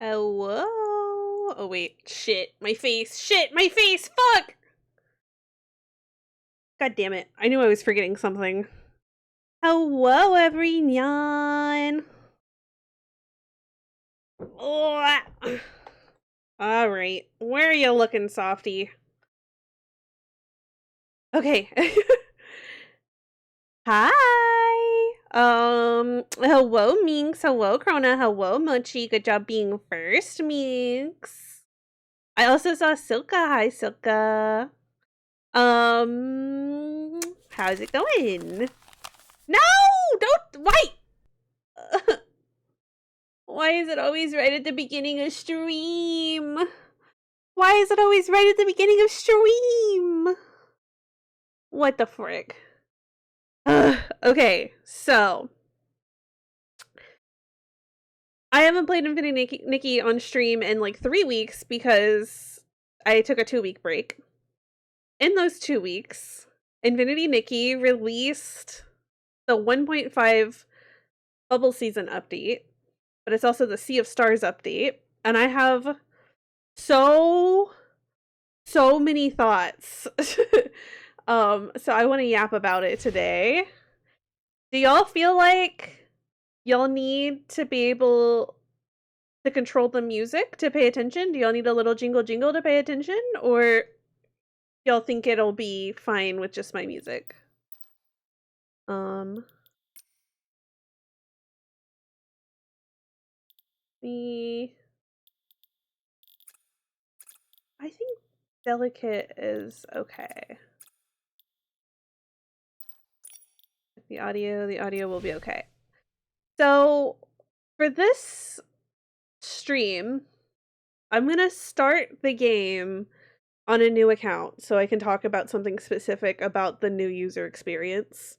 Hello? Oh wait, shit, my face, fuck! God damn it, I knew I was forgetting something. Hello, everyone! Alright, where are you looking, softy? Okay. Hi! Hello, Minx, hello, Krona, hello, Mochi, good job being first, Minx. I also saw Silka, hi, Silka. How's it going? No! Don't wait! Why is it always right at the beginning of stream? Why is it always right at the beginning of stream? What the frick? Okay, so I haven't played Infinity Nikki on stream in like 3 weeks because I took a 2-week break. In those 2 weeks, Infinity Nikki released the 1.5 Bubble Season update, but it's also the Sea of Stars update, and I have so many thoughts. So I want to yap about it today. Do y'all feel like y'all need to be able to control the music to pay attention? Do y'all need a little jingle jingle to pay attention? Or y'all think it'll be fine with just my music? I think delicate is okay. The audio will be okay. So for this stream, I'm gonna start the game on a new account so I can talk about something specific about the new user experience.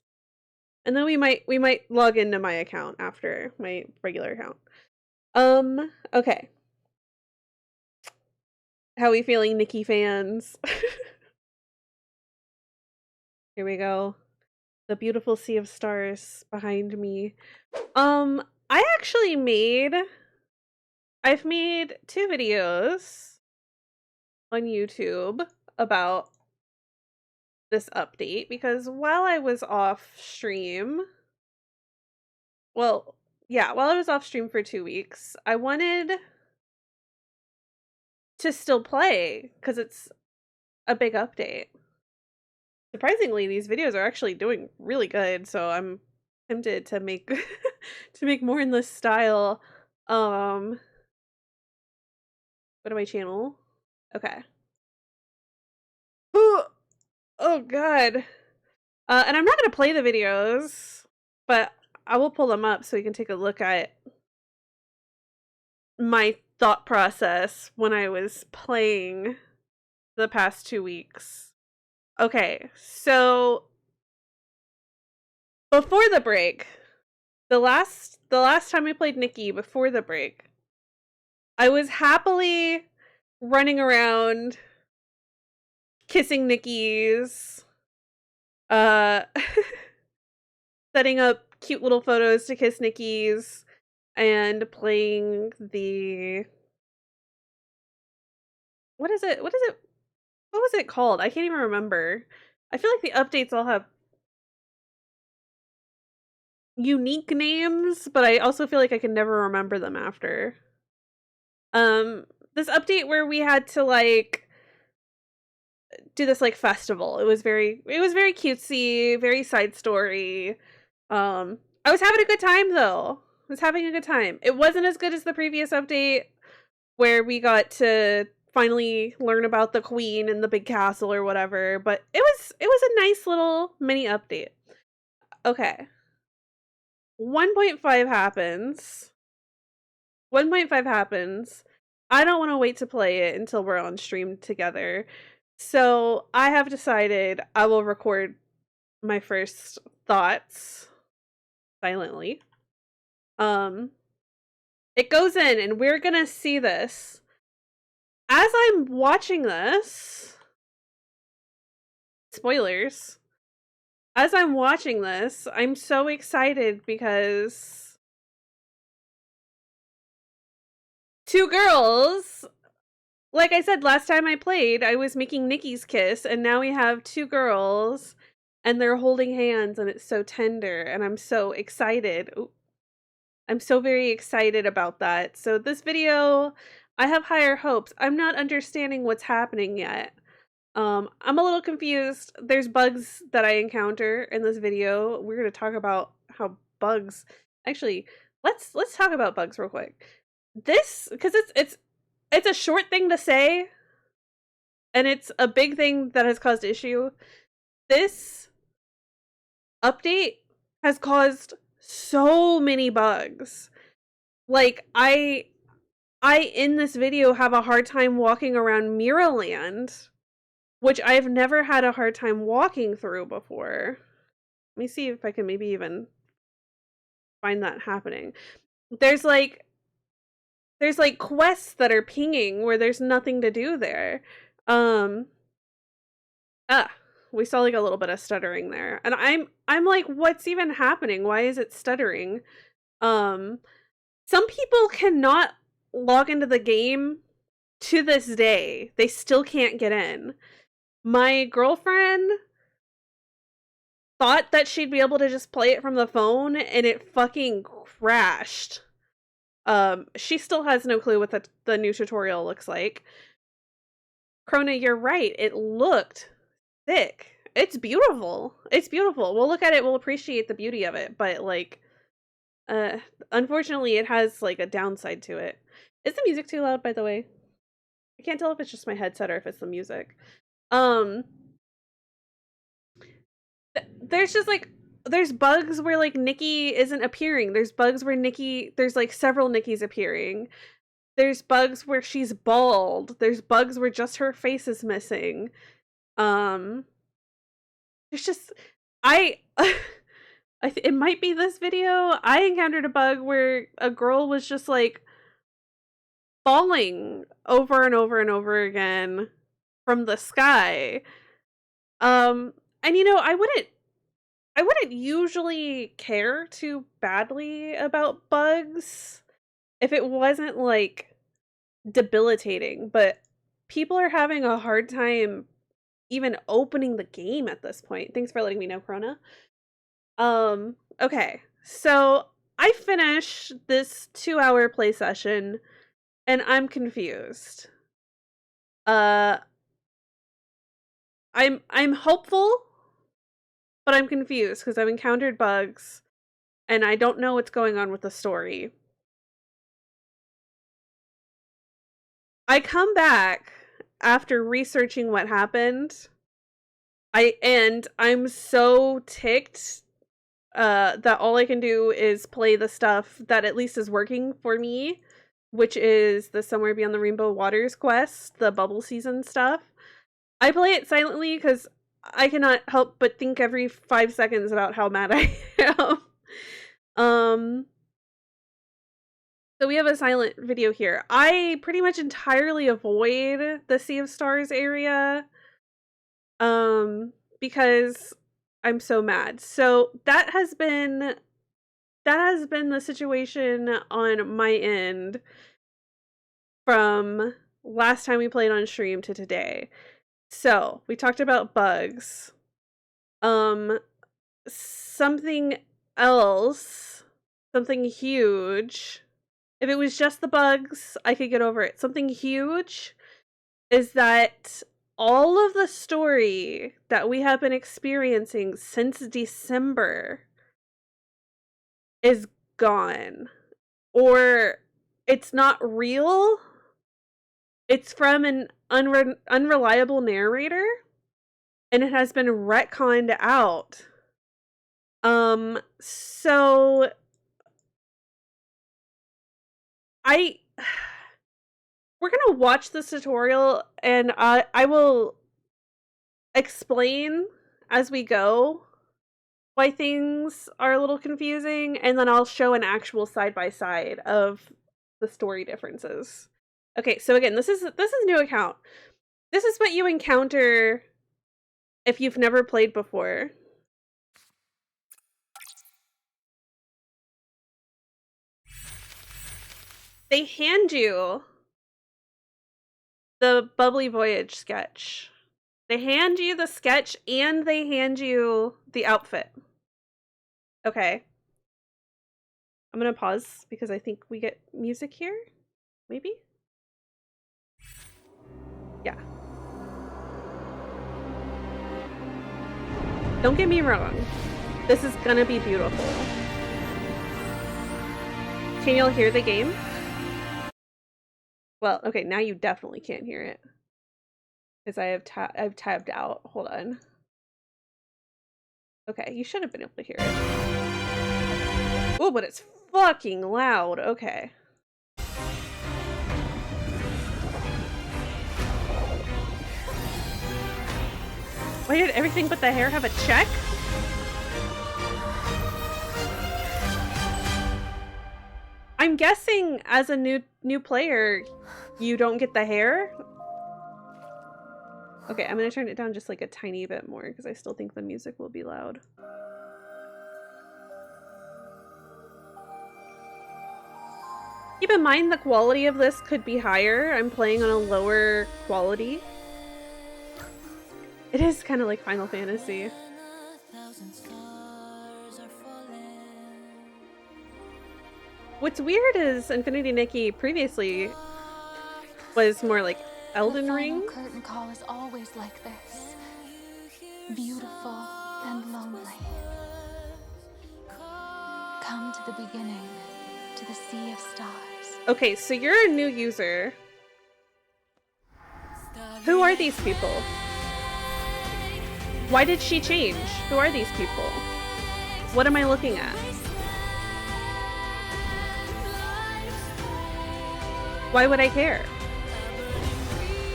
And then we might log into my account after my regular account. Okay. How we feeling, Nikki fans? Here we go. The beautiful sea of stars behind me. I actually I've made 2 videos on YouTube about this update because while I was off stream, while I was off stream for 2 weeks, I wanted to still play because it's a big update. Surprisingly, these videos are actually doing really good, so I'm tempted to make to make more in this style. Go to my channel. Okay. Ooh, oh god. And I'm not gonna play the videos, but I will pull them up so you can take a look at my thought process when I was playing the past 2 weeks. Okay, so before the break, the last time I played Nikki before the break, I was happily running around kissing Nikki's, uh setting up cute little photos to kiss Nikki's, and playing the what is it? What was it called? I can't even remember. I feel like the updates all have unique names, but I also feel like I can never remember them after. This update where we had to like do this like festival. It was very cutesy, very side story. I was having a good time though. I was having a good time. It wasn't as good as the previous update where we got to finally learn about the queen and the big castle or whatever, but it was a nice little mini update. Okay. 1.5 happens. 1.5 happens. I don't want to wait to play it until we're on stream together. So I have decided I will record my first thoughts silently. It goes in and we're gonna see this. As I'm watching this, spoilers, as I'm watching this, I'm so excited because two girls. Like I said, last time I played, I was making Nikki's kiss, and now we have two girls, and they're holding hands, and it's so tender, and I'm so excited. Ooh, I'm so very excited about that. So this video, I have higher hopes. I'm not understanding what's happening yet. I'm a little confused. There's bugs that I encounter in this video. We're going to talk about how bugs... Actually, let's talk about bugs real quick. This, because it's a short thing to say, and it's a big thing that has caused issue. This update has caused so many bugs. Like, I in this video have a hard time walking around Mirrorland, which I've never had a hard time walking through before. Let me see if I can maybe even find that happening. There's like quests that are pinging where there's nothing to do there. We saw like a little bit of stuttering there. And I'm like, what's even happening? Why is it stuttering? Some people cannot log into the game to this day. They still can't get in. My girlfriend thought that she'd be able to just play it from the phone, and it fucking crashed. She still has no clue what the new tutorial looks like. Krona, you're right. It looked thick. It's beautiful. It's beautiful. We'll look at it. We'll appreciate the beauty of it. But, like, unfortunately, it has, like, a downside to it. Is the music too loud, by the way? I can't tell if it's just my headset or if it's the music. There's just, like, there's bugs where, like, Nikki isn't appearing. There's bugs where there's, like, several Nikkis appearing. There's bugs where she's bald. There's bugs where just her face is missing. There's just, it might be this video. I encountered a bug where a girl was just, like, falling over and over and over again from the sky. And, you know, I wouldn't usually care too badly about bugs if it wasn't, like, debilitating, but people are having a hard time even opening the game at this point. Thanks for letting me know, Krona. Okay, so I finished this 2-hour play session, and I'm confused. I'm hopeful, but I'm confused because I've encountered bugs, and I don't know what's going on with the story. I come back after researching what happened. I'm so ticked that all I can do is play the stuff that at least is working for me, which is the Somewhere Beyond the Rainbow Waters quest, the bubble season stuff. I play it silently because I cannot help but think every 5 seconds about how mad I am. So we have a silent video here. I pretty much entirely avoid the Sea of Stars area, because I'm so mad. So that has been the situation on my end from last time we played on stream to today. So we talked about bugs. Something else, something huge. If it was just the bugs, I could get over it. Something huge is that all of the story that we have been experiencing since December is gone. Or it's not real. It's from an unreliable narrator, and it has been retconned out. So we're gonna watch this tutorial, and I will explain as we go why things are a little confusing, and then I'll show an actual side-by-side of the story differences. Okay, so again, this is new account. This is what you encounter if you've never played before. They hand you the Bubbly Voyage sketch. They hand you the sketch and they hand you the outfit. Okay. I'm gonna pause because I think we get music here. Maybe? Yeah. Don't get me wrong. This is gonna be beautiful. Can y'all hear the game? Well, okay, now you definitely can't hear it. Because I've tabbed out. Hold on. Okay, you should have been able to hear it. Oh, but it's fucking loud. Okay. Why did everything but the hair have a check? I'm guessing as a new player, you don't get the hair. Okay, I'm gonna turn it down just like a tiny bit more because I still think the music will be loud. Keep in mind the quality of this could be higher. I'm playing on a lower quality. It is kind of like Final Fantasy. What's weird is Infinity Nikki previously was more like Elden Ring. The curtain call is always like this. Beautiful and lonely. Come to the beginning, to the sea of stars. Okay, so you're a new user. Who are these people? Why did she change? Who are these people? What am I looking at? Why would I care?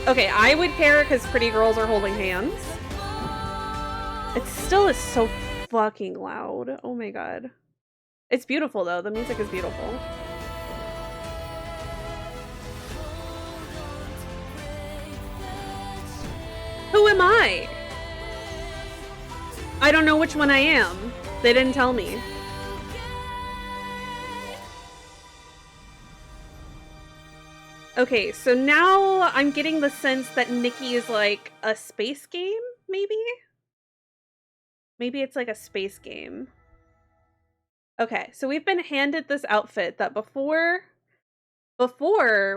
Okay, I would care because pretty girls are holding hands. It still is so fucking loud. Oh my god. It's beautiful though. The music is beautiful. Who am I? I don't know which one I am. They didn't tell me. Okay, so now I'm getting the sense that Nikki is like a space game, maybe? Maybe it's like a space game. Okay, so we've been handed this outfit that before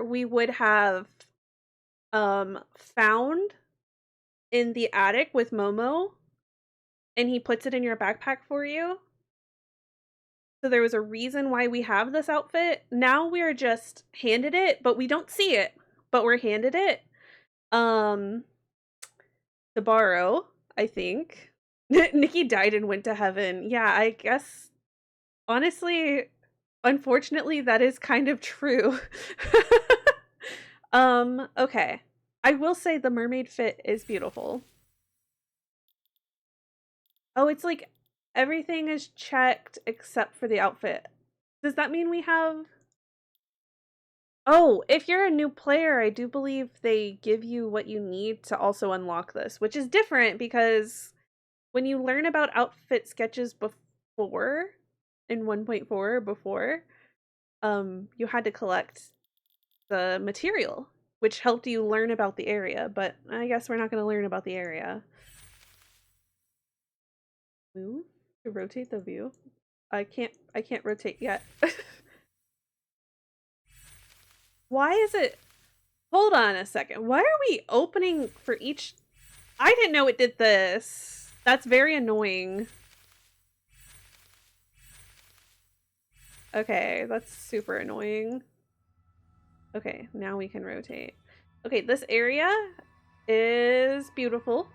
we would have found in the attic with Momo, and he puts it in your backpack for you. So there was a reason why we have this outfit. Now we are just handed it, but we don't see it, but we're handed it to borrow, I think. Nikki died and went to heaven. Yeah, I guess honestly, unfortunately that is kind of true. Okay. I will say the mermaid fit is beautiful. Oh, it's like everything is checked except for the outfit. Does that mean we have... Oh, if you're a new player, I do believe they give you what you need to also unlock this, which is different because when you learn about outfit sketches before, in 1.4 before, you had to collect the material, which helped you learn about the area, but I guess we're not going to learn about the area. Move to rotate the view. I can't rotate yet. Why is it... Hold on a second. Why are we opening for each... I didn't know it did this. That's very annoying. Okay, that's super annoying. Okay, now we can rotate. Okay, this area is beautiful.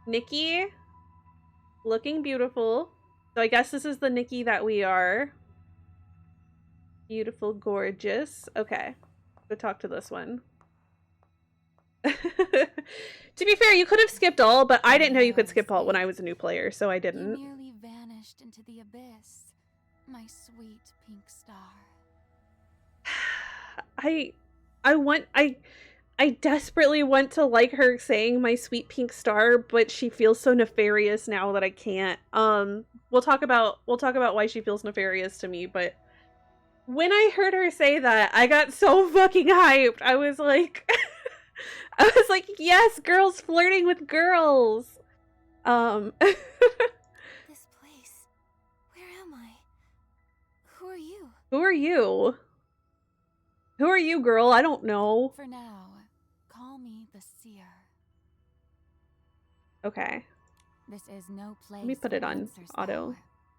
Nikki, looking beautiful. So I guess this is the Nikki that we are. Beautiful, gorgeous. Okay, go talk to this one. To be fair, you could have skipped all, but I didn't know you could skip all when I was a new player, so I didn't. You nearly vanished into the abyss, my sweet pink star. I desperately want to like her saying my sweet pink star, but she feels so nefarious now that I can't. We'll talk about why she feels nefarious to me, but When I heard her say that, I got so fucking hyped. I was like, I was like, yes, girls flirting with girls. This place. Where am I? Who are you? Who are you? Who are you, girl? I don't know. For now, call me the seer. Okay. This is no place. Let me put it on auto.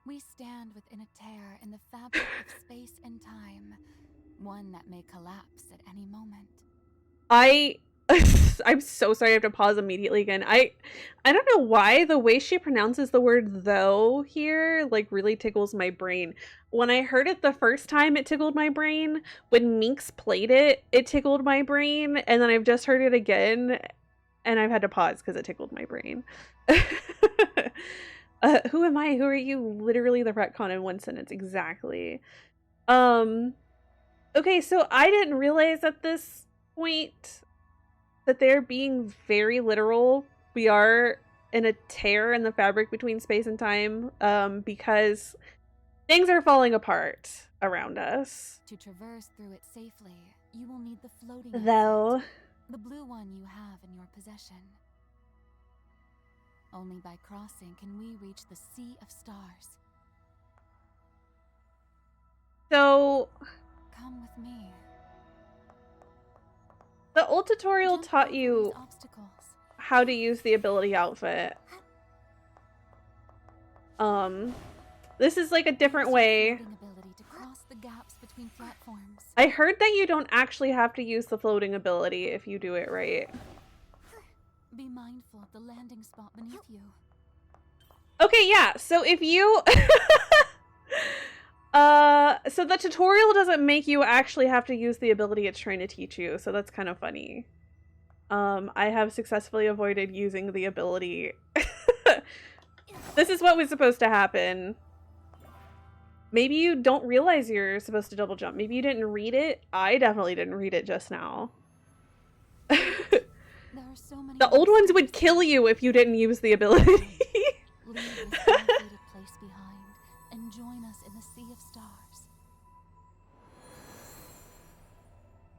We stand within a tear in the fabric of space and time, one that may collapse at any moment. I'm so sorry I have to pause immediately again. I don't know why the way she pronounces the word though here like really tickles my brain. When I heard it the first time, it tickled my brain. When Minx played it, it tickled my brain, and then I've just heard it again and I've had to pause because it tickled my brain. Who am I? Who are you? Literally the retcon in one sentence. Exactly. Okay, so I didn't realize at this point that they're being very literal. We are in a tear in the fabric between space and time, because things are falling apart around us. To traverse through it safely, you will need the floating Though. outfit, the blue one you have in your possession. Only by crossing can we reach the Sea of Stars. So, come with me. The old tutorial Jump taught over you these obstacles. how to use the ability outfit. This is like a different way. Ability to cross the gaps between platforms. I heard that you don't actually have to use the floating ability if you do it right. Be mindful of the landing spot beneath you. Okay, yeah, so if you... so the tutorial doesn't make you actually have to use the ability it's trying to teach you, so that's kind of funny. I have successfully avoided using the ability. This is what was supposed to happen. Maybe you don't realize you're supposed to double jump. Maybe you didn't read it. I definitely didn't read it just now. There are so many the old ones would kill you if you didn't use the ability. Leave this unfated place behind and join us in the Sea of Stars.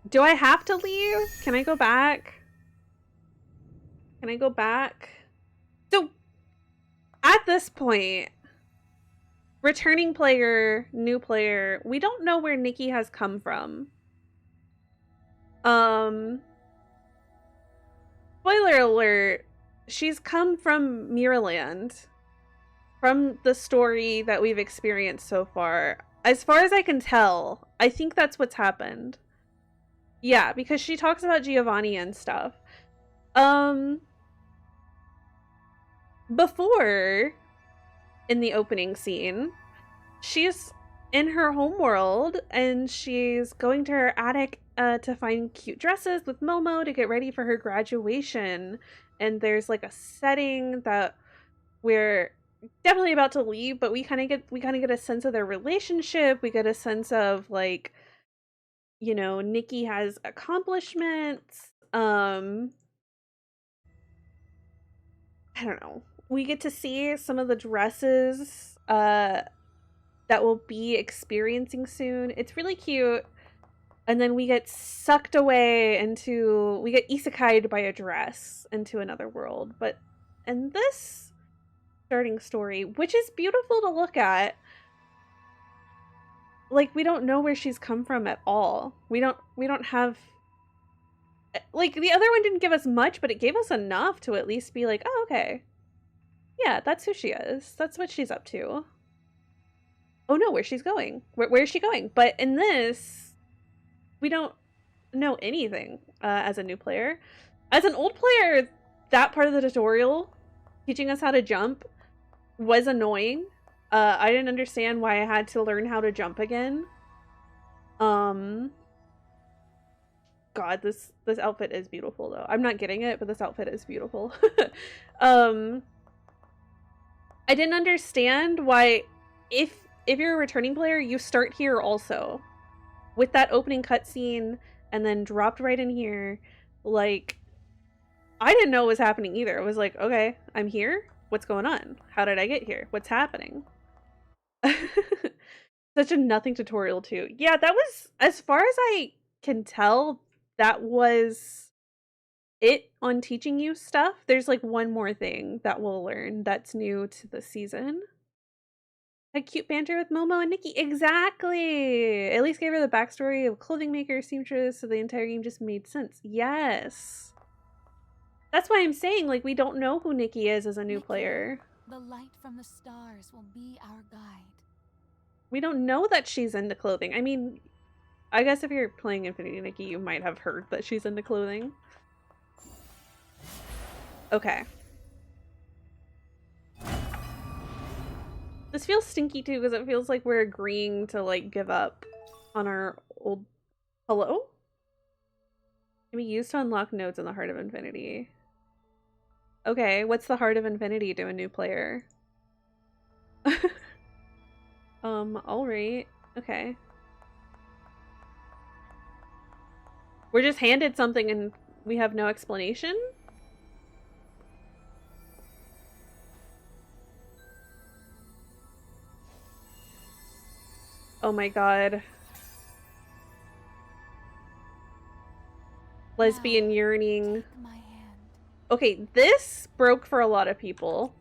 Do I have to leave? Can I go back? Can I go back? So, at this point, returning player, new player, we don't know where Nikki has come from. Spoiler alert, she's come from Mirrorland. From the story that we've experienced so far. As far as I can tell, I think that's what's happened. Yeah, because she talks about Giovanni and stuff. Before, in the opening scene, she's in her homeworld and she's going to her attic to find cute dresses with Momo to get ready for her graduation. And there's like a setting that we're definitely about to leave, but we kind of get a sense of their relationship. We get a sense of like, you know, Nikki has accomplishments. I don't know. We get to see some of the dresses that we'll be experiencing soon. It's really cute. And then we get sucked away into, we get isekai'd by a dress into another world. But in this starting story, which is beautiful to look at, like, we don't know where she's come from at all. We don't have, like, the other one didn't give us much, but it gave us enough to at least be like, oh, okay. Yeah, that's who she is. That's what she's up to. Oh no, where's she's going? Where is she going? But in this, we don't know anything as a new player. As an old player, that part of the tutorial, teaching us how to jump, was annoying. I didn't understand why I had to learn how to jump again. God, this outfit is beautiful though. I'm not getting it, but this outfit is beautiful. I didn't understand why, if you're a returning player, you start here also with that opening cutscene and then dropped right in here. Like, I didn't know what was happening either. It was like, okay, I'm here. What's going on? How did I get here? What's happening? Such a nothing tutorial too. Yeah, that was, as far as I can tell, that was it on teaching you stuff. There's like one more thing that we'll learn that's new to the season. Had cute banter with Momo and Nikki. Exactly. At least gave her the backstory of clothing maker, seamstress, so the entire game just made sense. Yes. That's why I'm saying, like, we don't know who Nikki is as a new player. The light from the stars will be our guide. We don't know that she's into clothing. I mean, I guess if you're playing Infinity Nikki, you might have heard that she's into clothing. Okay. This feels stinky too, because it feels like we're agreeing to, like, give up on our old... Hello? Can be used to unlock nodes in the Heart of Infinity. Okay, what's the Heart of Infinity to a new player? Alright. Okay. We're just handed something and we have no explanation? Oh my god. Lesbian yearning. Take my hand. Okay, this broke for a lot of people.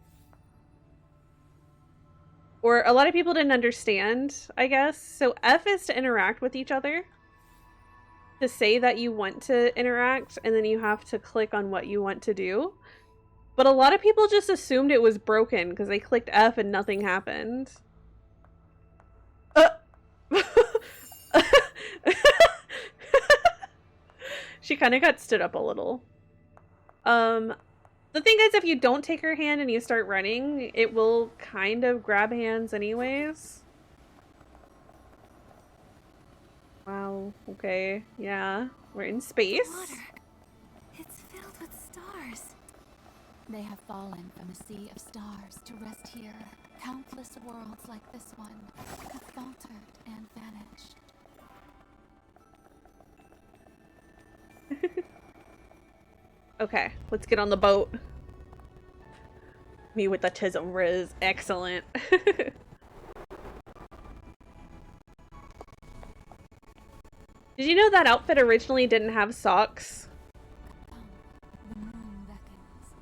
Or a lot of people didn't understand, I guess. So F is to interact with each other. To say that you want to interact, and then you have to click on what you want to do. But a lot of people just assumed it was broken because they clicked F and nothing happened. She kind of got stood up a little. The thing is, if you don't take her hand and you start running, it will kind of grab hands anyways. Wow, okay, yeah. We're in space. Water. It's filled with stars. They have fallen from a sea of stars to rest here. Countless worlds like this one have faltered and vanished. Okay, let's get on the boat. Me with the Tism Riz. Excellent. Did you know that outfit originally didn't have socks? The moon beckons.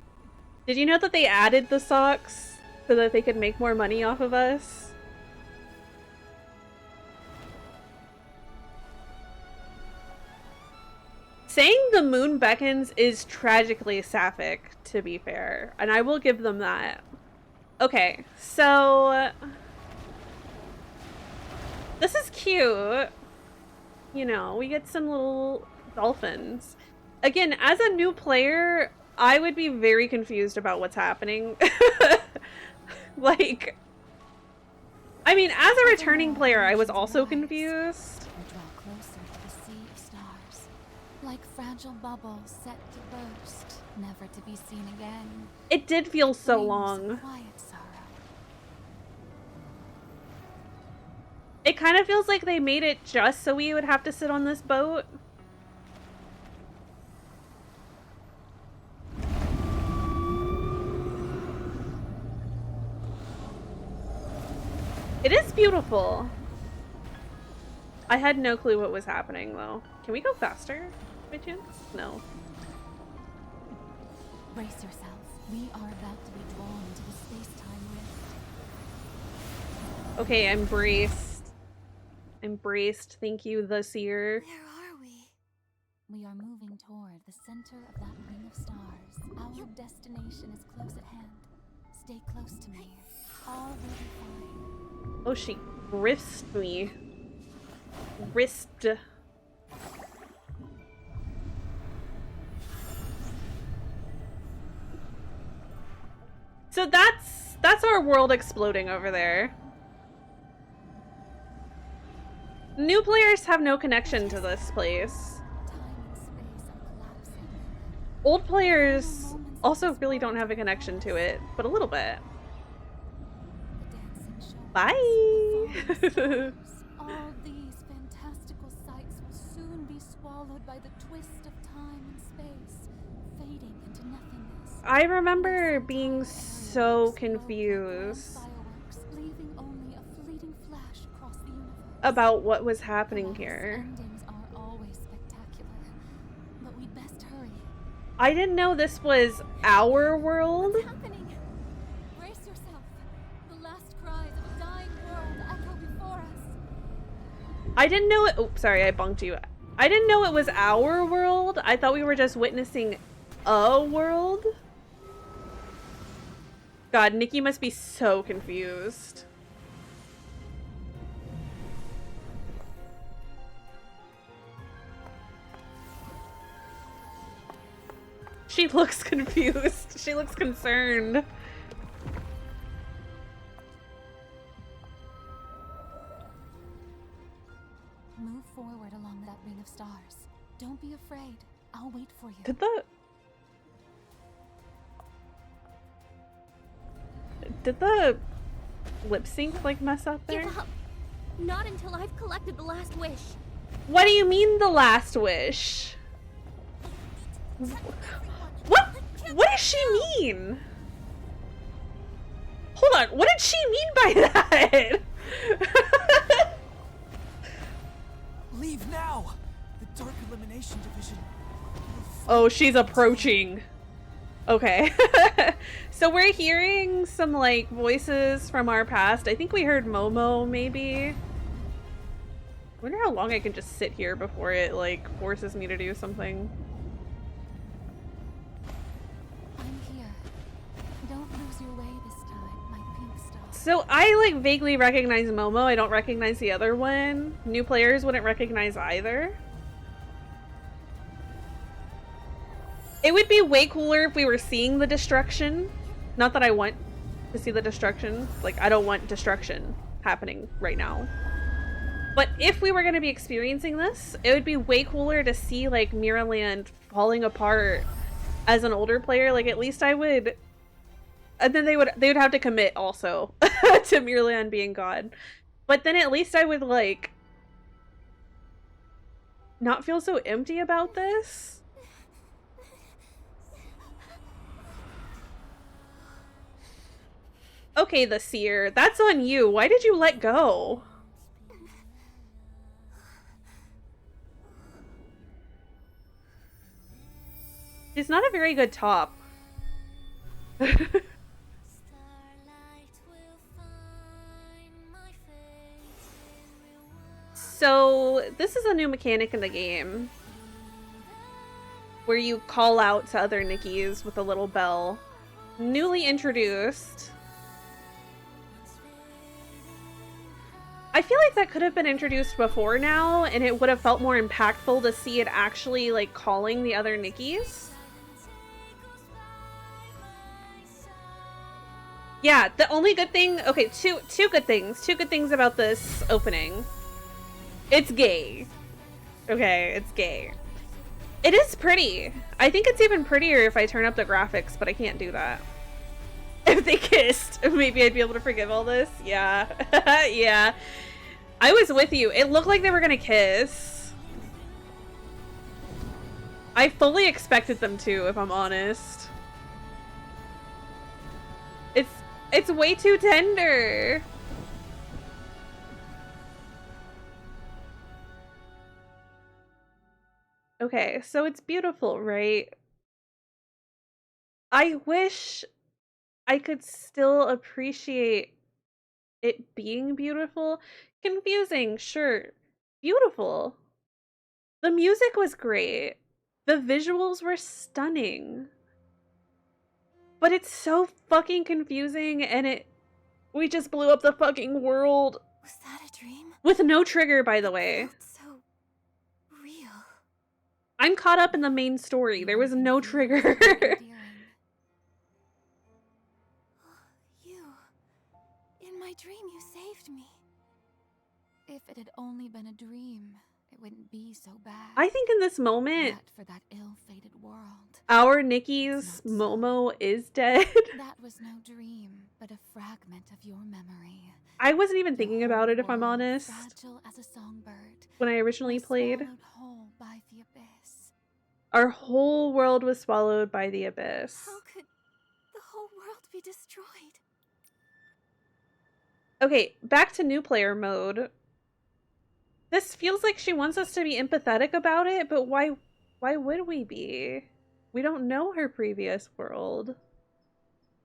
Did you know that they added the socks so that they could make more money off of us? Saying the moon beckons is tragically sapphic, to be fair, and I will give them that. Okay, so this is cute. You know, we get some little dolphins. Again, as a new player, I would be very confused about what's happening. Like, I mean, as a returning player, I was also confused. We draw closer to the sea of stars, like fragile bubbles set to burst, never to be seen again. It did feel so Flames of long. quiet sorrow. It kind of feels like they made it just so we would have to sit on this boat. It is beautiful. I had no clue what was happening, though. Can we go faster, by chance? No. Brace yourself. We are about to be drawn into the space-time rift. Okay, I'm braced. I'm braced. Thank you, the seer. Where are we? We are moving toward the center of that ring of stars. Our destination is close at hand. Stay close to me. All will be fine. Oh, she wrist me. Wrist. So that's our world exploding over there. New players have no connection to this place. Time and space are collapsing. Old players also really don't have a connection to it, but a little bit. The dancing show. Bye! All these fantastical sights will soon be swallowed by the twist of time and space, fading into nothingness. I remember being so confused. Fireworks, leaving only a fleeting flash across the universe. about what was happening here. Endings are always spectacular, but we'd best hurry. I didn't know this was our world. What's happening? Brace yourself. The last cries of a dying world echo before us. I didn't know it. Oh, sorry, I bunked you. I didn't know it was our world. I thought we were just witnessing a world. God, Nikki must be so confused. She looks confused. She looks concerned. Move forward along that ring of stars. Don't be afraid. I'll wait for you. Did the lip sync like mess up there? Give up. Not until I've collected the last wish. What do you mean the last wish? What does she mean? Hold on, what did she mean by that? Leave now! The Dark Elimination Division. Oh, she's approaching. Okay. So we're hearing some like voices from our past. I think we heard Momo maybe. I wonder how long I can just sit here before it like forces me to do something. I'm here. Don't lose your way this time, my pink star. So I like vaguely recognize Momo. I don't recognize the other one. New players wouldn't recognize either. It would be way cooler if we were seeing the destruction. Not that I want to see the destruction. Like, I don't want destruction happening right now. But if we were going to be experiencing this, it would be way cooler to see, like, Mirrorland falling apart as an older player. Like, at least I would... And then they would have to commit, also, to Mirrorland being God. But then at least I would, like... not feel so empty about this. Okay, the seer. That's on you. Why did you let go? She's not a very good top. So, this is a new mechanic in the game. Where you call out to other Nickies with a little bell. Newly introduced. I feel like that could have been introduced before now, and it would have felt more impactful to see it actually, like, calling the other Nickies. Yeah, the only good thing... Okay, two good things. Two good things about this opening. It's gay. Okay, it's gay. It is pretty. I think it's even prettier if I turn up the graphics, but I can't do that. If they kissed, maybe I'd be able to forgive all this. Yeah. Yeah. I was with you. It looked like they were gonna kiss. I fully expected them to, if I'm honest. It's way too tender. Okay, so it's beautiful, right? I wish I could still appreciate it being beautiful. Confusing, sure. Beautiful. The music was great. The visuals were stunning. But it's so fucking confusing, and we just blew up the fucking world. Was that a dream? With no trigger, by the way. So real. I'm caught up in the main story. There was no trigger. You. In my dream, you saved me. If it had only been a dream, it wouldn't be so bad. I think in this moment, Yet for that ill-fated world. our Nikki's Momo is dead. That was no dream, but a fragment of your memory. I wasn't even thinking about it, if I'm honest, Fragile as a songbird. when I originally Was played. swallowed whole by the abyss. Our whole world was swallowed by the abyss. How could the whole world be destroyed? Okay, back to new player mode. This feels like she wants us to be empathetic about it, but why would we be? We don't know her previous world.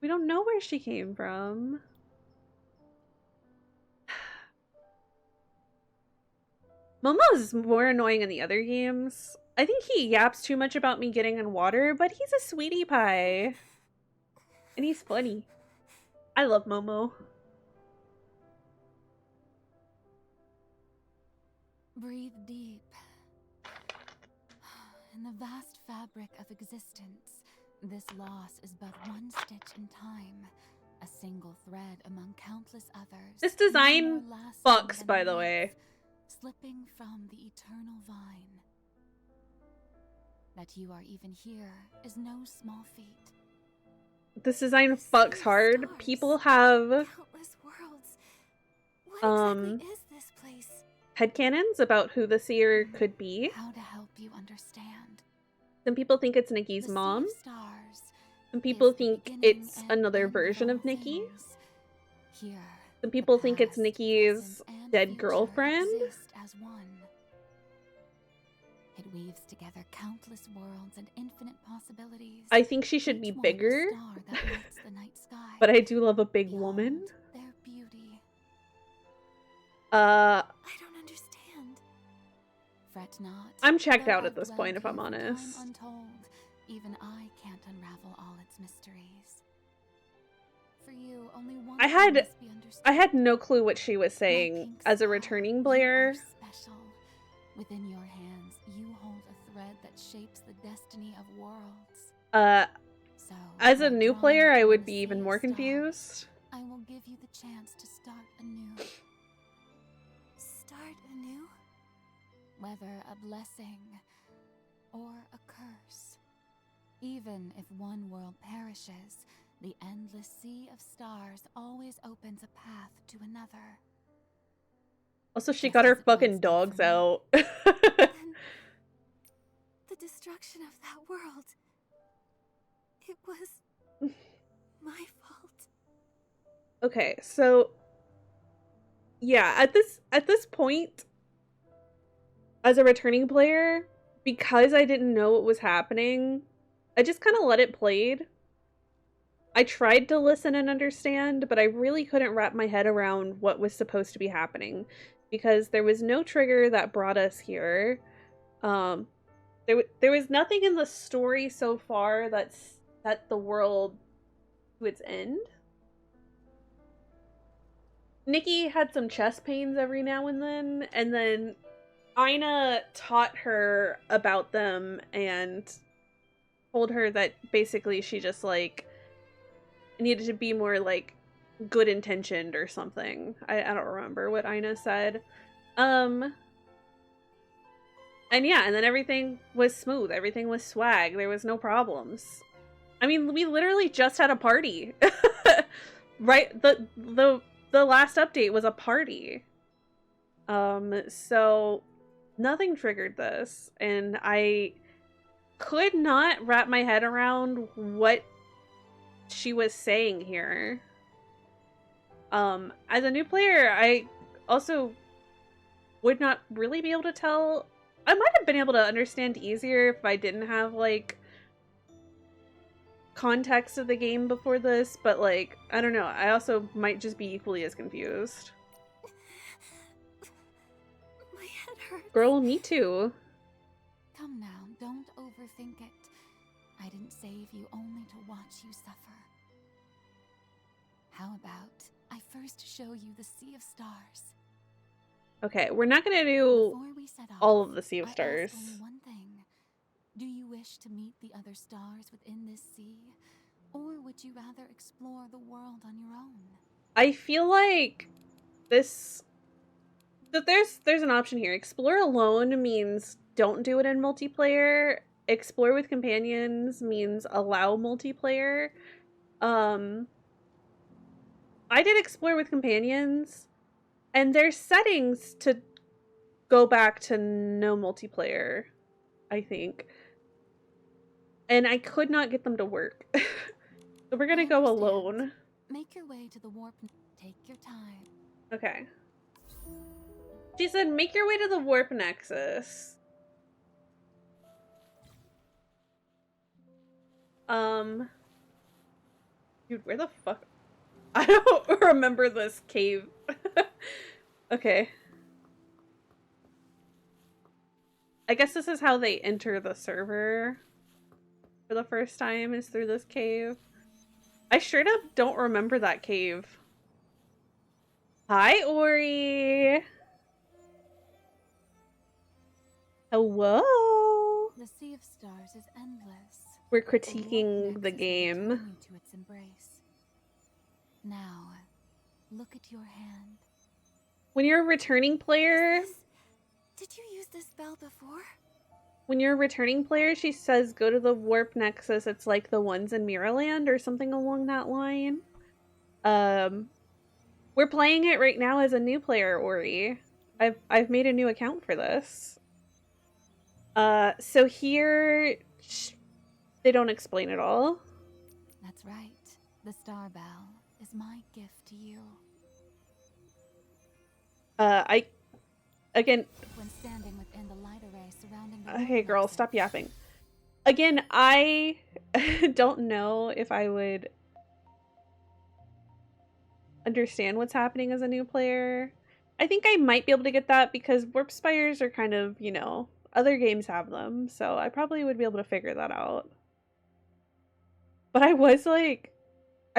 We don't know where she came from. Momo's more annoying in the other games. I think he yaps too much about me getting in water, but he's a sweetie pie. And he's funny. I love Momo. Breathe deep. In the vast fabric of existence, this loss is but one stitch in time. A single thread among countless others. This design fucks, by the way. Slipping from the eternal vine. That you are even here is no small feat. This design fucks hard. People have Countless worlds. What exactly is this place? headcanons about who the seer could be. How to help you understand. Some people think it's Nikki's mom. Some people think it's another version of Nikki. Here, some people think it's Nikki's dead girlfriend. As one. It weaves together countless worlds and infinite possibilities. I think she should be bigger. But I do love a big woman. Their beauty. I don't understand. Fret not. I'm checked out at this point, if I'm honest. Untold. Even I can't unravel all its mysteries. For you, only one I had no clue what she was saying as a returning player. Special. Within your hands, you hold a thread that shapes the destiny of worlds. So, as a new player, I would be even more confused. I will give you the chance to start anew. Start anew? Whether a blessing or a curse. Even if one world perishes, the endless sea of stars always opens a path to another. Also, she got her fucking dogs out. The destruction of that world. It was my fault. Okay, so yeah, at this point, as a returning player, because I didn't know what was happening, I just kind of let it played. I tried to listen and understand, but I really couldn't wrap my head around what was supposed to be happening because there was no trigger that brought us here. There was nothing in the story so far that set the world to its end. Nikki had some chest pains every now and then Aina taught her about them and told her that basically she just like needed to be more like good intentioned or something. I don't remember what Aina said. And yeah, and then everything was smooth. Everything was swag. There was no problems. I mean, we literally just had a party. Right? The last update was a party. So nothing triggered this, and I could not wrap my head around what she was saying here. As a new player, I also would not really be able to tell. I might have been able to understand easier if I didn't have, like, context of the game before this, but, like, I don't know. I also might just be equally as confused. My head hurts. Girl, me too. Come now, don't overthink it. I didn't save you only to watch you suffer. How about I first show you the Sea of Stars? Okay, we're not gonna do all of the Sea of Stars. I ask only one thing. Do you wish to meet the other stars within this sea? Or would you rather explore the world on your own? I feel like there's an option here. Explore alone means don't do it in multiplayer. Explore with companions means allow multiplayer. I did explore with companions, and there's settings to go back to no multiplayer, I think. And I could not get them to work. So we're gonna go alone. Make your way to the warp. Take your time. Okay. She said, make your way to the warp nexus. Dude, where the fuck? I don't remember this cave. Okay. I guess this is how they enter the server for the first time, is through this cave. I straight up don't remember that cave. Hi, Ori. Hello. The Sea of Stars is endless. We're critiquing the game. To its embrace. Now, look at your hand. When you're a returning player, Did you use this spell before? when you're a returning player, she says go to the warp nexus. It's like the ones in Mirrorland or something along that line. We're playing it right now as a new player, Ori. I've made a new account for this. So here they don't explain it all. That's right. The Star Bell is my gift to you. Again, When standing within the light array surrounding the okay, girl, nexus. stop yapping. Again, I don't know if I would understand what's happening as a new player. I think I might be able to get that because warp spires are kind of, you know, other games have them, so I probably would be able to figure that out. But I was a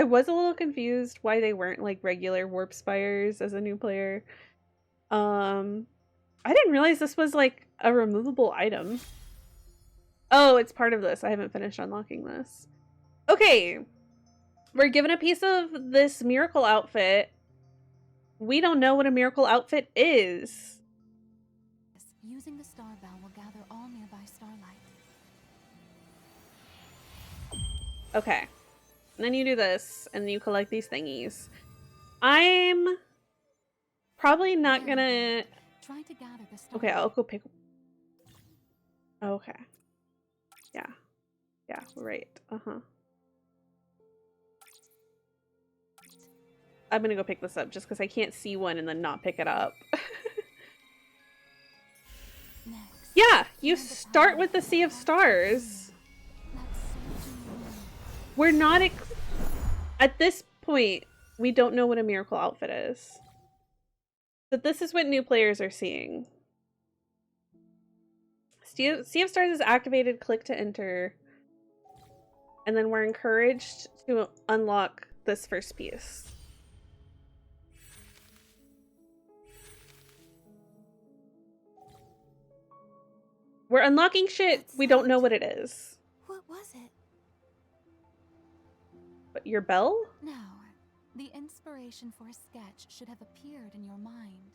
little confused why they weren't like regular warp spires as a new player. I didn't realize this was like a removable item. Oh, it's part of this. I haven't finished unlocking this. Okay. We're given a piece of this miracle outfit. We don't know what a miracle outfit is. Using the Star Bell will gather all nearby starlight. Okay. And then you do this, and you collect these thingies. I'm probably not gonna... Try to gather the star. Okay, I'll go pick... Okay. Yeah. Yeah, right. Uh-huh. I'm gonna go pick this up just because I can't see one and then not pick it up. Next, Yeah, you start with the Sea of Stars. We're not... At this point, we don't know what a miracle outfit is. But this is what new players are seeing. Sea of Stars is activated, click to enter. And then we're encouraged to unlock this first piece. We're unlocking shit, we don't know what it is. What was it? But your bell? Now, the inspiration for a sketch should have appeared in your mind.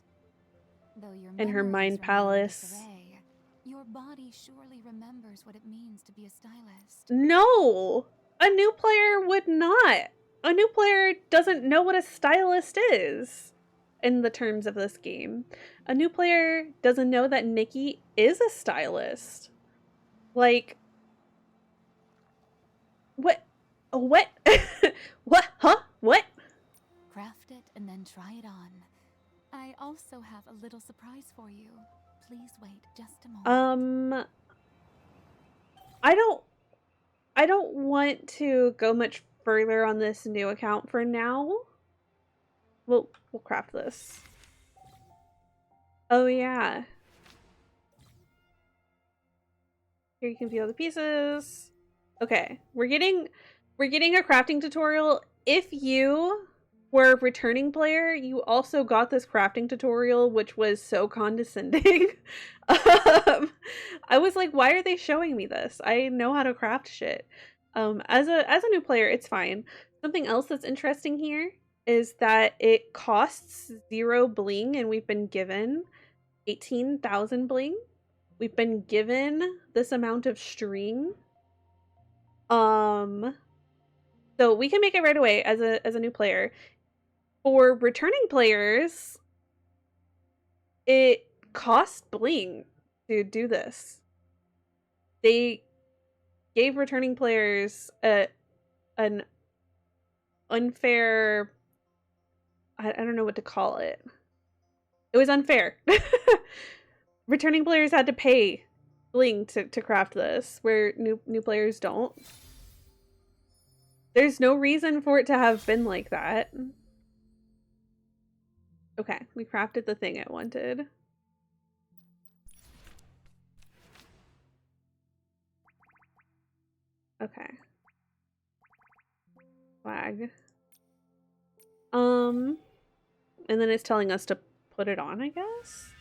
Though your In her memories mind remain in palace. disarray, your body surely remembers what it means to be a stylist. No! A new player would not. A new player doesn't know what a stylist is in the terms of this game. A new player doesn't know that Nikki is a stylist. Like, what? What? What? Huh? What? Craft it and then try it on. I also have a little surprise for you. Please wait just a moment. I don't want to go much further on this new account for now. We'll craft this. Oh yeah. Here you can feel the pieces. Okay, we're getting a crafting tutorial. If you were a returning player, you also got this crafting tutorial, which was so condescending. I was like, why are they showing me this? I know how to craft shit. As a new player, it's fine. Something else that's interesting here is that it costs 0 bling, and we've been given 18,000 bling. We've been given this amount of string. So we can make it right away as a new player. For returning players, it costs bling to do this. They gave returning players an unfair... I don't know what to call it. It was unfair. Returning players had to pay Bling to craft this, where new players don't. There's no reason for it to have been like that. Okay, we crafted the thing it wanted. Okay. Flag. And then it's telling us to put it on, I guess?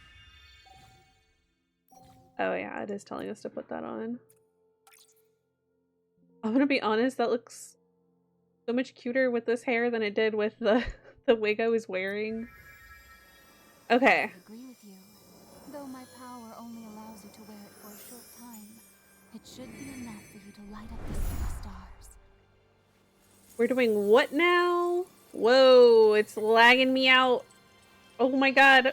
Oh yeah, it is telling us to put that on. I'm gonna be honest, that looks so much cuter with this hair than it did with the wig I was wearing. Okay. I agree with you. Though my power only allows you to wear it for a short time, it should be enough for you to light up the sea of stars. We're doing what now? Whoa, it's lagging me out. Oh my god.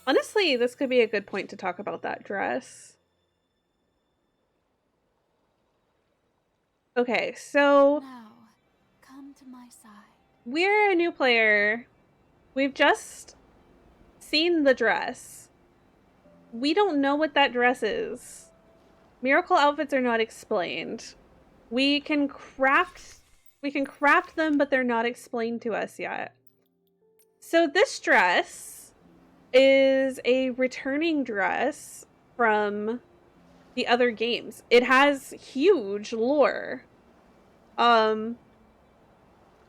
Honestly, this could be a good point to talk about that dress. Okay, so Now, come to my side. we're a new player. We've just seen the dress. We don't know what that dress is. Miracle outfits are not explained. We can craft them, but they're not explained to us yet. So this dress is a returning dress from the other games. It has huge lore.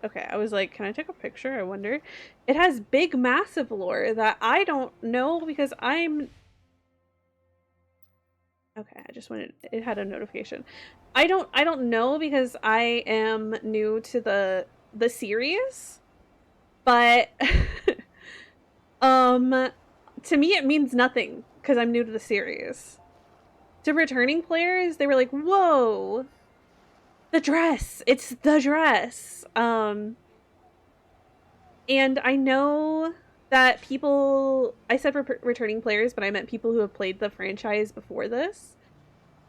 Okay, I was like, can I take a picture? I wonder. It has big, massive lore that I don't know because I'm... Okay, I just wanted... It had a notification. I don't know because I am new to the series. But... to me it means nothing because I'm new to the series. To returning players, they were like, whoa! The dress! It's the dress! And I know that people... I said returning players, but I meant people who have played the franchise before this.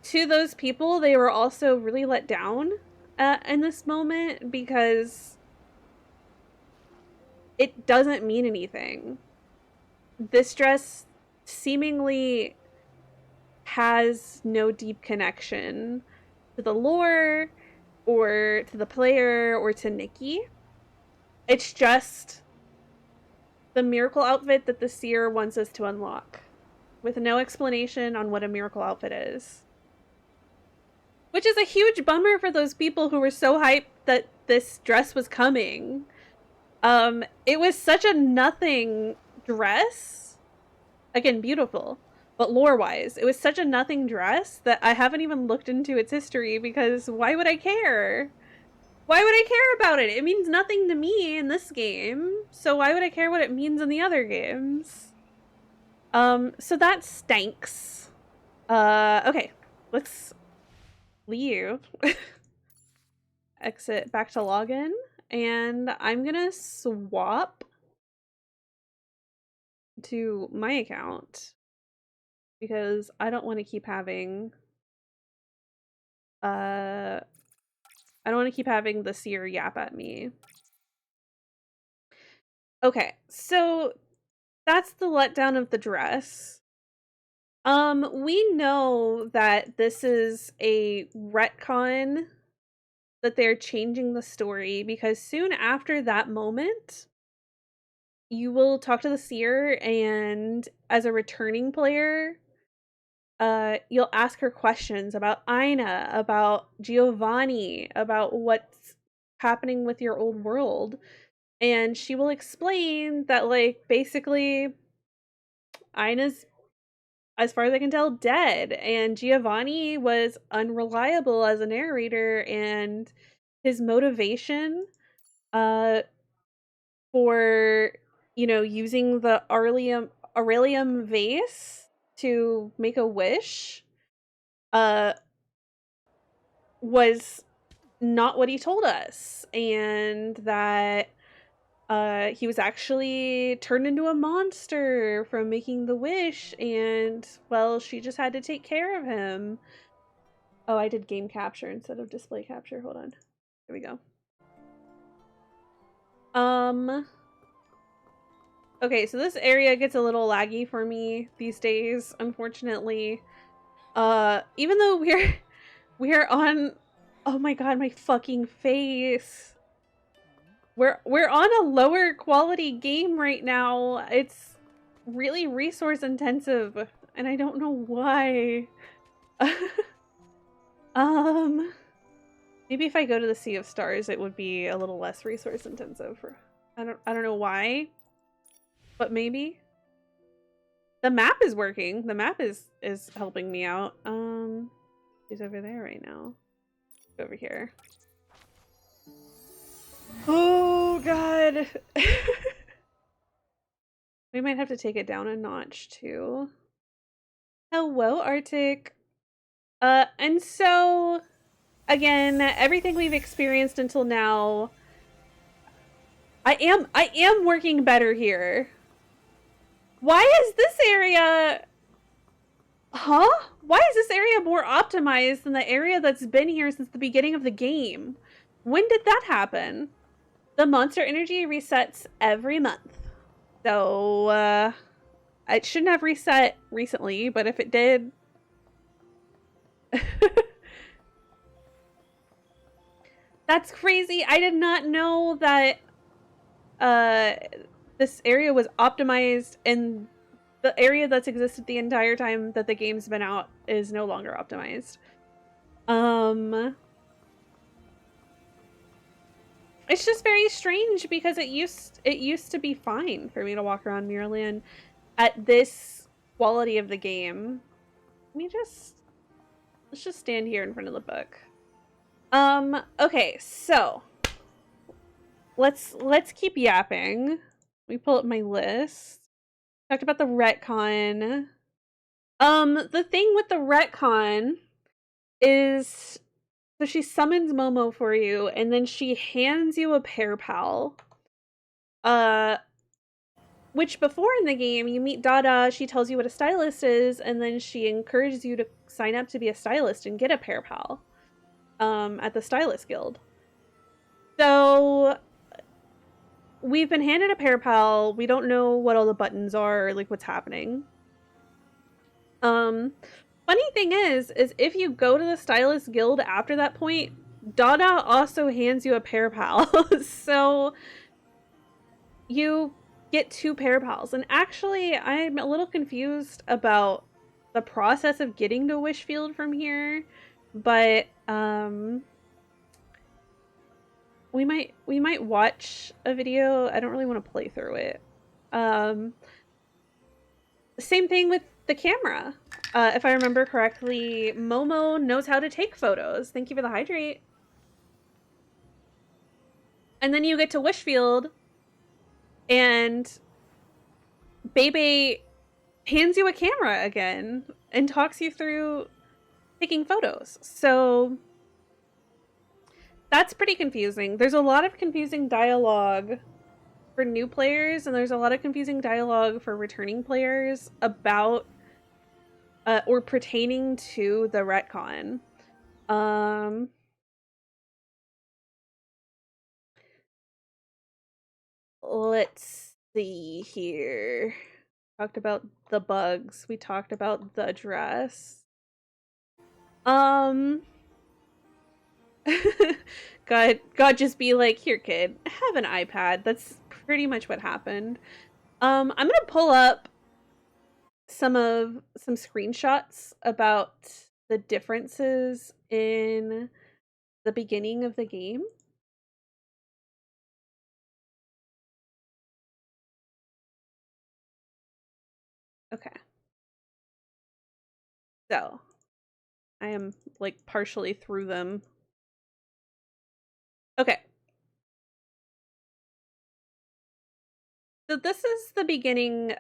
To those people, they were also really let down in this moment because it doesn't mean anything. This dress seemingly has no deep connection to the lore or to the player or to Nikki. It's just the miracle outfit that the seer wants us to unlock with no explanation on what a miracle outfit is. Which is a huge bummer for those people who were so hyped that this dress was coming. It was such a nothing dress. Again, beautiful. But lore-wise, it was such a nothing dress that I haven't even looked into its history because why would I care? Why would I care about it? It means nothing to me in this game. So why would I care what it means in the other games? So that stinks. Okay. Let's leave. Exit back to login. And I'm gonna swap to my account because I don't want to keep having I don't want to keep having the seer yap at me. Okay, so that's the letdown of the dress. We know that this is a retcon, that they're changing the story because soon after that moment you will talk to the seer, and as a returning player, you'll ask her questions about Ina, about Giovanni, about what's happening with your old world. And she will explain that, like, basically, Ina's, as far as I can tell, dead. And Giovanni was unreliable as a narrator, and his motivation for, you know, using the Aurelium vase to make a wish was not what he told us, and that he was actually turned into a monster from making the wish, and well, she just had to take care of him. Oh, I did game capture instead of display capture. Hold on. Here we go. Okay, so this area gets a little laggy for me these days, unfortunately. Even though we're on, oh my god, my fucking face. We're on a lower quality game right now. It's really resource intensive, and I don't know why. Maybe if I go to the Sea of Stars, it would be a little less resource intensive. I don't know why, but maybe. The map is working. The map is helping me out. He's over there right now. Over here. Oh god. We might have to take it down a notch too. Hello, Arctic. And so again, everything we've experienced until now, I am working better here. Why is this area... Huh? Why is this area more optimized than the area that's been here since the beginning of the game? When did that happen? The monster energy resets every month. So, it shouldn't have reset recently, but if it did... That's crazy. I did not know that this area was optimized, and the area that's existed the entire time that the game's been out is no longer optimized. It's just very strange because it used to be fine for me to walk around Mirrorland at this quality of the game. Let's just stand here in front of the book. Okay, so let's keep yapping. Let me pull up my list. Talked about the retcon. The thing with the retcon is, so she summons Momo for you, and then she hands you a pear pal. Which before in the game, you meet Dada, she tells you what a stylist is, and then she encourages you to sign up to be a stylist and get a pear pal. At the Stylist Guild. So we've been handed a pear pal. We don't know what all the buttons are or like what's happening. Funny thing is if you go to the Stylist Guild after that point, Dada also hands you a pear pal. So you get 2 pear pals. And actually, I'm a little confused about the process of getting to Wishfield from here. But we might watch a video. I don't really want to play through it. Same thing with the camera. If I remember correctly, Momo knows how to take photos. Thank you for the hydrate. And then you get to Wishfield, and Bebe hands you a camera again and talks you through taking photos. So that's pretty confusing. There's a lot of confusing dialogue for new players, and there's a lot of confusing dialogue for returning players about or pertaining to the retcon. Let's see here. Talked about the bugs. We talked about the dress. God just be like, here kid, have an iPad. That's pretty much what happened. I'm gonna pull up some screenshots about the differences in the beginning of the game. Okay. So I am like partially through them. Okay. So this is the beginning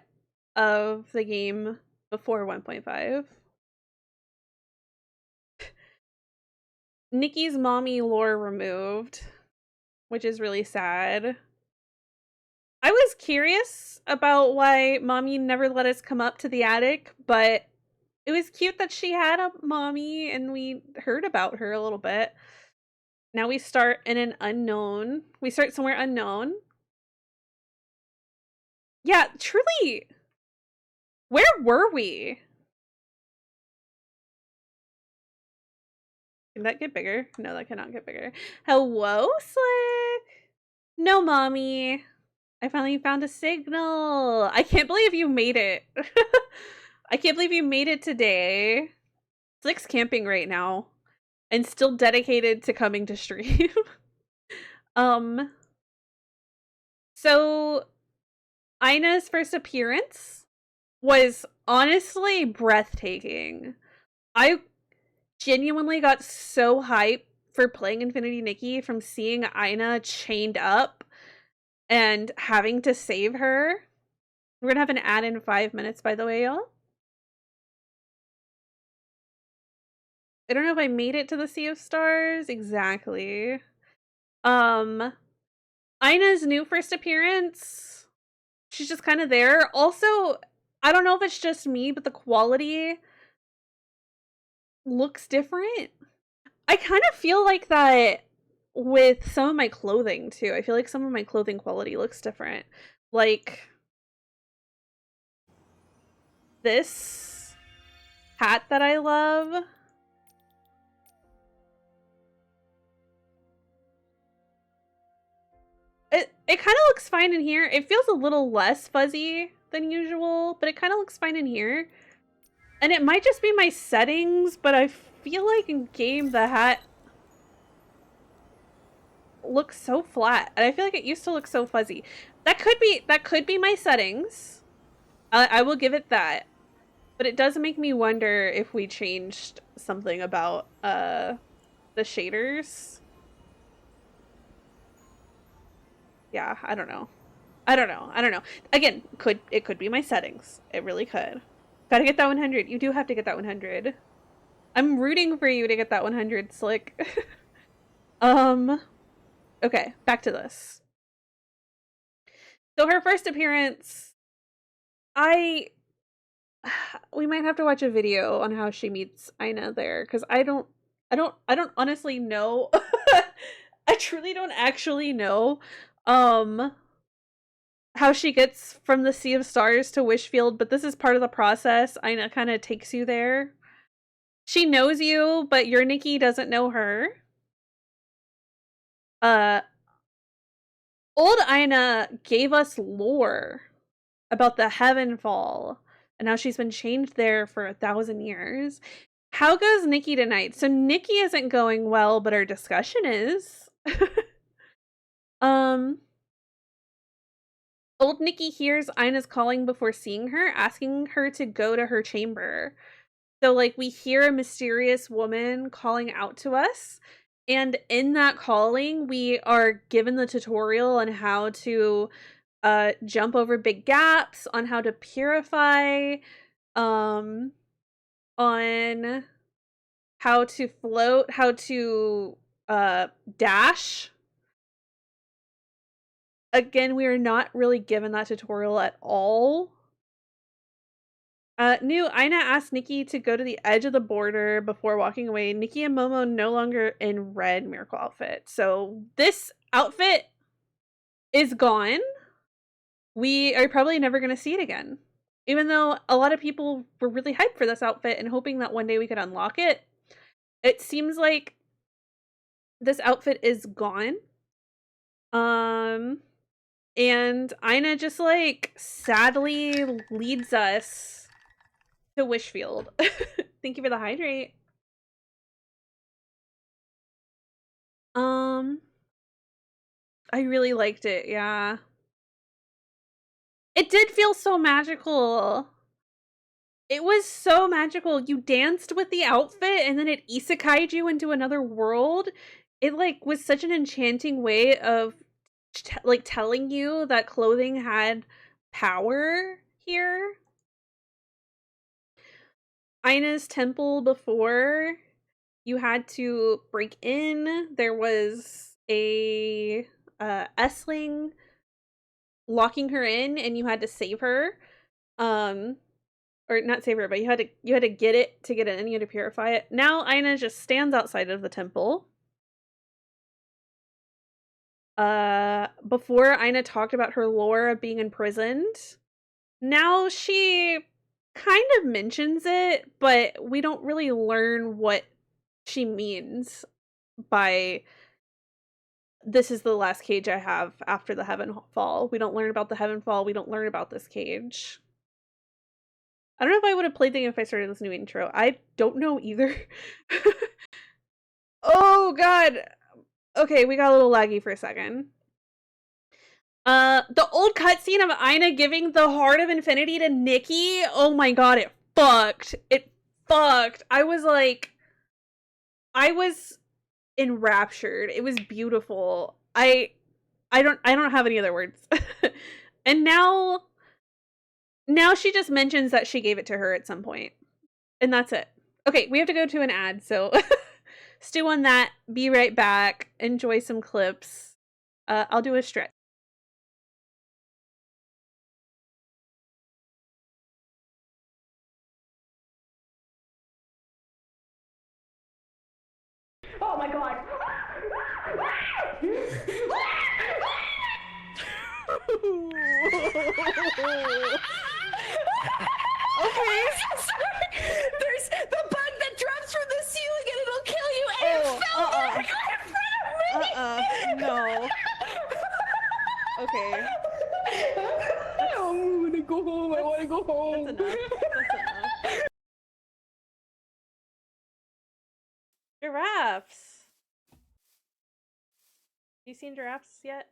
of the game before 1.5. Nikki's mommy lore removed, which is really sad. I was curious about why mommy never let us come up to the attic, but It was cute that she had a mommy and we heard about her a little bit. Now we start in an unknown. We start somewhere unknown. Yeah, truly. Where were we? Can that get bigger? No, that cannot get bigger. Hello, Slick. No, mommy. I finally found a signal. I can't believe you made it. I can't believe you made it today. Slick's camping right now and still dedicated to coming to stream. um, so Ina's first appearance was honestly breathtaking. I genuinely got so hyped for playing Infinity Nikki from seeing Ina chained up and having to save her. We're gonna have an ad in 5 minutes, by the way, y'all. I don't know if I made it to the Sea of Stars exactly. Ina's new first appearance. She's just kind of there. Also, I don't know if it's just me, but the quality looks different. I kind of feel like that with some of my clothing too. I feel like some of my clothing quality looks different. Like this hat that I love. It kind of looks fine in here. It feels a little less fuzzy than usual, but it kind of looks fine in here. And it might just be my settings, but I feel like in game the hat looks so flat, and I feel like it used to look so fuzzy. That could be my settings. I will give it that. But it does make me wonder if we changed something about the shaders. Yeah, I don't know. I don't know. Again, it could be my settings. It really could. Gotta get that 100. You do have to get that 100. I'm rooting for you to get that 100, Slick. Okay, back to this. So her first appearance, we might have to watch a video on how she meets Ina there, because I don't honestly know. I truly don't actually know how she gets from the Sea of Stars to Wishfield, but this is part of the process. Ina kind of takes you there. She knows you, but your Nikki doesn't know her. Old Ina gave us lore about the Heavenfall and how she's been chained there for 1,000 years. How goes Nikki tonight? So Nikki isn't going well, but our discussion is. Old Nikki hears Ina's calling before seeing her, asking her to go to her chamber. So, like, we hear a mysterious woman calling out to us, and in that calling, we are given the tutorial on how to jump over big gaps, on how to purify, on how to float, how to dash. Again, we are not really given that tutorial at all. Ina asked Nikki to go to the edge of the border before walking away. Nikki and Momo no longer in red miracle outfit. So this outfit is gone. We are probably never going to see it again. Even though a lot of people were really hyped for this outfit and hoping that one day we could unlock it. It seems like this outfit is gone. And Ina just, like, sadly leads us to Wishfield. Thank you for the hydrate. I really liked it, yeah. It did feel so magical. It was so magical. You danced with the outfit and then it isekai'd you into another world. It, like, was such an enchanting way of like telling you that clothing had power here. Ina's temple before, you had to break in. There was a Essling locking her in and you had to save her. or not savor it, but you had to get it to get it, and you had to purify it. Now Aina just stands outside of the temple. Before Aina talked about her lore of being imprisoned. Now she kind of mentions it, but we don't really learn what she means by this is the last cage I have after the heaven fall. We don't learn about the heaven fall. We don't learn about this cage. I don't know if I would have played the game if I started this new intro. I don't know either. Oh god. Okay, we got a little laggy for a second. The old cutscene of Aina giving the Heart of Infinity to Nikki. Oh my god, it fucked. It fucked. I was enraptured. It was beautiful. I don't have any other words. And now she just mentions that she gave it to her at some point. And that's it. Okay, we have to go to an ad, so stew on that. Be right back. Enjoy some clips. I'll do a stretch. Oh my god! Okay. There's the bug that drops from the ceiling and it'll kill you, and it fell right in front of me! No. Okay. I want to go home. I want to go home. That's enough. Giraffes. You seen giraffes yet?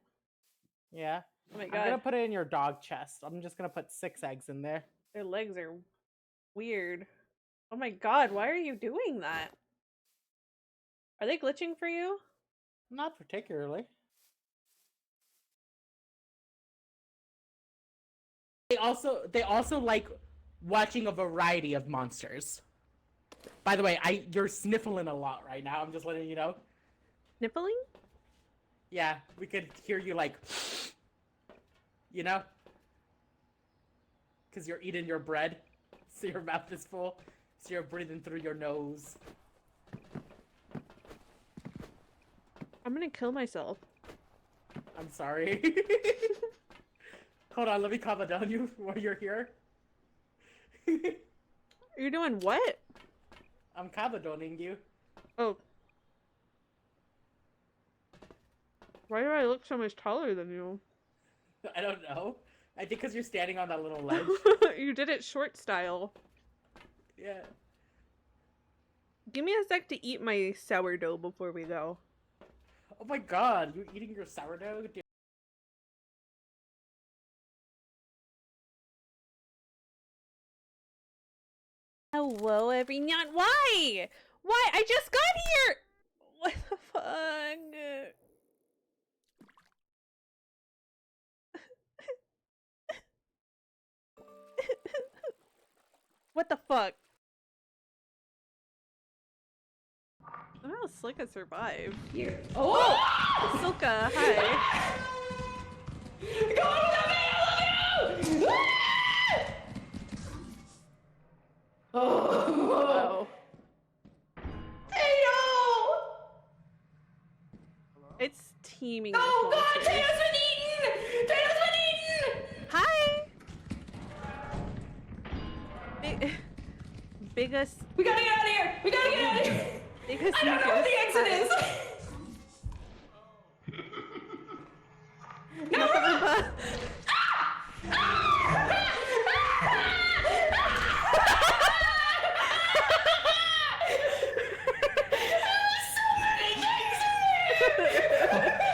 Yeah. Oh my I'm god. gonna put it in your dog chest. I'm just gonna put 6 eggs in there. Their legs are weird. Oh my god, why are you doing that? Are they glitching for you? Not particularly. They also like watching a variety of monsters. By the way, you're sniffling a lot right now. I'm just letting you know. Nippling? Yeah, we could hear you like, you know, because you're eating your bread, so your mouth is full, so you're breathing through your nose. I'm gonna kill myself. I'm sorry. Hold on, let me calm down you while you're here. You're doing what? I'm cabadoning you. Oh. Why do I look so much taller than you? I don't know. I think because you're standing on that little ledge. You did it short style. Yeah. Give me a sec to eat my sourdough before we go. Oh my god, you're eating your sourdough? Dude. Hello, everyone. Why? Why? I just got here! What the fuck? What the fuck? Somehow Slicka survived. Here. Oh! Silka, hi. Go on, Oh. Tato! It's teeming Oh with god, monsters. Tato's been eaten! Tato's been eaten! Hi! Biggest... We gotta get out of here! We gotta get out of here! Biggest I don't know where the exit is! No!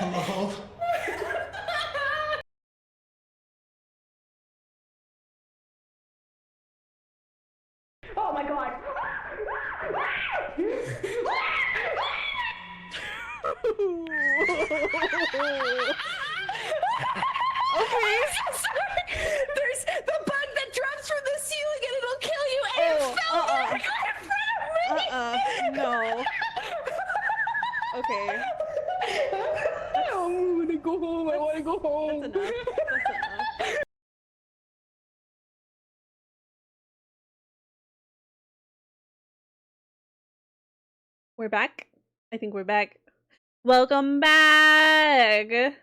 Hello? Oh my god! Okay. There's the bug that drops from the ceiling and it'll kill you, and it fell right in front of me! No. Okay. I want to go home. I want to go home. That's enough. We're back. I think we're back. Welcome back.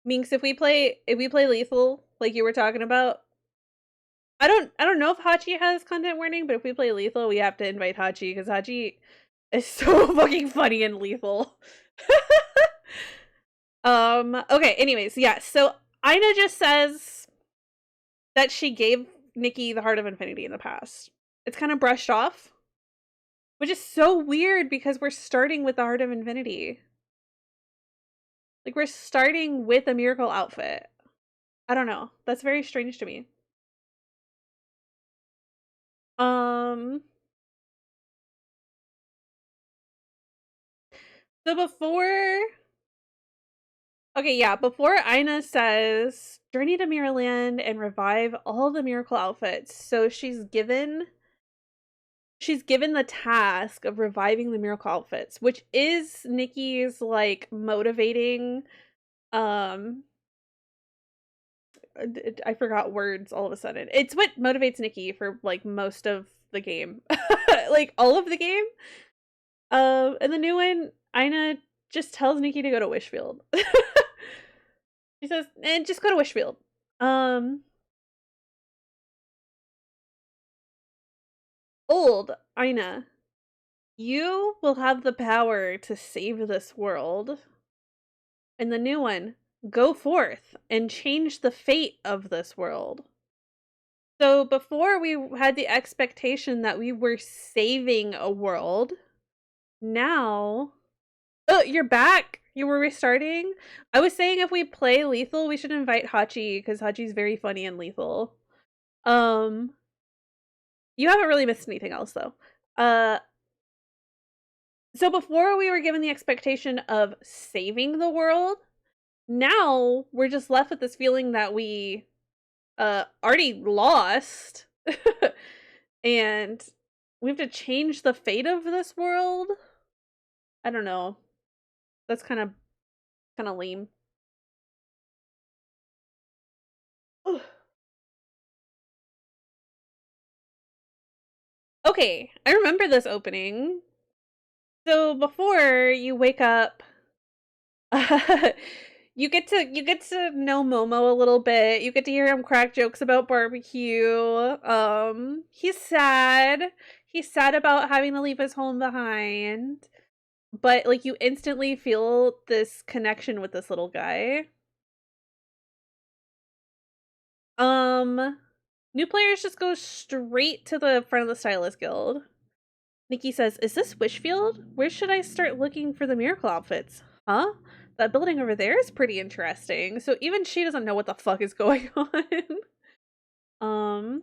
Minx, if we play lethal, like you were talking about, I don't know if Hachi has content warning, but if we play lethal, we have to invite Hachi because Hachi is so fucking funny and lethal. Okay, anyways, yeah, so Aina just says that she gave Nikki the Heart of Infinity in the past. It's kind of brushed off, which is so weird because we're starting with the Heart of Infinity. Like, we're starting with a miracle outfit. I don't know. That's very strange to me. So before... Okay, yeah, before Aina says, journey to Mirrorland and revive all the miracle outfits. So she's given the task of reviving the miracle outfits, which is Nikki's, like, motivating, I forgot words all of a sudden. It's what motivates Nikki for, like, most of the game. Like, all of the game. And the new one, Aina just tells Nikki to go to Wishfield. She says, and just go to Wishfield. Old Aina, you will have the power to save this world. And the new one, go forth and change the fate of this world. So before we had the expectation that we were saving a world, now... Oh, you're back! You were restarting? I was saying if we play lethal, we should invite Hachi, because Hachi's very funny and lethal. You haven't really missed anything else, though. So before we were given the expectation of saving the world, now we're just left with this feeling that we already lost. And we have to change the fate of this world? I don't know. That's kind of lame. Okay, I remember this opening. So before you wake up, you get to know Momo a little bit. You get to hear him crack jokes about barbecue. He's sad. He's sad about having to leave his home behind. But, like, you instantly feel this connection with this little guy. New players just go straight to the front of the Stylist Guild. Nikki says, is this Wishfield? Where should I start looking for the miracle outfits? Huh? That building over there is pretty interesting. So even she doesn't know what the fuck is going on.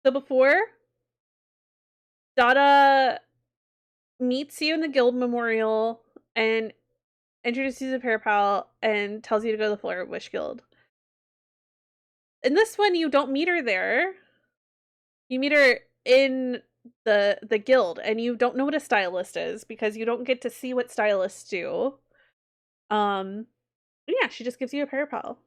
So before, Dada meets you in the guild memorial and introduces you to Pair Pal and tells you to go to the floor of Wish Guild. In this one, you don't meet her there. You meet her in the guild, and you don't know what a stylist is because you don't get to see what stylists do. Yeah, she just gives you a Pair Pal.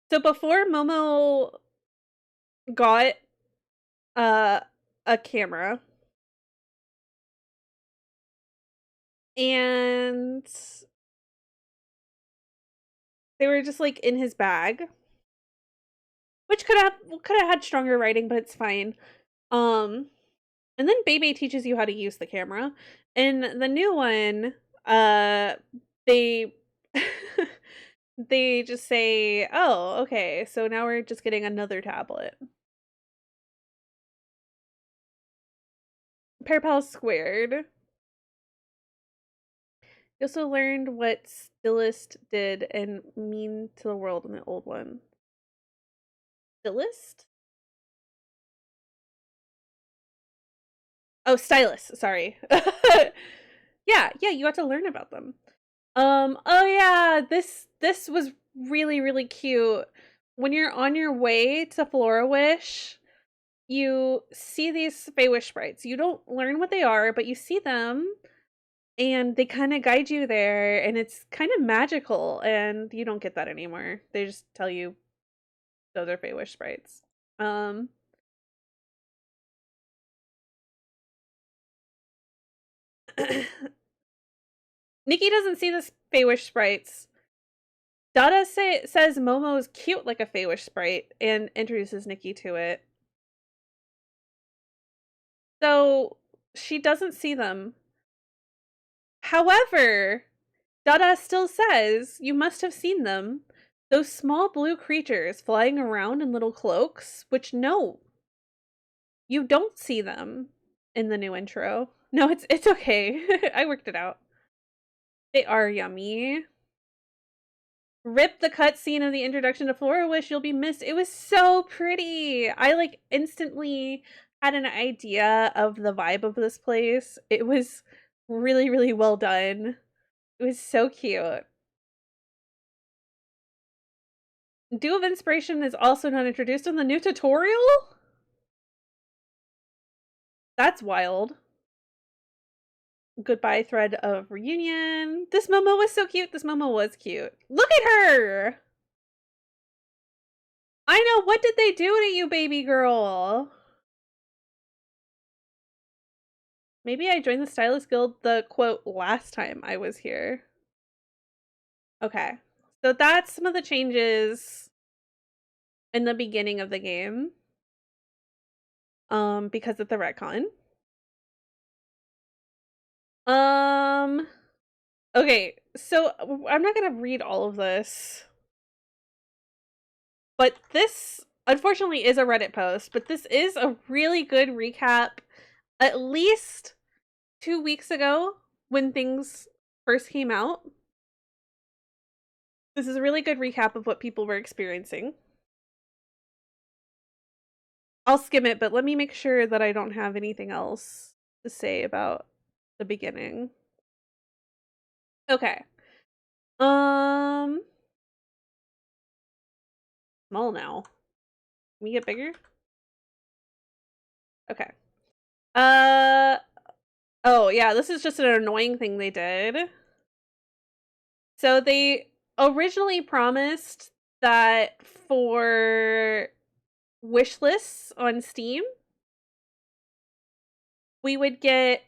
So before Momo got a camera, and they were just, like, in his bag, which could have had stronger writing, but it's fine. And then Bebe teaches you how to use the camera. In the new one, they they just say, oh, okay, so now we're just getting another tablet. Pair Pal squared. You also learned what Stylist did and mean to the world in the old one. Stylist? Oh, Stylist, sorry. Yeah, you got to learn about them. Oh yeah, this was really, really cute. When you're on your way to Flora Wish, you see these Fey Wish sprites. You don't learn what they are, but you see them. And they kind of guide you there, and it's kind of magical, and you don't get that anymore. They just tell you those are Feywish sprites. Nikki doesn't see the Feywish sprites. Dada says Momo's cute like a Feywish sprite and introduces Nikki to it. So she doesn't see them. However, Dada still says you must have seen them. Those small blue creatures flying around in little cloaks, which no, you don't see them in the new intro. No, it's okay. I worked it out. They are yummy. Rip the cutscene of the introduction to Flora Wish, you'll be missed. It was so pretty. I like instantly had an idea of the vibe of this place. It was really, really well done. It was so cute. Dew of Inspiration is also not introduced in the new tutorial? That's wild. Goodbye thread of reunion. This Momo was so cute. This Momo was cute. Look at her! I know, what did they do to you, baby girl? Maybe I joined the Stylist Guild, the quote, last time I was here. Okay. So that's some of the changes in the beginning of the game. Because of the retcon. Okay, so I'm not gonna read all of this. But this, unfortunately, is a Reddit post, but this is a really good recap. At least 2 weeks ago, when things first came out. This is a really good recap of what people were experiencing. I'll skim it, but let me make sure that I don't have anything else to say about the beginning. Okay. Small now. Can we get bigger? Okay. Oh yeah, this is just an annoying thing they did. So they originally promised that for wish lists on Steam, we would get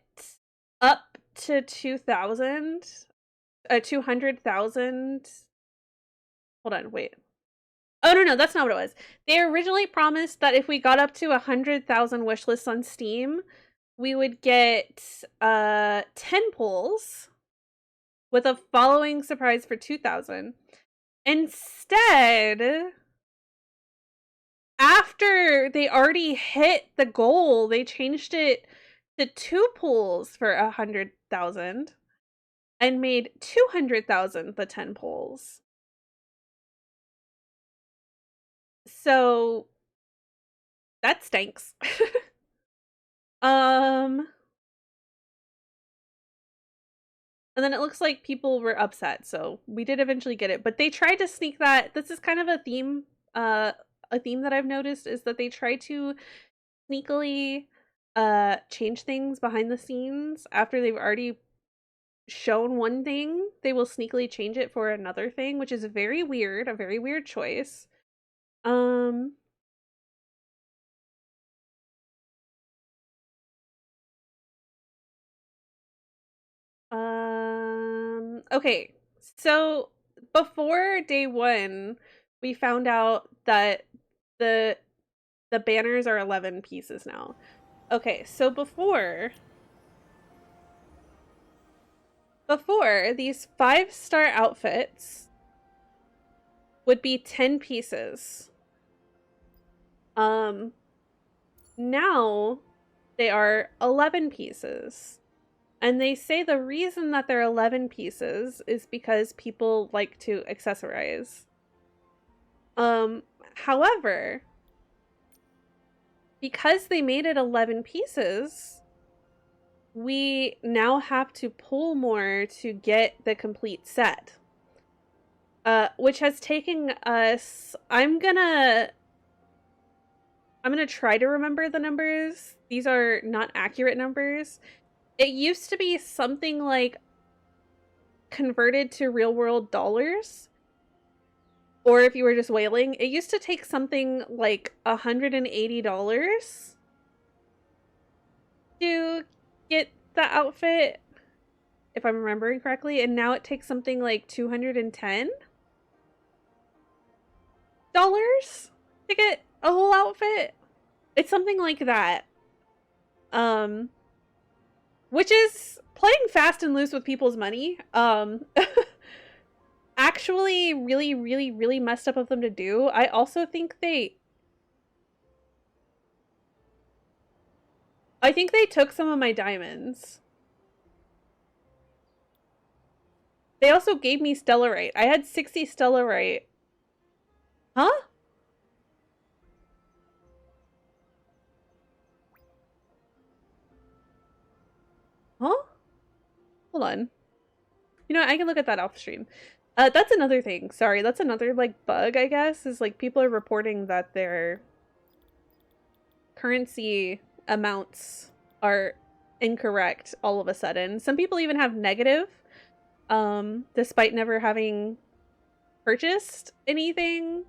up to 200,000. Hold on, wait. Oh, no, that's not what it was. They originally promised that if we got up to 100,000 wish lists on Steam, we would get 10 pulls with a following surprise for 2,000. Instead, after they already hit the goal, they changed it to 2 pulls for 100,000 and made 200,000 the 10 pulls. So that stinks. And then it looks like people were upset, so we did eventually get it. But they tried to sneak that. This is kind of a theme that I've noticed, is that they try to sneakily change things behind the scenes after they've already shown one thing. They will sneakily change it for another thing, which is very weird, a very weird choice. Okay, so before day 1, we found out that the banners are 11 pieces now. Okay, so before these 5-star outfits would be 10 pieces. Now they are 11 pieces. And they say the reason that they're 11 pieces is because people like to accessorize. However, because they made it 11 pieces, we now have to pull more to get the complete set. Which has taken us, I'm gonna try to remember the numbers. These are not accurate numbers. It used to be something like converted to real world dollars, or if you were just whaling, it used to take something like $180 to get the outfit, if I'm remembering correctly, and now it takes something like $210 to get a whole outfit. It's something like that. Which is playing fast and loose with people's money. Actually really, really, really messed up of them to do. I also think they took some of my diamonds. They also gave me stellarite. I had 60 stellarite. Huh? Huh? Hold on. You know what? I can look at that off stream. That's another thing. Sorry, that's another, like, bug, I guess, is, like, people are reporting that their currency amounts are incorrect all of a sudden. Some people even have negative, despite never having purchased anything.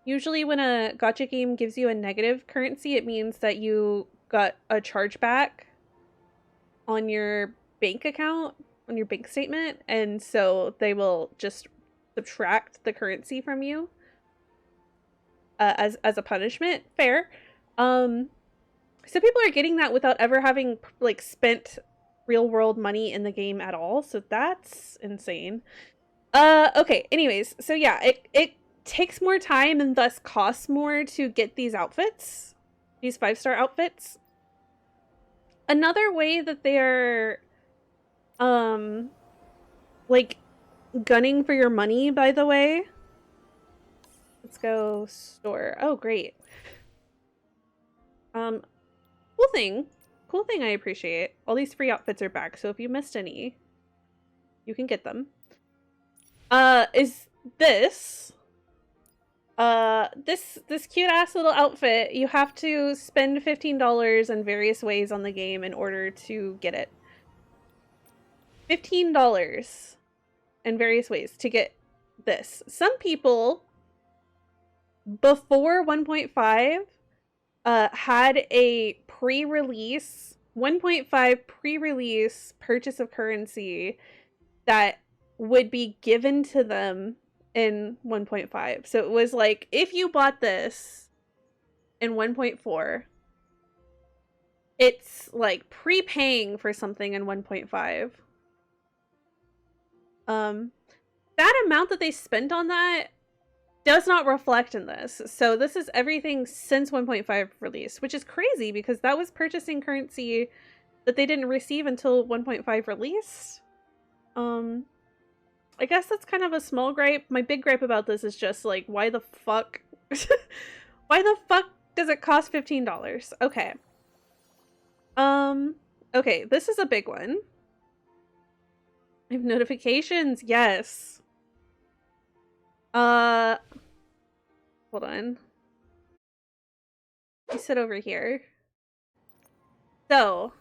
Usually when a gacha game gives you a negative currency, it means that you got a chargeback on your bank account, on your bank statement, and so they will just subtract the currency from you as a punishment. Fair. So people are getting that without ever having, like, spent real world money in the game at all, so that's insane. Okay, anyways, so yeah, it takes more time and thus costs more to get these outfits, these 5-star outfits. Another way that they're like, gunning for your money, by the way. Let's go store. Oh, great. Cool thing I appreciate. All these free outfits are back, so if you missed any, you can get them. Is this this cute ass little outfit. You have to spend $15 in various ways on the game in order to get it. $15 in various ways to get this. Some people before 1.5 had a pre-release 1.5 pre-release purchase of currency that would be given to them in 1.5. So it was like, if you bought this in 1.4, it's like prepaying for something in 1.5. That amount that they spent on that does not reflect in this. So this is everything since 1.5 release, which is crazy because that was purchasing currency that they didn't receive until 1.5 released. I guess that's kind of a small gripe. My big gripe about this is just like, why the fuck? Why the fuck does it cost $15? Okay. Okay, this is a big one. I have notifications, yes. Hold on. You sit over here. So,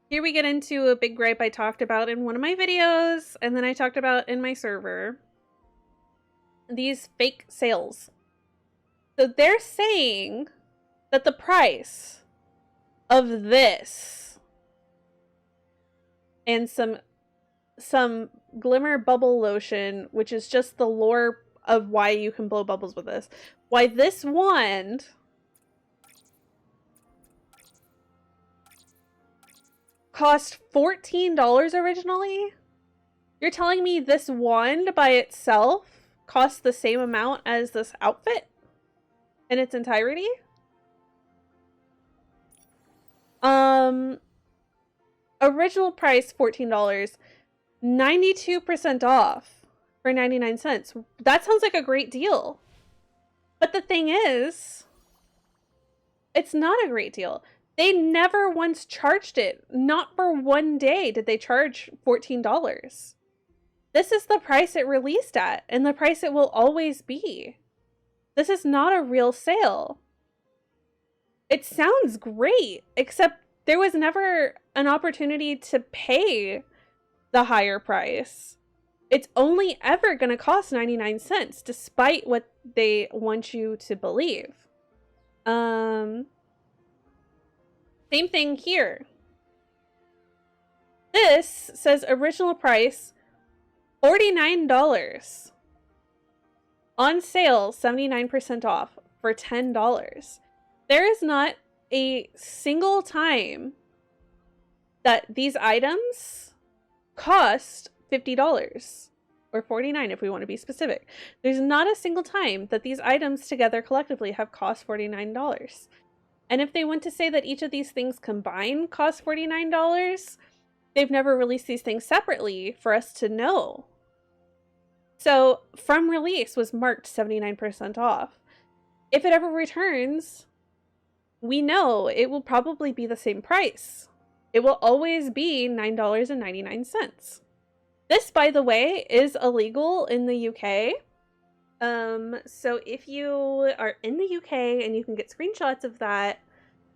here we get into a big gripe I talked about in one of my videos, and then I talked about in my server. These fake sales. So they're saying that the price of this and some glimmer bubble lotion, which is just the lore of why you can blow bubbles with this. Why this wand cost $14 originally? You're telling me this wand by itself costs the same amount as this outfit in its entirety? Original price $14, 92% off for 99 cents. That sounds like a great deal. But the thing is, it's not a great deal. They never once charged it. Not for one day did they charge $14. This is the price it released at, and the price it will always be. This is not a real sale. It sounds great, except there was never an opportunity to pay the higher price. It's only ever going to cost 99 cents, despite what they want you to believe. Same thing here. This says original price $49. On sale, 79% off for $10. There is not a single time that these items cost $50 or $49 if we want to be specific. There's not a single time that these items together collectively have cost $49. And if they want to say that each of these things combined cost $49, they've never released these things separately for us to know. So from release was marked 79% off. If it ever returns, we know it will probably be the same price. It will always be $9.99. This, by the way, is illegal in the UK. So if you are in the UK and you can get screenshots of that,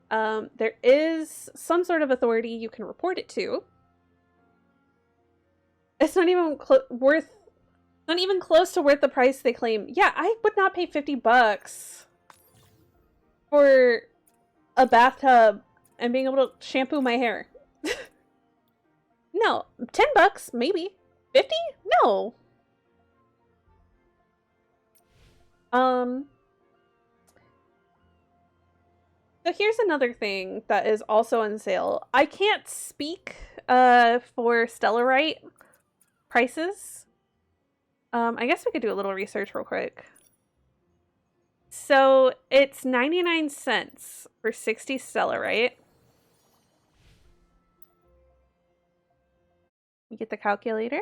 there is some sort of authority you can report it to. It's not even not even close to worth the price they claim. Yeah, I would not pay $50 for a bathtub and being able to shampoo my hair. No, $10 maybe. 50? No. So here's another thing that is also on sale. I can't speak for Stellarite prices. I guess we could do a little research real quick. So it's 99 cents for 60 Stellarite. You get the calculator.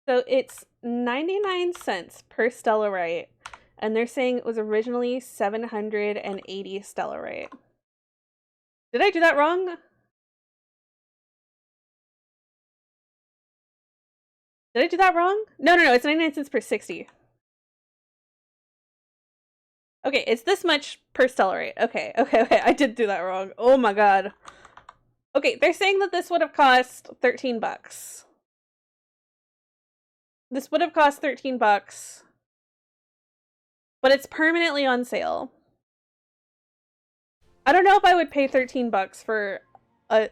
So it's 99 cents per Stellarite, and they're saying it was originally 780 Stellarite. Did I do that wrong? Did I do that wrong? No, it's 99 cents per 60. Okay, it's this much per Stellarite. Okay, I did do that wrong. Oh my god. Okay, they're saying that this would have cost $13. This would have cost $13, but it's permanently on sale. I don't know if I would pay $13 for a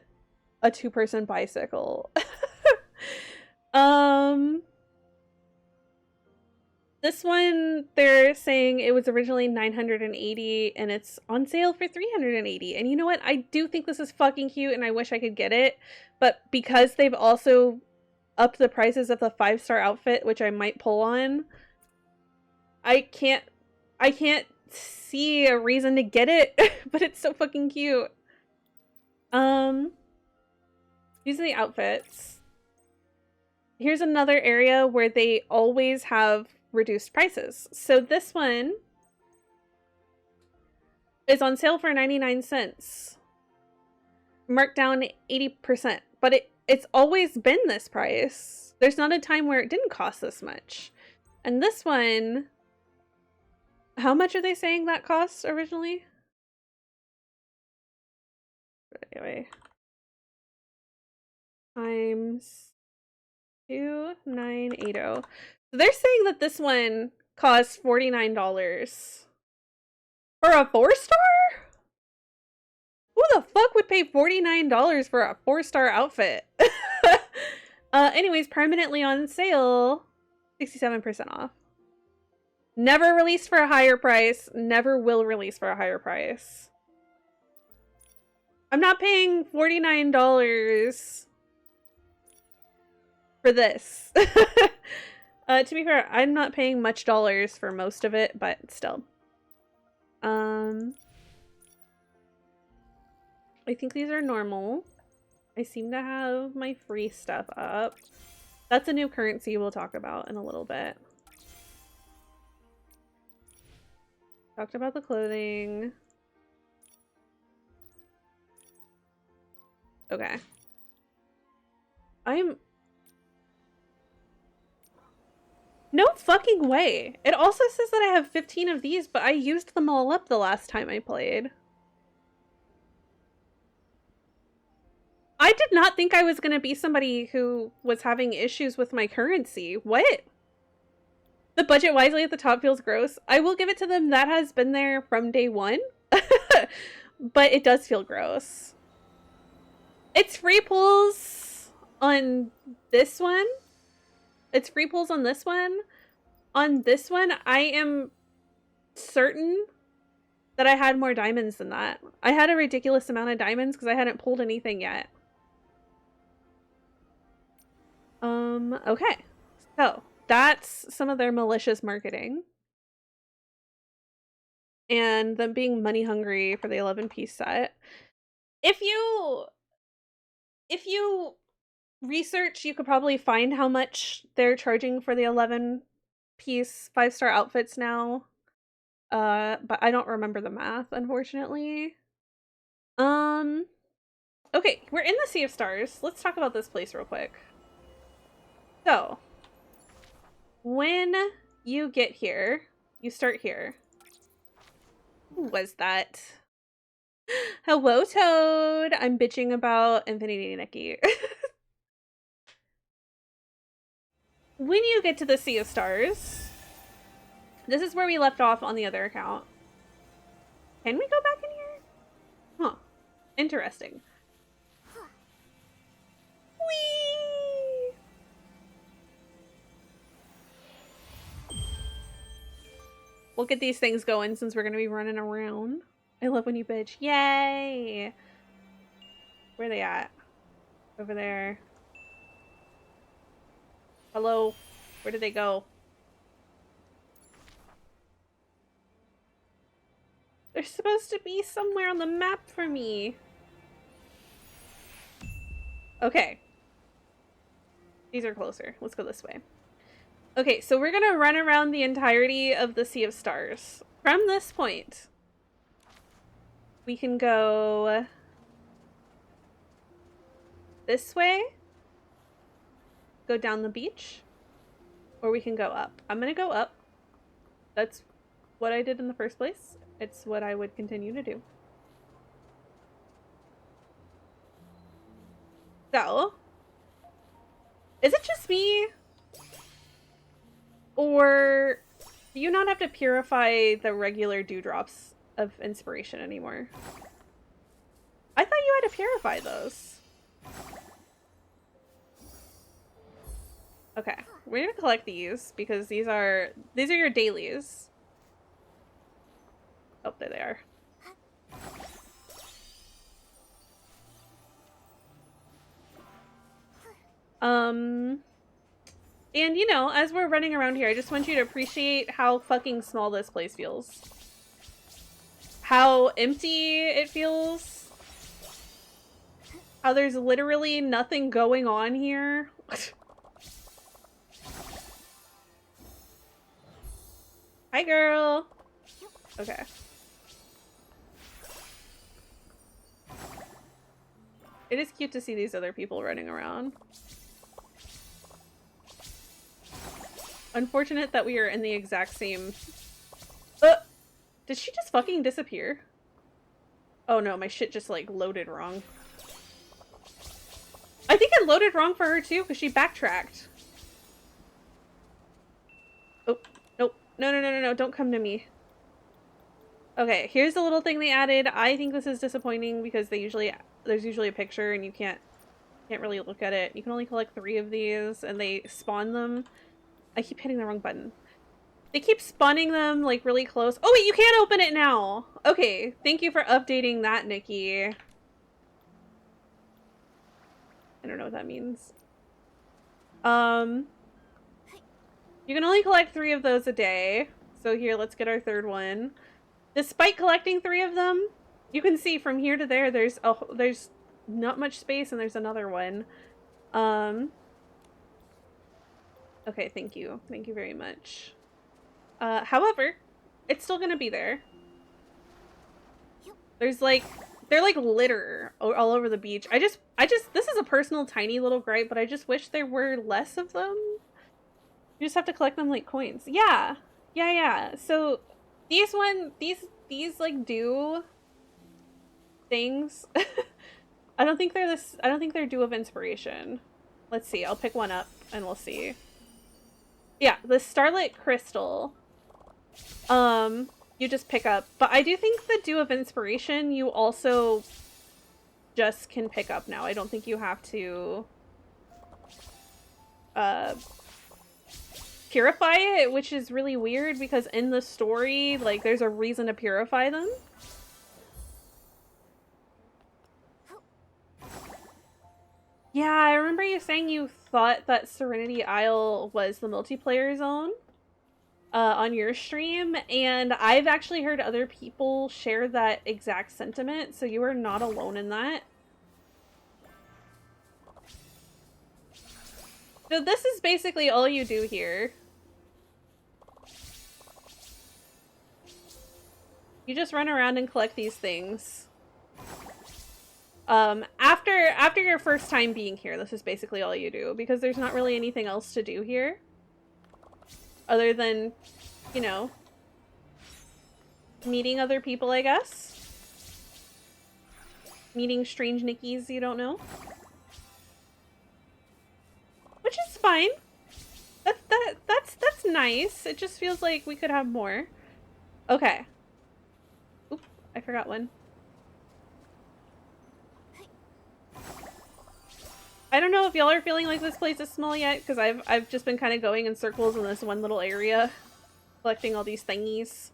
two-person bicycle. This one, they're saying it was originally 980 and it's on sale for 380. And you know what? I do think this is fucking cute and I wish I could get it. But because they've also upped the prices of the 5-star outfit, which I might pull on, I can't see a reason to get it, but it's so fucking cute. These are the outfits. Here's another area where they always have reduced prices. So this one is on sale for 99 cents. Marked down 80%. But it's always been this price. There's not a time where it didn't cost this much. And this one, how much are they saying that cost originally? Anyway. Times 2980. So they're saying that this one costs $49 for a 4-star? Who the fuck would pay $49 for a 4-star outfit? Anyways, permanently on sale, 67% off. Never released for a higher price. Never will release for a higher price. I'm not paying $49 for this. To be fair, I'm not paying much dollars for most of it, but still. I think these are normal. I seem to have my free stuff up. That's a new currency we'll talk about in a little bit. Talked about the clothing. Okay. No fucking way. It also says that I have 15 of these, but I used them all up the last time I played. I did not think I was going to be somebody who was having issues with my currency. What? The budget wisely at the top feels gross. I will give it to them. That has been there from day one. But it does feel gross. It's free pulls on this one. It's free pulls on this one. On this one, I am certain that I had more diamonds than that. I had a ridiculous amount of diamonds because I hadn't pulled anything yet. Okay. So, that's some of their malicious marketing. And them being money hungry for the 11-piece set. If you research, you could probably find how much they're charging for the 11-piece 5-star outfits now. But I don't remember the math, unfortunately. Okay, we're in the Sea of Stars. Let's talk about this place real quick. So, when you get here, you start here. Who was that? Hello, Toad! I'm bitching about Infinity Nikki. When you get to the Sea of Stars, this is where we left off on the other account. Can we go back in here? Huh. Interesting. Whee! We'll get these things going since we're going to be running around. I love when you bitch. Yay! Where are they at? Over there. Hello? Where did they go? They're supposed to be somewhere on the map for me. Okay. These are closer. Let's go this way. Okay, so we're gonna run around the entirety of the Sea of Stars. From this point, we can go this way, go down the beach, or we can go up. I'm gonna go up. That's what I did in the first place. It's what I would continue to do. So, is it just me? Or do you not have to purify the regular dewdrops of inspiration anymore? I thought you had to purify those. Okay, we're gonna collect these because these are your dailies. Oh, there they are. And you know, as we're running around here, I just want you to appreciate how fucking small this place feels. How empty it feels. How there's literally nothing going on here. Hi, girl. Okay. It is cute to see these other people running around. Unfortunate that we are in the exact same... Did she just fucking disappear? Oh no, my shit just like loaded wrong. I think it loaded wrong for her too, because she backtracked. Oh, nope. No, don't come to me. Okay, here's the little thing they added. I think this is disappointing because there's usually a picture and you can't really look at it. You can only collect 3 of these and they spawn them. I keep hitting the wrong button. They keep spawning them like really close. Oh wait, you can't open it now. Okay, thank you for updating that, Nikki. I don't know what that means. You can only collect 3 of those a day. So here, let's get our 3rd one. Despite collecting 3 of them, you can see from here to there, there's not much space and there's another one. Okay, thank you. Thank you very much. However, it's still gonna be there. They're like litter all over the beach. I just, this is a personal tiny little gripe, but I just wish there were less of them. You just have to collect them like coins. Yeah. So these like do things. I don't think they're this. I don't think they're Dew of Inspiration. Let's see. I'll pick one up and we'll see. Yeah, the Starlit Crystal. You just pick up. But I do think the Dew of Inspiration you also just can pick up now. I don't think you have to purify it, which is really weird because in the story, like, there's a reason to purify them. Yeah, I remember you saying you thought that Serenity Isle was the multiplayer zone on your stream, and I've actually heard other people share that exact sentiment, so you are not alone in that. So this is basically all you do here. You just run around and collect these things. After your first time being here, this is basically all you do, because there's not really anything else to do here. Other than, you know, meeting other people, I guess. Meeting strange Nickies you don't know. Which is fine. That's nice. It just feels like we could have more. Okay. Oop, I forgot one. I don't know if y'all are feeling like this place is small yet, because I've just been kind of going in circles in this one little area, collecting all these thingies.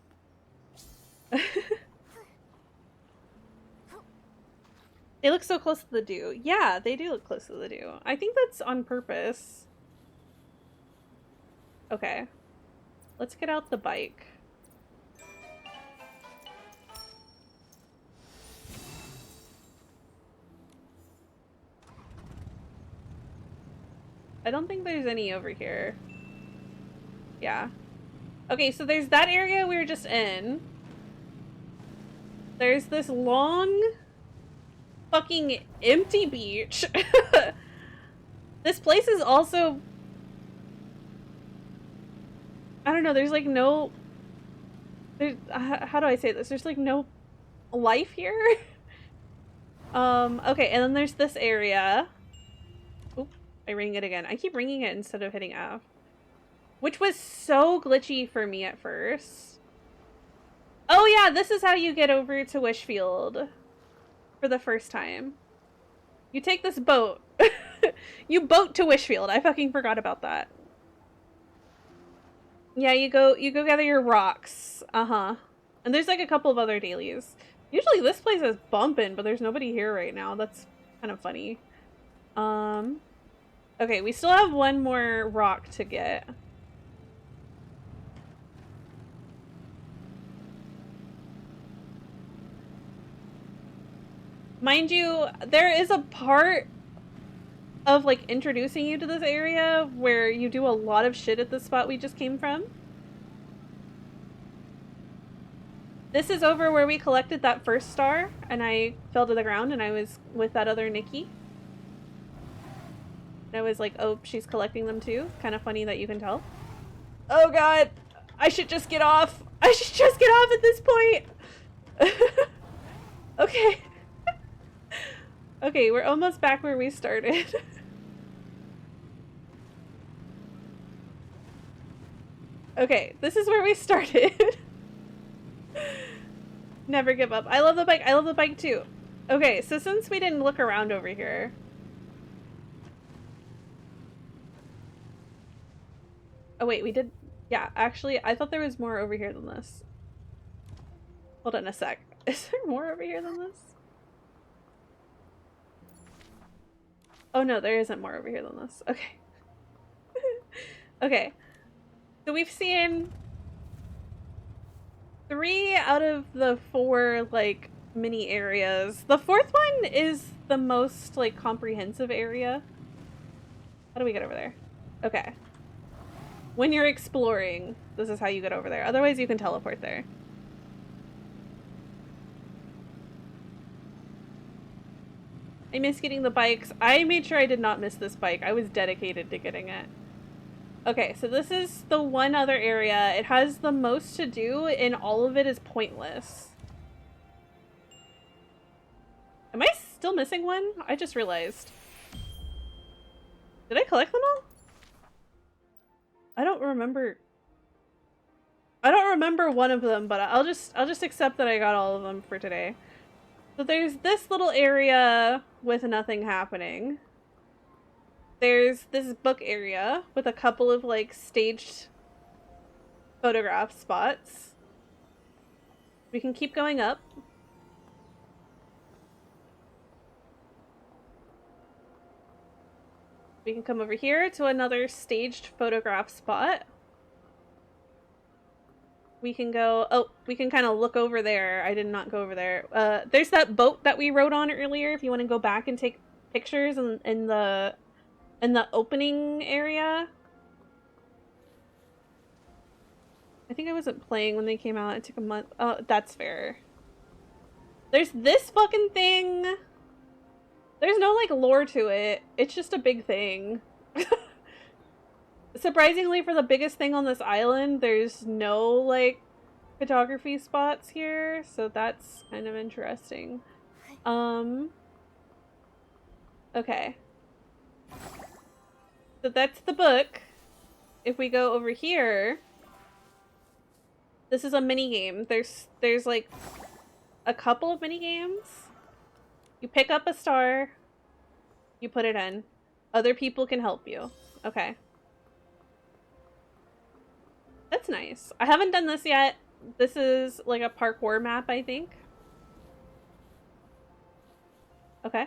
They look so close to the Dew. Yeah, they do look close to the Dew. I think that's on purpose. Okay. Let's get out the bike. I don't think there's any over here. Yeah. Okay, so there's that area we were just in. There's this long fucking empty beach. This place is also... I don't know, there's like no... how do I say this? There's like no life here. Okay, and then there's this area. Oop, I ring it again. I keep ringing it instead of hitting F. Which was so glitchy for me at first. Oh yeah, this is how you get over to Wishfield for the first time. You take this boat. You boat to Wishfield. I fucking forgot about that. Yeah, you go gather your rocks. Uh-huh. And there's like a couple of other dailies. Usually this place is bumping, but there's nobody here right now. That's kind of funny. Okay, we still have one more rock to get. Mind you, there is a part of like introducing you to this area where you do a lot of shit at the spot we just came from. This is over where we collected that first star and I fell to the ground and I was with that other Nikki. And I was like, oh, she's collecting them too. Kind of funny that you can tell. Oh god, I should just get off. I should just get off at this point. Okay. Okay, we're almost back where we started. Okay, this is where we started. Never give up. I love the bike. I love the bike too. Okay, so since we didn't look around over here. Oh wait, we did. Yeah, actually, I thought there was more over here than this. Hold on a sec. Is there more over here than this? Oh no, there isn't more over here than this. Okay. Okay. So we've seen 3 out of the 4, like, mini areas. The 4th one is the most, like, comprehensive area. How do we get over there? Okay. When you're exploring, this is how you get over there. Otherwise, you can teleport there. I miss getting the bikes. I made sure I did not miss this bike. I was dedicated to getting it. Okay, so this is the one other area. It has the most to do, and all of it is pointless. Am I still missing one? I just realized. Did I collect them all? I don't remember. I don't remember one of them, but I'll just accept that I got all of them for today. So there's this little area with nothing happening. There's this book area with a couple of like staged photograph spots. We can keep going up. We can come over here to another staged photograph spot. We can go, oh, we can kind of look over there. I did not go over there. There's that boat that we rode on earlier if you want to go back and take pictures in the opening area. I think I wasn't playing when they came out. It took a month. Oh, that's fair. There's this fucking thing. There's no, like, lore to it. It's just a big thing. Surprisingly, for the biggest thing on this island, there's no, like, photography spots here. So that's kind of interesting. Okay. So that's the book. If we go over here, this is a mini game. There's like a couple of mini games. You pick up a star, you put it in. Other people can help you. Okay. That's nice. I haven't done this yet. This is like a parkour map, I think. Okay.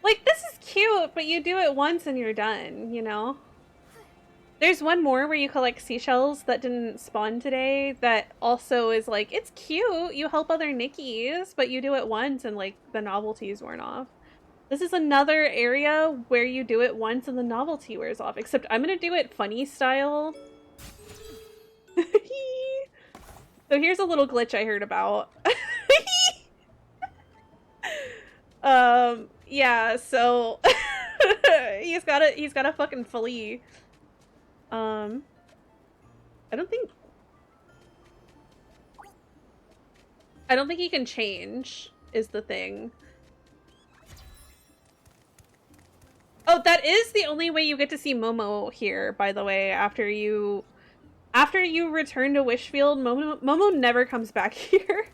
Like, this is cute, but you do it once and you're done, you know? There's one more where you collect seashells that didn't spawn today that also is like, it's cute, you help other Nickies, but you do it once and, like, the novelties weren't off. This is another area where you do it once and the novelty wears off, except I'm gonna do it funny style. So here's a little glitch I heard about. Yeah, so he's gotta fucking flee. I don't think he can change, is the thing. Oh, that is the only way you get to see Momo here, by the way, after you return to Wishfield. Momo never comes back here.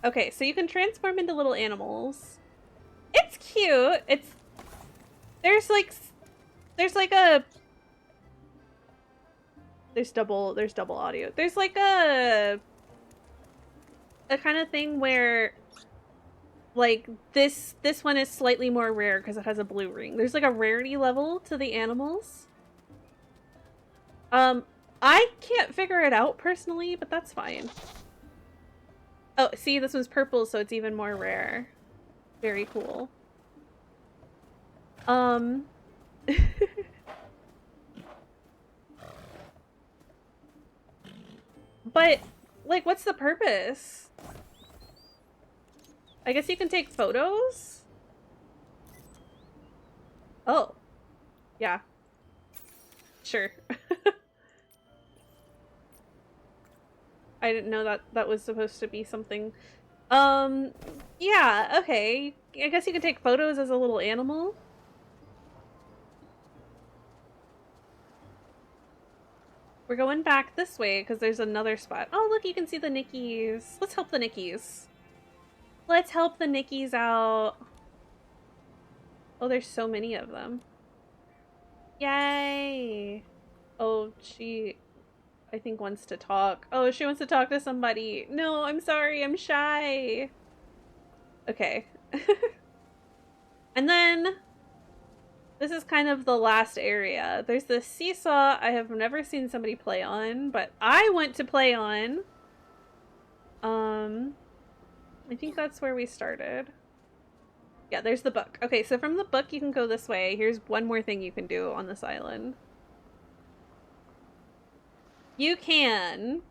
Okay, so you can transform into little animals. It's cute. There's double audio. There's like a kind of thing where like this one is slightly more rare because it has a blue ring. There's like a rarity level to the animals. I can't figure it out personally, but that's fine. Oh, see, this one's purple, so it's even more rare. Very cool. But, like, what's the purpose? I guess you can take photos? Oh. Yeah. Sure. I didn't know that was supposed to be something. Yeah, okay. I guess you can take photos as a little animal. We're going back this way because there's another spot. Oh, look, you can see the Nickies. Let's help the Nickies. Let's help the Nickies out. Oh, there's so many of them. Yay. Oh, she, I think, wants to talk. Oh, she wants to talk to somebody. No, I'm sorry. I'm shy. Okay. And then this is kind of the last area. There's this seesaw I have never seen somebody play on, but I want to play on. I think that's where we started. Yeah, there's the book. Okay, so from the book you can go this way. Here's one more thing you can do on this island. You can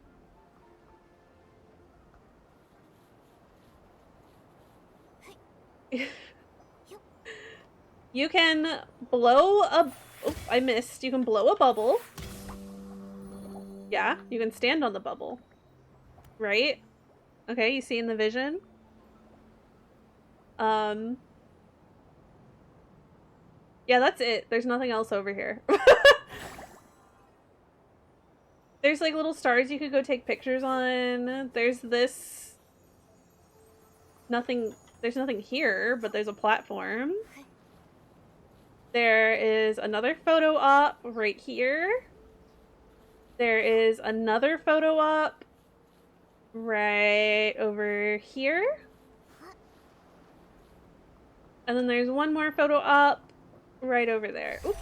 you can blow Oh, I missed. You can blow a bubble. Yeah, you can stand on the bubble. Right? Okay, you see in the vision? Yeah, that's it. There's nothing else over here. There's like little stars you could go take pictures on. There's this... Nothing... There's nothing here, but there's a platform. There is another photo op right here. There is another photo op right over here. And then there's one more photo op right over there. Oop.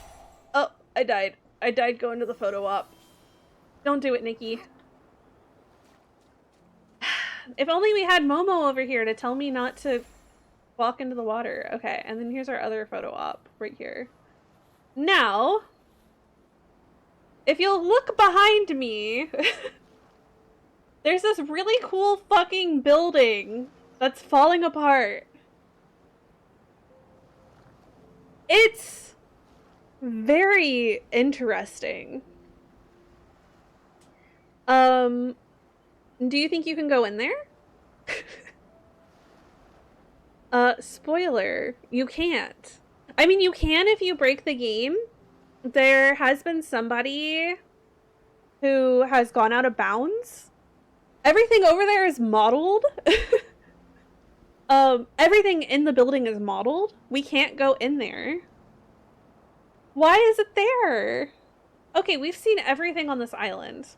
Oh, I died. I died going to the photo op. Don't do it, Nikki. If only we had Momo over here to tell me not to walk into the water. Okay, and then here's our other photo op right here. Now, if you'll look behind me, there's this really cool fucking building that's falling apart. It's very interesting. Do you think you can go in there? Spoiler, you can't. I mean, you can if you break the game. There has been somebody who has gone out of bounds. Everything over there is modeled. Everything in the building is modeled. We can't go in there. Why is it there? Okay, we've seen everything on this island.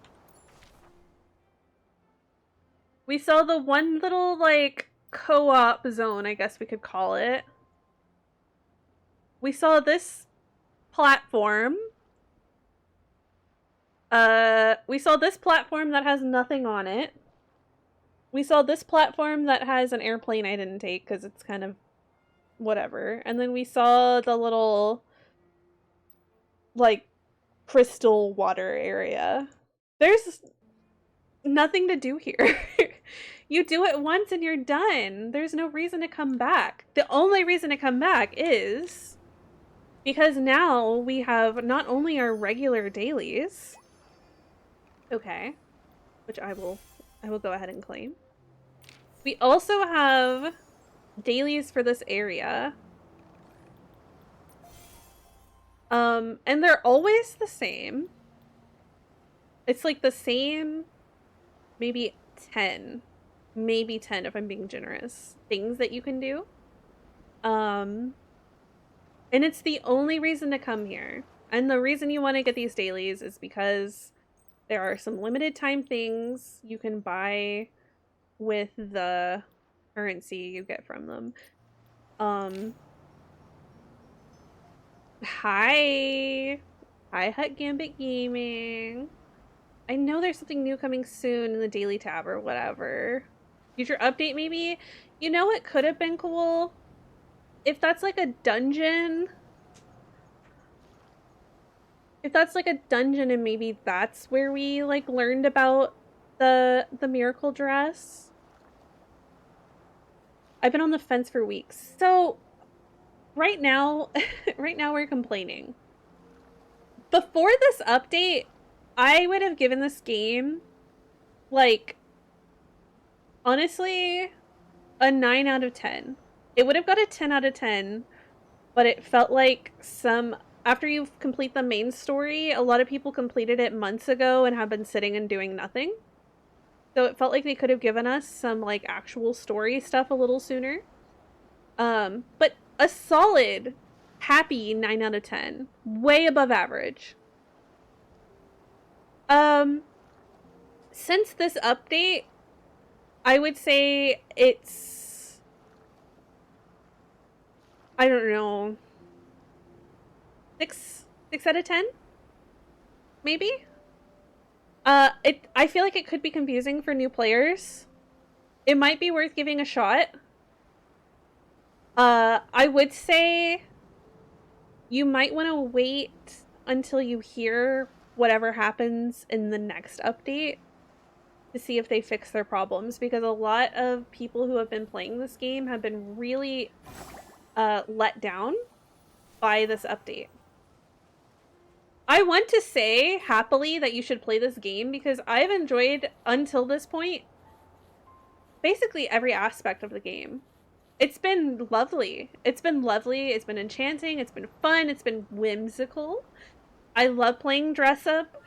We saw the one little, like, co-op zone, I guess we could call it. We saw this platform. We saw this platform that has nothing on it. We saw this platform that has an airplane I didn't take because it's kind of whatever. And then we saw the little, like, crystal water area. There's nothing to do here. You do it once and you're done. There's no reason to come back. The only reason to come back is because now we have not only our regular dailies, okay, which I will go ahead and claim. We also have dailies for this area. And they're always the same. It's like the same, maybe 10 if I'm being generous, things that you can do. And it's the only reason to come here. And the reason you want to get these dailies is because there are some limited time things you can buy with the currency you get from them. Hi Hut Gambit Gaming. I know there's something new coming soon in the daily tab or whatever. Future update maybe? You know what could have been cool? If that's like a dungeon. If that's like a dungeon and maybe that's where we like learned about the miracle dress. I've been on the fence for weeks. So right now we're complaining. Before this update, I would have given this game, like, honestly, a 9 out of 10. It would have got a 10 out of 10, but it felt like after you complete the main story, a lot of people completed it months ago and have been sitting and doing nothing. So it felt like they could have given us some, like, actual story stuff a little sooner. But a solid, happy 9 out of 10. Way above average. Since this update, I would say it's, I don't know, 6 out of 10? Maybe? I feel like it could be confusing for new players. It might be worth giving a shot. I would say you might want to wait until you hear whatever happens in the next update to see if they fix their problems, because a lot of people who have been playing this game have been really let down by this update. I want to say happily that you should play this game because I've enjoyed, until this point, basically every aspect of the game. It's been lovely. It's been lovely. It's been enchanting. It's been fun. It's been whimsical. I love playing dress up.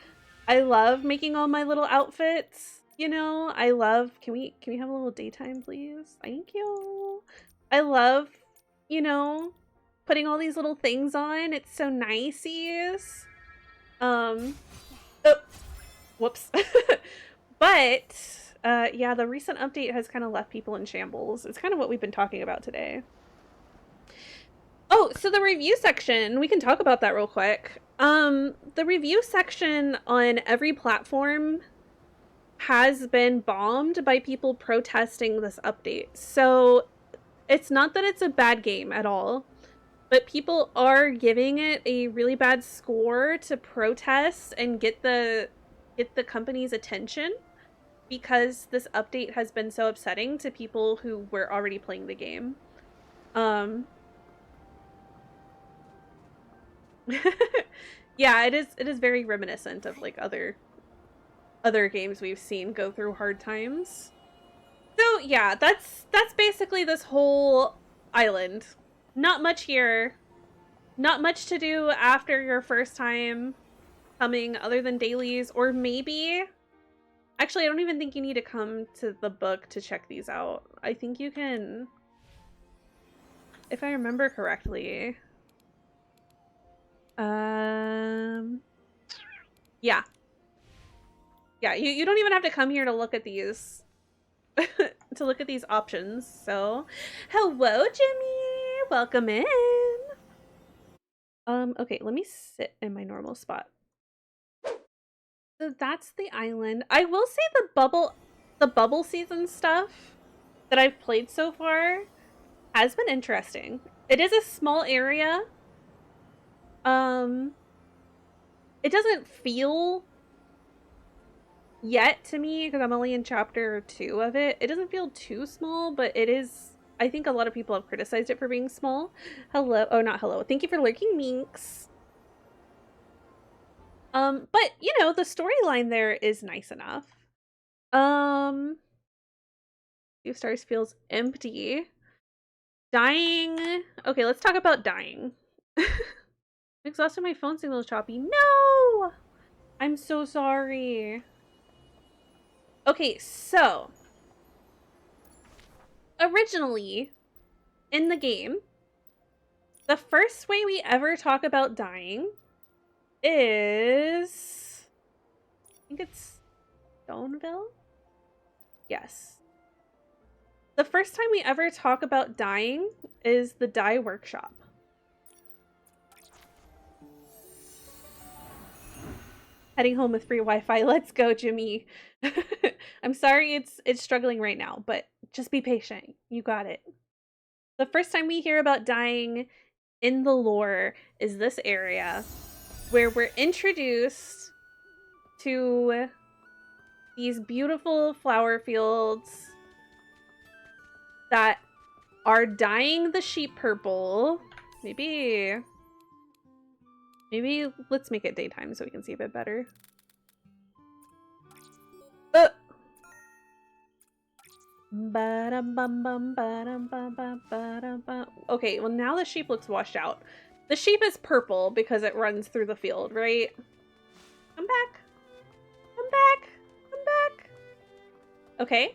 I love making all my little outfits. You know, I love, can we have a little daytime, please? Thank you. I love, you know, putting all these little things on. It's so niceies. Oh, whoops. But, yeah, the recent update has kind of left people in shambles. It's kind of what we've been talking about today. Oh, so the review section, we can talk about that real quick. The review section on every platform has been bombed by people protesting this update. So it's not that it's a bad game at all, but people are giving it a really bad score to protest and get the company's attention because this update has been so upsetting to people who were already playing the game. Yeah, it is very reminiscent of like other games we've seen go through hard times. So yeah, that's basically this whole island. Not much here. Not much to do after your first time coming other than dailies, or maybe... Actually, I don't even think you need to come to the book to check these out. I think you can... If I remember correctly... Yeah. Yeah, you don't even have to come here to look at these... to look at these options, so... Hello, Jimmy! Welcome in! Okay, let me sit in my normal spot. So that's the island. I will say the bubble season stuff that I've played so far has been interesting. It is a small area. It doesn't feel yet to me, because I'm only in chapter 2 of it. It doesn't feel too small, but it is. I think a lot of people have criticized it for being small. Hello. Oh, not hello. Thank you for lurking, Minx. But, you know, the storyline there is nice enough. 2 stars feels empty. Dying. Okay, let's talk about dying. I'm exhausted, my phone signal is choppy. No! I'm so sorry. Okay, so. Originally, in the game, the first way we ever talk about dying is... I think it's Stoneville? Yes. The first time we ever talk about dying is the dye workshop. Heading home with free Wi-Fi. Let's go, Jimmy. I'm sorry it's struggling right now, but just be patient. You got it. The first time we hear about dying in the lore is this area where we're introduced to these beautiful flower fields that are dyeing the sheep purple. Maybe let's make it daytime so we can see a bit better. Okay, well now the sheep looks washed out. The sheep is purple because it runs through the field, right? Come back. Come back. Come back. Okay.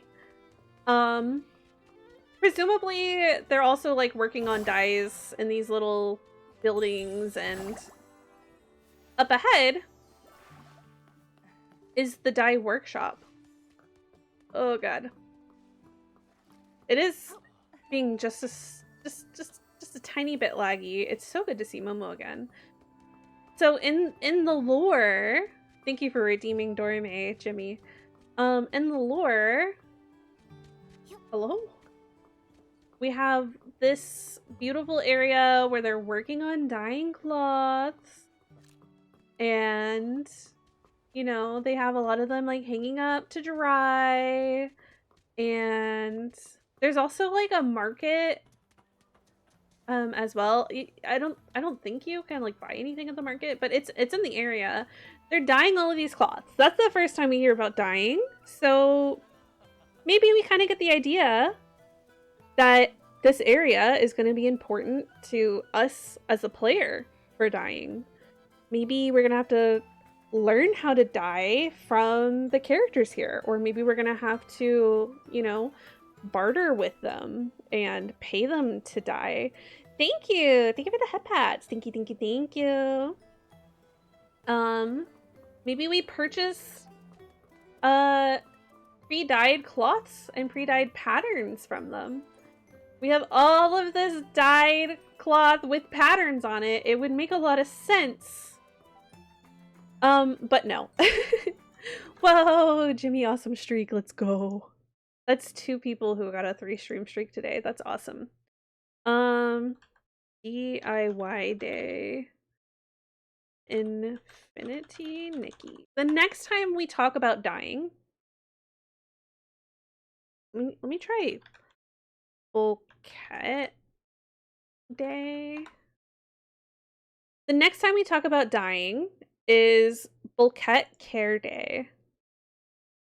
Presumably they're also like working on dyes in these little buildings, and up ahead is the dye workshop. Oh god. It is being just a tiny bit laggy. It's so good to see Momo again. So in the lore, thank you for redeeming Dorime, Jimmy. In the lore, hello? We have this beautiful area where they're working on dyeing cloths. And, you know, they have a lot of them like hanging up to dry. And there's also like a market as well. I don't think you can like buy anything at the market, but it's in the area. They're dyeing all of these cloths. That's the first time we hear about dyeing. So maybe we kind of get the idea that this area is going to be important to us as a player for dyeing. Maybe we're going to have to learn how to dye from the characters here, or maybe we're going to have to, you know, barter with them and pay them to dye. Thank you for the head pads. Thank you. Maybe we purchase pre-dyed cloths and pre-dyed patterns from them. We have all of this dyed cloth with patterns on it. It would make a lot of sense. But no. Whoa, Jimmy Awesome Streak, let's go. That's 2 people who got a 3 stream streak today. That's awesome. DIY day. Infinity Nikki. The next time we talk about dyeing, let me try Bouquet Day. The next time we talk about dyeing is Bouquet Care Day,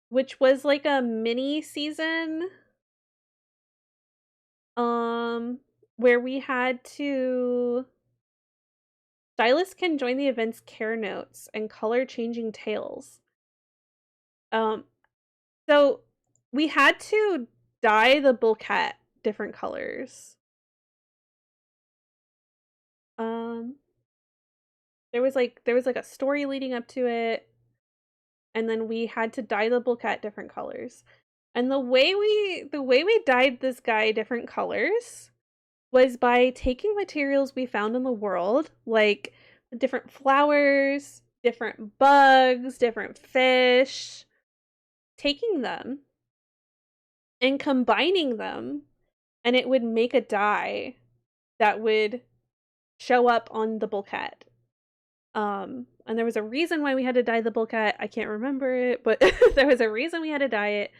which was like a mini season where we had to stylists can join the event's care notes and color changing tails. So we had to dye the bouquet different colors. There was like a story leading up to it, and then we had to dye the bouquet different colors. And the way we dyed this guy different colors was by taking materials we found in the world, like different flowers, different bugs, different fish, taking them and combining them, and it would make a dye that would show up on the bouquet. And there was a reason why we had to dye the bouquet. I can't remember it, but there was a reason we had to dye it.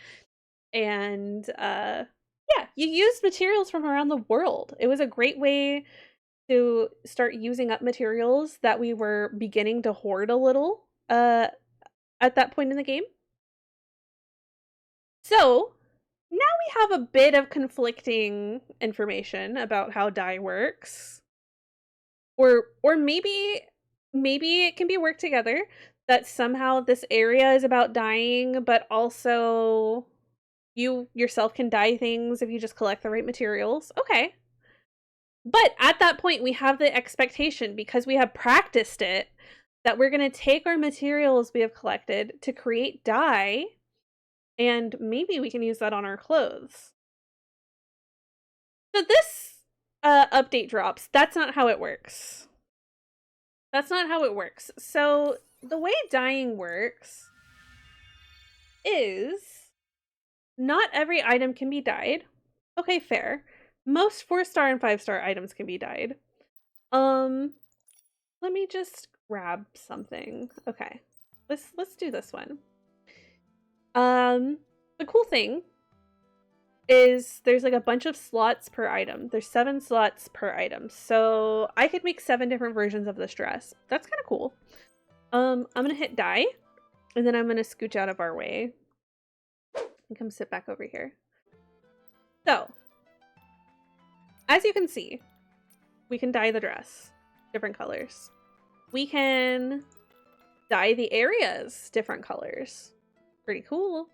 And yeah, you used materials from around the world. It was a great way to start using up materials that we were beginning to hoard a little at that point in the game. So now we have a bit of conflicting information about how dye works. Or maybe it can be worked together, that somehow this area is about dyeing, but also you yourself can dye things if you just collect the right materials. Okay. But at that point, we have the expectation, because we have practiced it, that we're going to take our materials we have collected to create dye, and maybe we can use that on our clothes. So this update drops. That's not how it works. That's not how it works. So the way dyeing works is not every item can be dyed. Okay, fair. Most 4-star and 5-star items can be dyed. Let me just grab something. Okay. Let's do this one. The cool thing is there's like a bunch of slots per item. There's 7 slots per item. So I could make 7 different versions of this dress. That's kind of cool. I'm gonna hit dye, and then I'm gonna scooch out of our way and come sit back over here. So, as you can see, we can dye the dress different colors. We can dye the areas different colors. Pretty cool.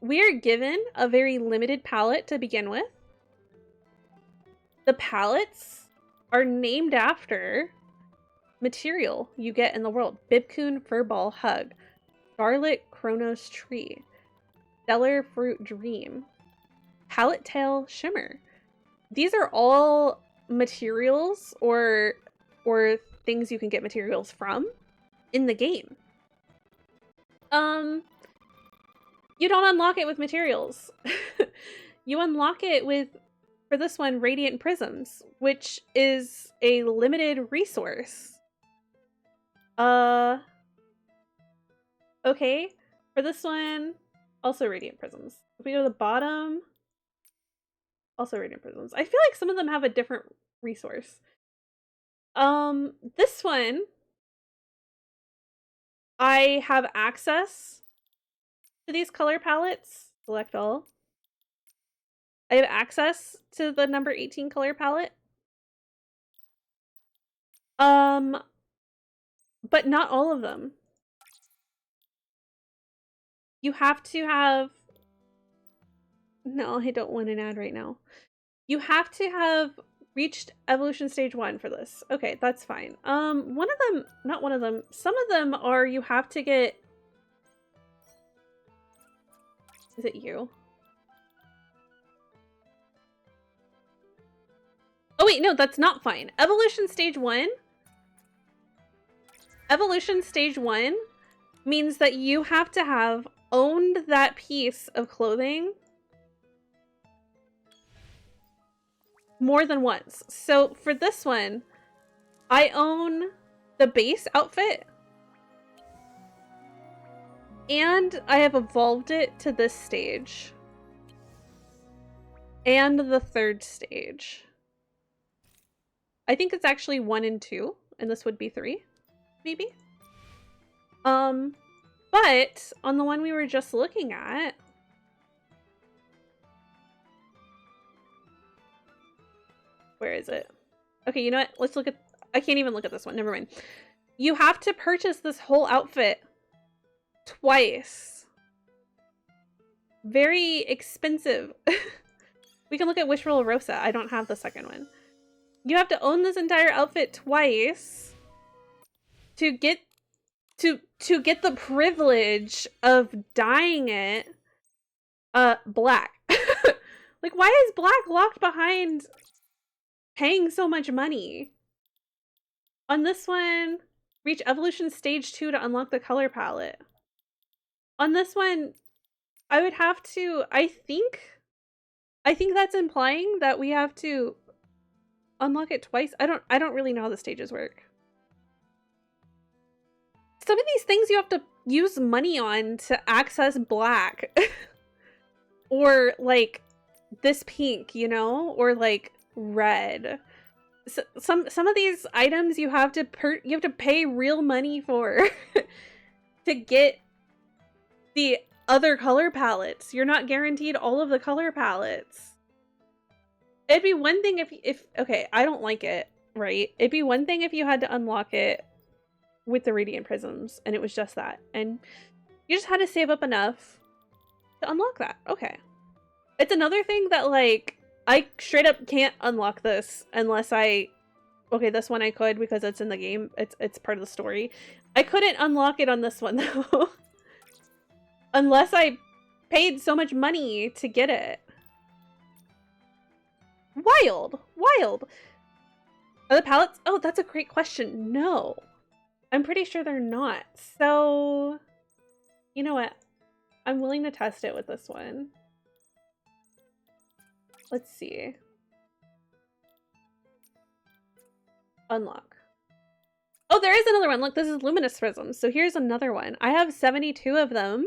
We are given a very limited palette to begin with. The palettes are named after material you get in the world. Bibcoon Furball Hug, Charlotte Chronos Tree, Stellar Fruit Dream, Palette Tail Shimmer. These are all materials or things you can get materials from in the game. You don't unlock it with materials. You unlock it with, for this one, Radiant Prisms, which is a limited resource. Okay. For this one, also Radiant Prisms. If we go to the bottom, Also Radiant Prisms. I feel like some of them have a different resource. This one, I have access to these color palettes. Select all. I have access to the number 18 color palette. But not all of them. You have to have... No, I don't want an ad right now. You have to have reached evolution stage 1 for this. Okay, that's fine. One of them, not one of them, some of them are you have to get... Is it you? Oh wait, no, that's not fine. Evolution stage 1. Evolution stage 1 means that you have to have owned that piece of clothing more than once. So for this one, I own the base outfit and I have evolved it to this stage and the 3rd stage. I think it's actually 1 and 2, and this would be 3, maybe. But on the one we were just looking at, where is it? Okay, you know what? Let's look at... I can't even look at this one. Never mind. You have to purchase this whole outfit twice. Very expensive. We can look at Wish Roll Rosa. I don't have the second one. You have to own this entire outfit twice to get the privilege of dyeing it black. Like, why is black locked behind paying so much money? On this one, reach evolution stage 2 to unlock the color palette. On this one, I would have to, I think that's implying that we have to unlock it twice. I don't really know how the stages work. Some of these things you have to use money on to access black. Or like this pink, you know, or like red. So, some of these items you have to pay real money for to get the other color palettes. You're not guaranteed all of the color palettes. It'd be one thing if okay, I don't like it, right? It'd be one thing if you had to unlock it with the Radiant Prisms and it was just that. And you just had to save up enough to unlock that. Okay. It's another thing that, like, I straight up can't unlock this unless okay, this one I could because it's in the game. It's part of the story. I couldn't unlock it on this one though. Unless I paid so much money to get it. Wild. Wild. Are the palettes? Oh, that's a great question. No. I'm pretty sure they're not. So, you know what? I'm willing to test it with this one. Let's see. Unlock. Oh, there is another one. Look, this is Luminous Prisms. So here's another one. I have 72 of them.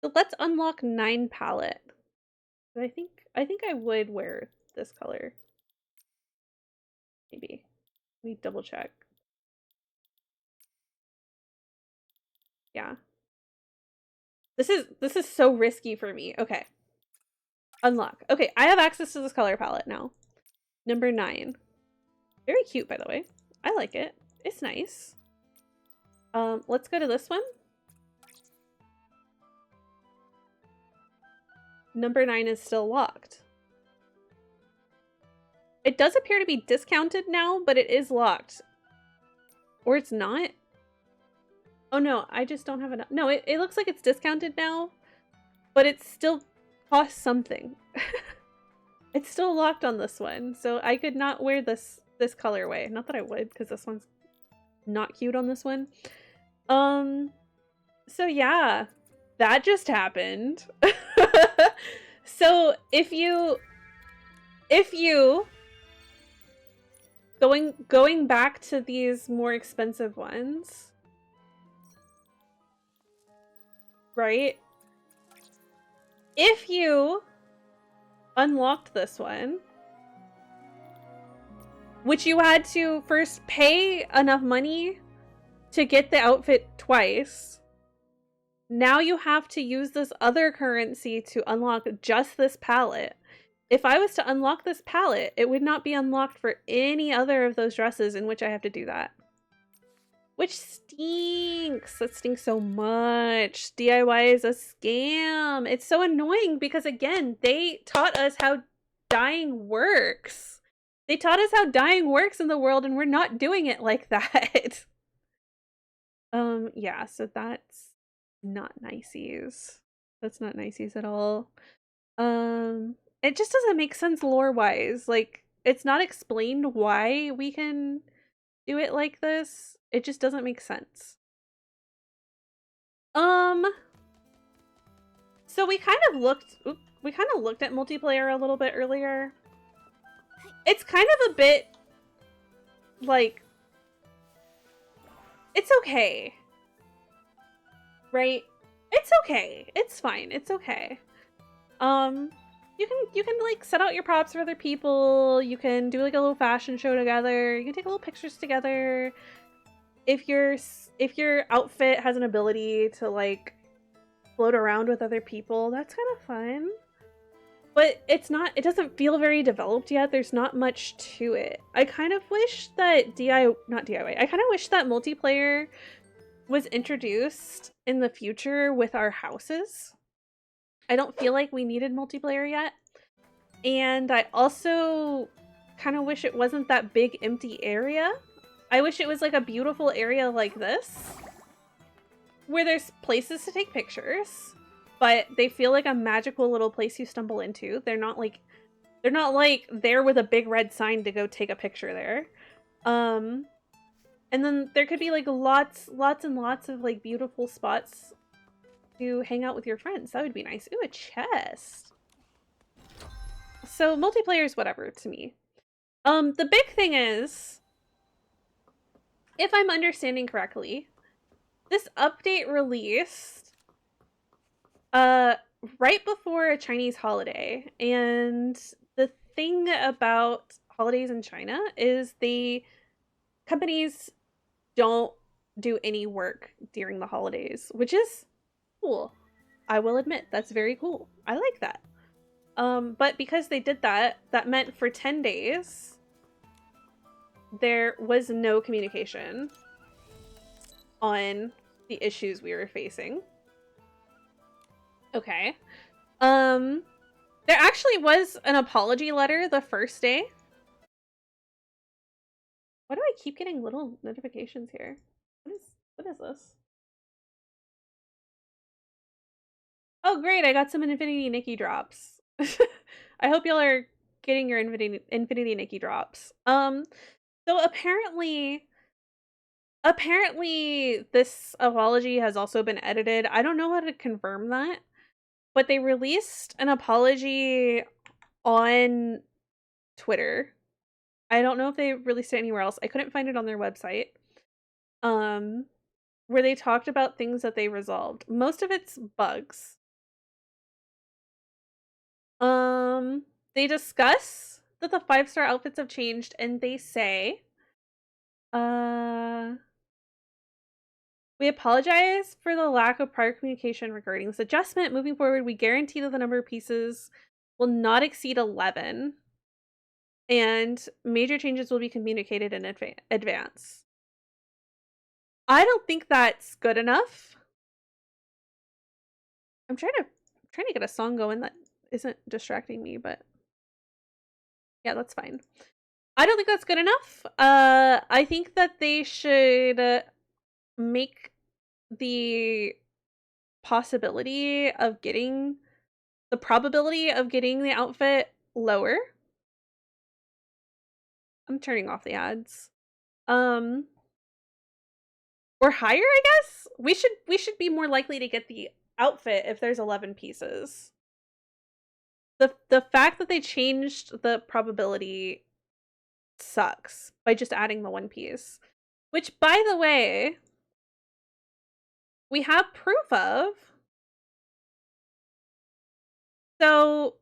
So let's unlock 9 palette. I think I would wear this color. Maybe. Let me double check. Yeah. This is so risky for me. Okay. Unlock. Okay, I have access to this color palette now. Number 9. Very cute, by the way. I like it. It's nice. Let's go to this one. Number 9 is still locked. It does appear to be discounted now, but it is locked. Or it's not. Oh no, I just don't have enough. No, it looks like it's discounted now, but it still costs something. It's still locked on this one, so I could not wear this colorway. Not that I would, because this one's not cute on this one. So yeah, that just happened. So if you going back to these more expensive ones, right? If you unlocked this one, which you had to first pay enough money to get the outfit twice. Now you have to use this other currency to unlock just this palette. If I was to unlock this palette, it would not be unlocked for any other of those dresses in which I have to do that. Which stinks. That stinks so much. DIY is a scam. It's so annoying because, again, they taught us how dyeing works. They taught us how dyeing works in the world, and we're not doing it like that. Yeah, so that's not niceys. That's not niceys at all. It just doesn't make sense lore-wise. Like, it's not explained why we can do it like this. It just doesn't make sense. So we kind of looked at multiplayer a little bit earlier. It's kind of a bit like, it's okay. Right? It's okay. It's fine. It's okay. You can like set out your props for other people. You can do like a little fashion show together. You can take little pictures together. If your outfit has an ability to like float around with other people, that's kind of fun. But it doesn't feel very developed yet. There's not much to it. I kind of wish that I kind of wish that multiplayer was introduced in the future with our houses. I don't feel like we needed multiplayer yet. And I also kind of wish it wasn't that big empty area. I wish it was like a beautiful area like this, where there's places to take pictures, but they feel like a magical little place you stumble into. They're not like there with a big red sign to go take a picture there. And then there could be like lots and lots of like beautiful spots to hang out with your friends. That would be nice. Ooh, a chest. So multiplayer is whatever to me. The big thing is, if I'm understanding correctly, this update released right before a Chinese holiday. And the thing about holidays in China is companies don't do any work during the holidays, which is cool. I will admit, that's very cool. I like that. But because they did that, that meant for 10 days, there was no communication on the issues we were facing. Okay. There actually was an apology letter the first day. Why do I keep getting little notifications here? What is this? Oh great, I got some Infinity Nikki drops. I hope y'all are getting your Infinity Nikki drops. So apparently this apology has also been edited. I don't know how to confirm that, but they released an apology on Twitter. I don't know if they released it anywhere else. I couldn't find it on their website. Where they talked about things that they resolved. Most of it's bugs. They discuss that the 5-star outfits have changed, and they say, we apologize for the lack of prior communication regarding this adjustment. Moving forward, we guarantee that the number of pieces will not exceed 11, and major changes will be communicated in advance. I don't think that's good enough. I'm trying to get a song going that isn't distracting me, but yeah, that's fine. I don't think that's good enough. I think that they should make the probability of getting the outfit lower. I'm turning off the ads. Or higher, I guess. We should be more likely to get the outfit if there's 11 pieces. The fact that they changed the probability sucks by just adding the one piece, which, by the way, we have proof of. So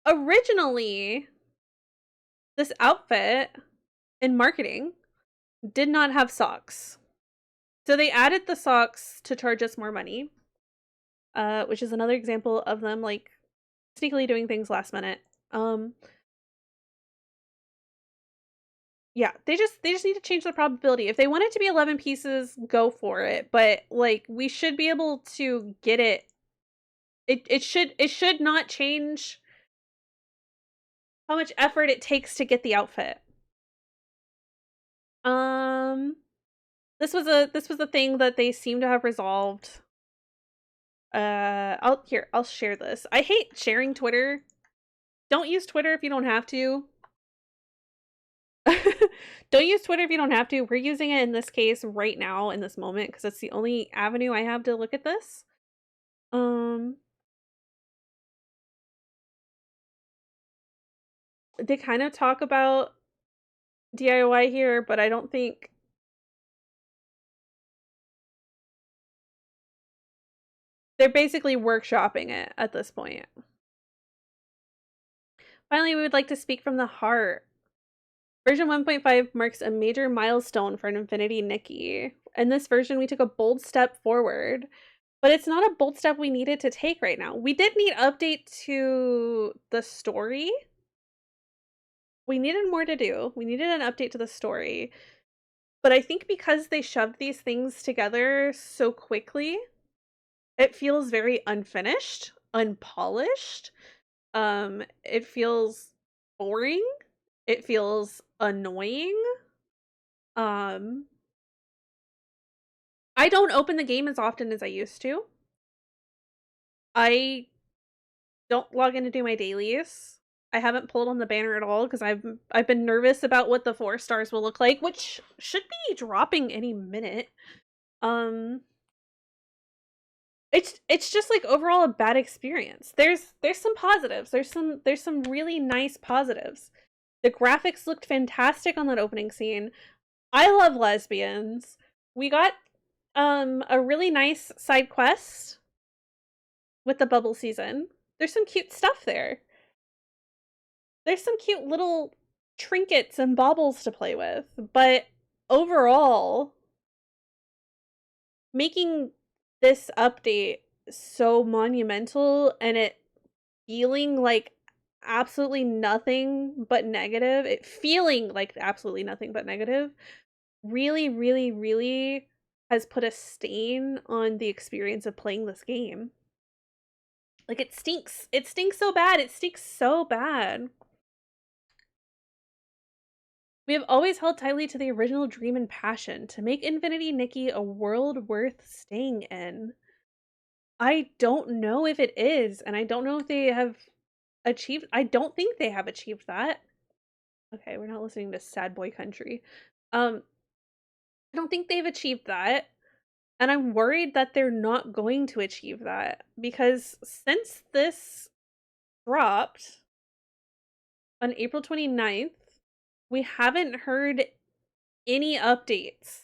Originally, this outfit in marketing did not have socks. So they added the socks to charge us more money, which is another example of them like sneakily doing things last minute. Yeah, they just need to change the probability. If they want it to be 11 pieces, go for it. But like we should be able to get it. It should not change how much effort it takes to get the outfit. This was a thing that they seem to have resolved. I'll share this. I hate sharing Twitter. Don't use Twitter if you don't have to. Don't use Twitter if you don't have to. We're using it in this case right now in this moment because it's the only avenue I have to look at this. They kind of talk about DIY here, but I don't think they're basically workshopping it at this point. Finally, we would like to speak from the heart. Version 1.5 marks a major milestone for an Infinity Nikki. In this version, we took a bold step forward, but it's not a bold step we needed to take right now. We did need update to the story. We needed more to do. We needed an update to the story. But I think because they shoved these things together so quickly, it feels very unfinished, unpolished. It feels boring. It feels annoying. I don't open the game as often as I used to. I don't log in to do my dailies. I haven't pulled on the banner at all because I've been nervous about what the 4 stars will look like, which should be dropping any minute. It's just like overall a bad experience. There's some positives. There's some really nice positives. The graphics looked fantastic on that opening scene. I love lesbians. We got a really nice side quest with the bubble season. There's some cute stuff there. There's some cute little trinkets and baubles to play with, but overall, making this update so monumental and it feeling like absolutely nothing but negative, really, really, really has put a stain on the experience of playing this game. Like, it stinks. It stinks so bad. It stinks so bad. We have always held tightly to the original dream and passion to make Infinity Nikki a world worth staying in. I don't know if it is, and I don't know if they have achieved. I don't think they have achieved that. Okay, we're not listening to Sad Boy Country. I don't think they've achieved that. And I'm worried that they're not going to achieve that because since this dropped on April 29th, we haven't heard any updates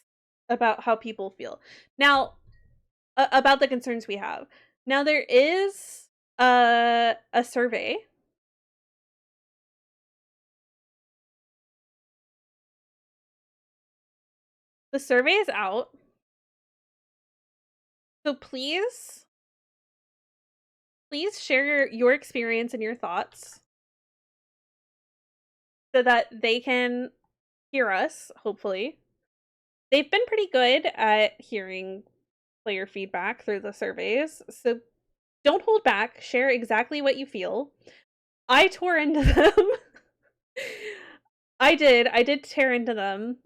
about how people feel. Now, about the concerns we have. Now, there is a survey. The survey is out. So please share your experience and your thoughts so that they can hear us, hopefully. They've been pretty good at hearing player feedback through the surveys, so don't hold back. Share exactly what you feel. I tore into them. I did tear into them.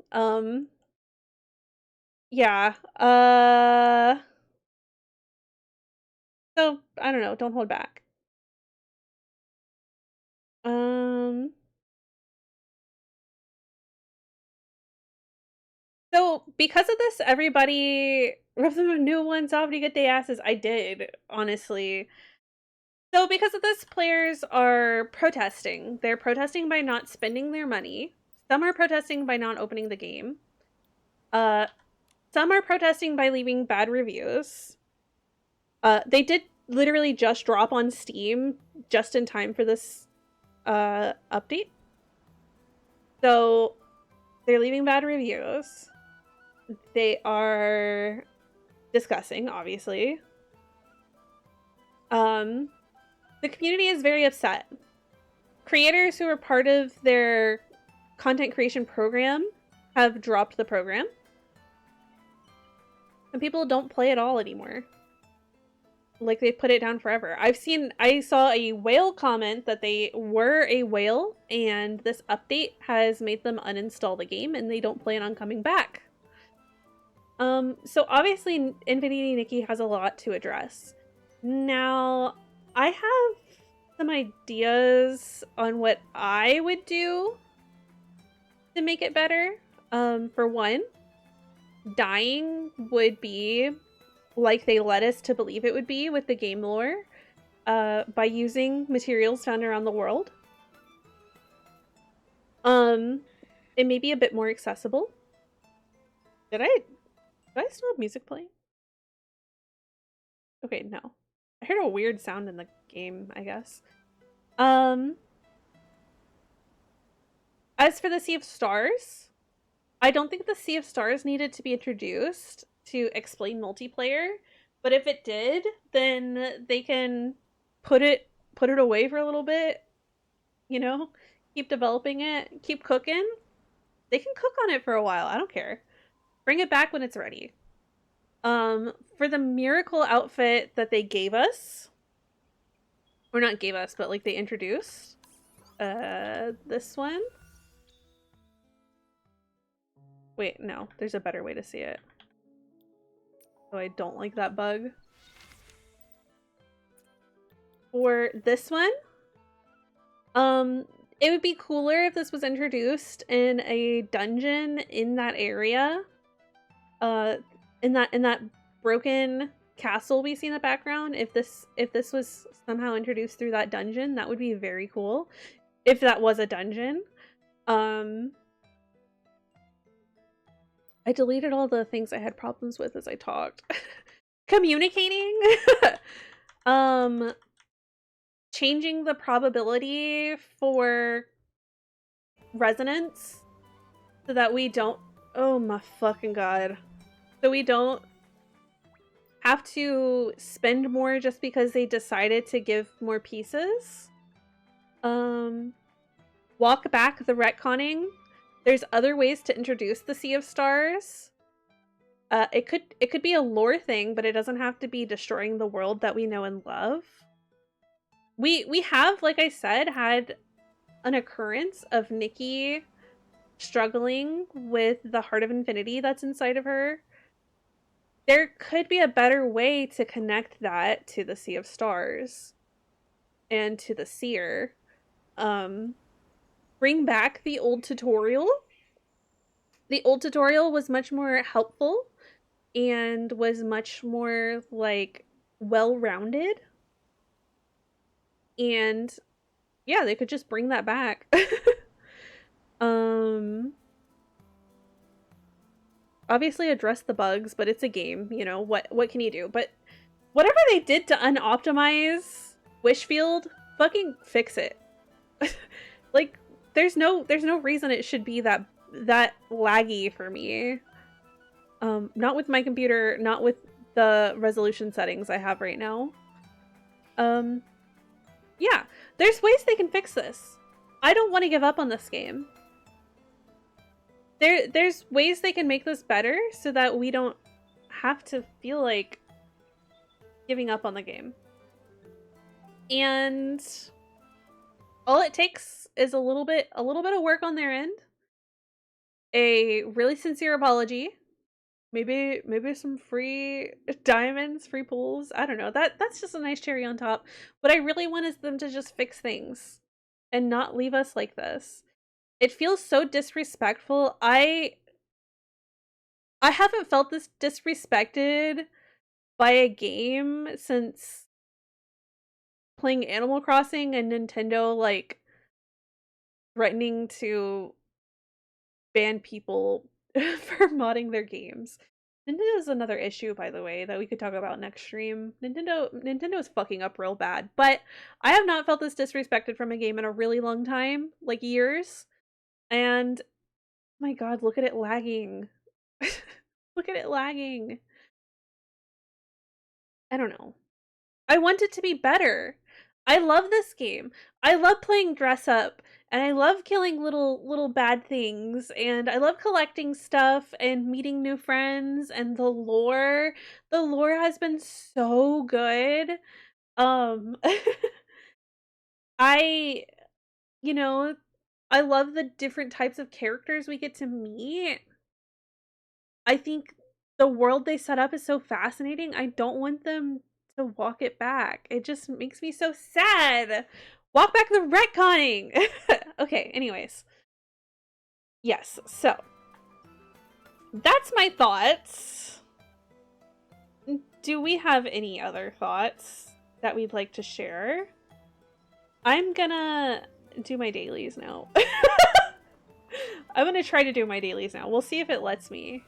Yeah. So, I don't know, don't hold back. So, because of this, everybody rip them a new one, Softy, get the asses. I did, honestly. So, because of this, players are protesting. They're protesting by not spending their money. Some are protesting by not opening the game. Some are protesting by leaving bad reviews. They did literally just drop on Steam just in time for this update. So they're leaving bad reviews. They are discussing, obviously. The community is very upset. Creators who are part of their content creation program have dropped the program. And people don't play at all anymore. Like, they put it down forever. I saw a whale comment that they were a whale, and this update has made them uninstall the game, and they don't plan on coming back. So obviously Infinity Nikki has a lot to address. Now, I have some ideas on what I would do to make it better. For one, dying would be like they led us to believe it would be with the game lore, by using materials found around the world. It may be a bit more accessible. Do I still have music playing? Okay, no. I heard a weird sound in the game, I guess. As for the Sea of Stars, I don't think the Sea of Stars needed to be introduced to explain multiplayer, but if it did, then they can put it away for a little bit, you know? Keep developing it, keep cooking. They can cook on it for a while, I don't care. Bring it back when it's ready. For the miracle outfit that they gave us, or not gave us, but like they introduced, this one. Wait, no, there's a better way to see it. So I don't like that bug. For this one, it would be cooler if this was introduced in a dungeon in that area. In that broken castle we see in the background, if this was somehow introduced through that dungeon, that would be very cool. If that was a dungeon. I deleted all the things I had problems with as I talked. Communicating. Changing the probability for resonance so that we don't, oh my fucking god. So we don't have to spend more just because they decided to give more pieces. Walk back the retconning. There's other ways to introduce the Sea of Stars. It could be a lore thing, but it doesn't have to be destroying the world that we know and love. We have, like I said, had an occurrence of Nikki struggling with the Heart of Infinity that's inside of her. There could be a better way to connect that to the Sea of Stars and to the Seer. Bring back the old tutorial. The old tutorial was much more helpful and was much more, like, well-rounded. And yeah, they could just bring that back. Obviously address the bugs, but it's a game, you know, what can you do? But whatever they did to unoptimize Wishfield, fucking fix it. Like, there's no reason it should be that laggy for me. Not with my computer, not with the resolution settings I have right now. Yeah, there's ways they can fix this. I don't want to give up on this game. There's ways they can make this better so that we don't have to feel like giving up on the game. And all it takes is a little bit of work on their end. A really sincere apology. Maybe some free diamonds, free pools. I don't know. That's just a nice cherry on top. What I really want is them to just fix things and not leave us like this. It feels so disrespectful. I haven't felt this disrespected by a game since playing Animal Crossing and Nintendo, like, threatening to ban people for modding their games. Nintendo's another issue, by the way, that we could talk about next stream. Nintendo's fucking up real bad, but I have not felt this disrespected from a game in a really long time, like years. And my god, look at it lagging. Look at it lagging. I don't know. I want it to be better. I love this game. I love playing dress up, and I love killing little bad things, and I love collecting stuff and meeting new friends, and the lore. The lore has been so good. I you know, I love the different types of characters we get to meet. I think the world they set up is so fascinating. I don't want them to walk it back. It just makes me so sad. Walk back the retconning. Okay, anyways. Yes, so that's my thoughts. Do we have any other thoughts that we'd like to share? I'm gonna do my dailies now. I'm gonna try to do my dailies now. We'll see if it lets me.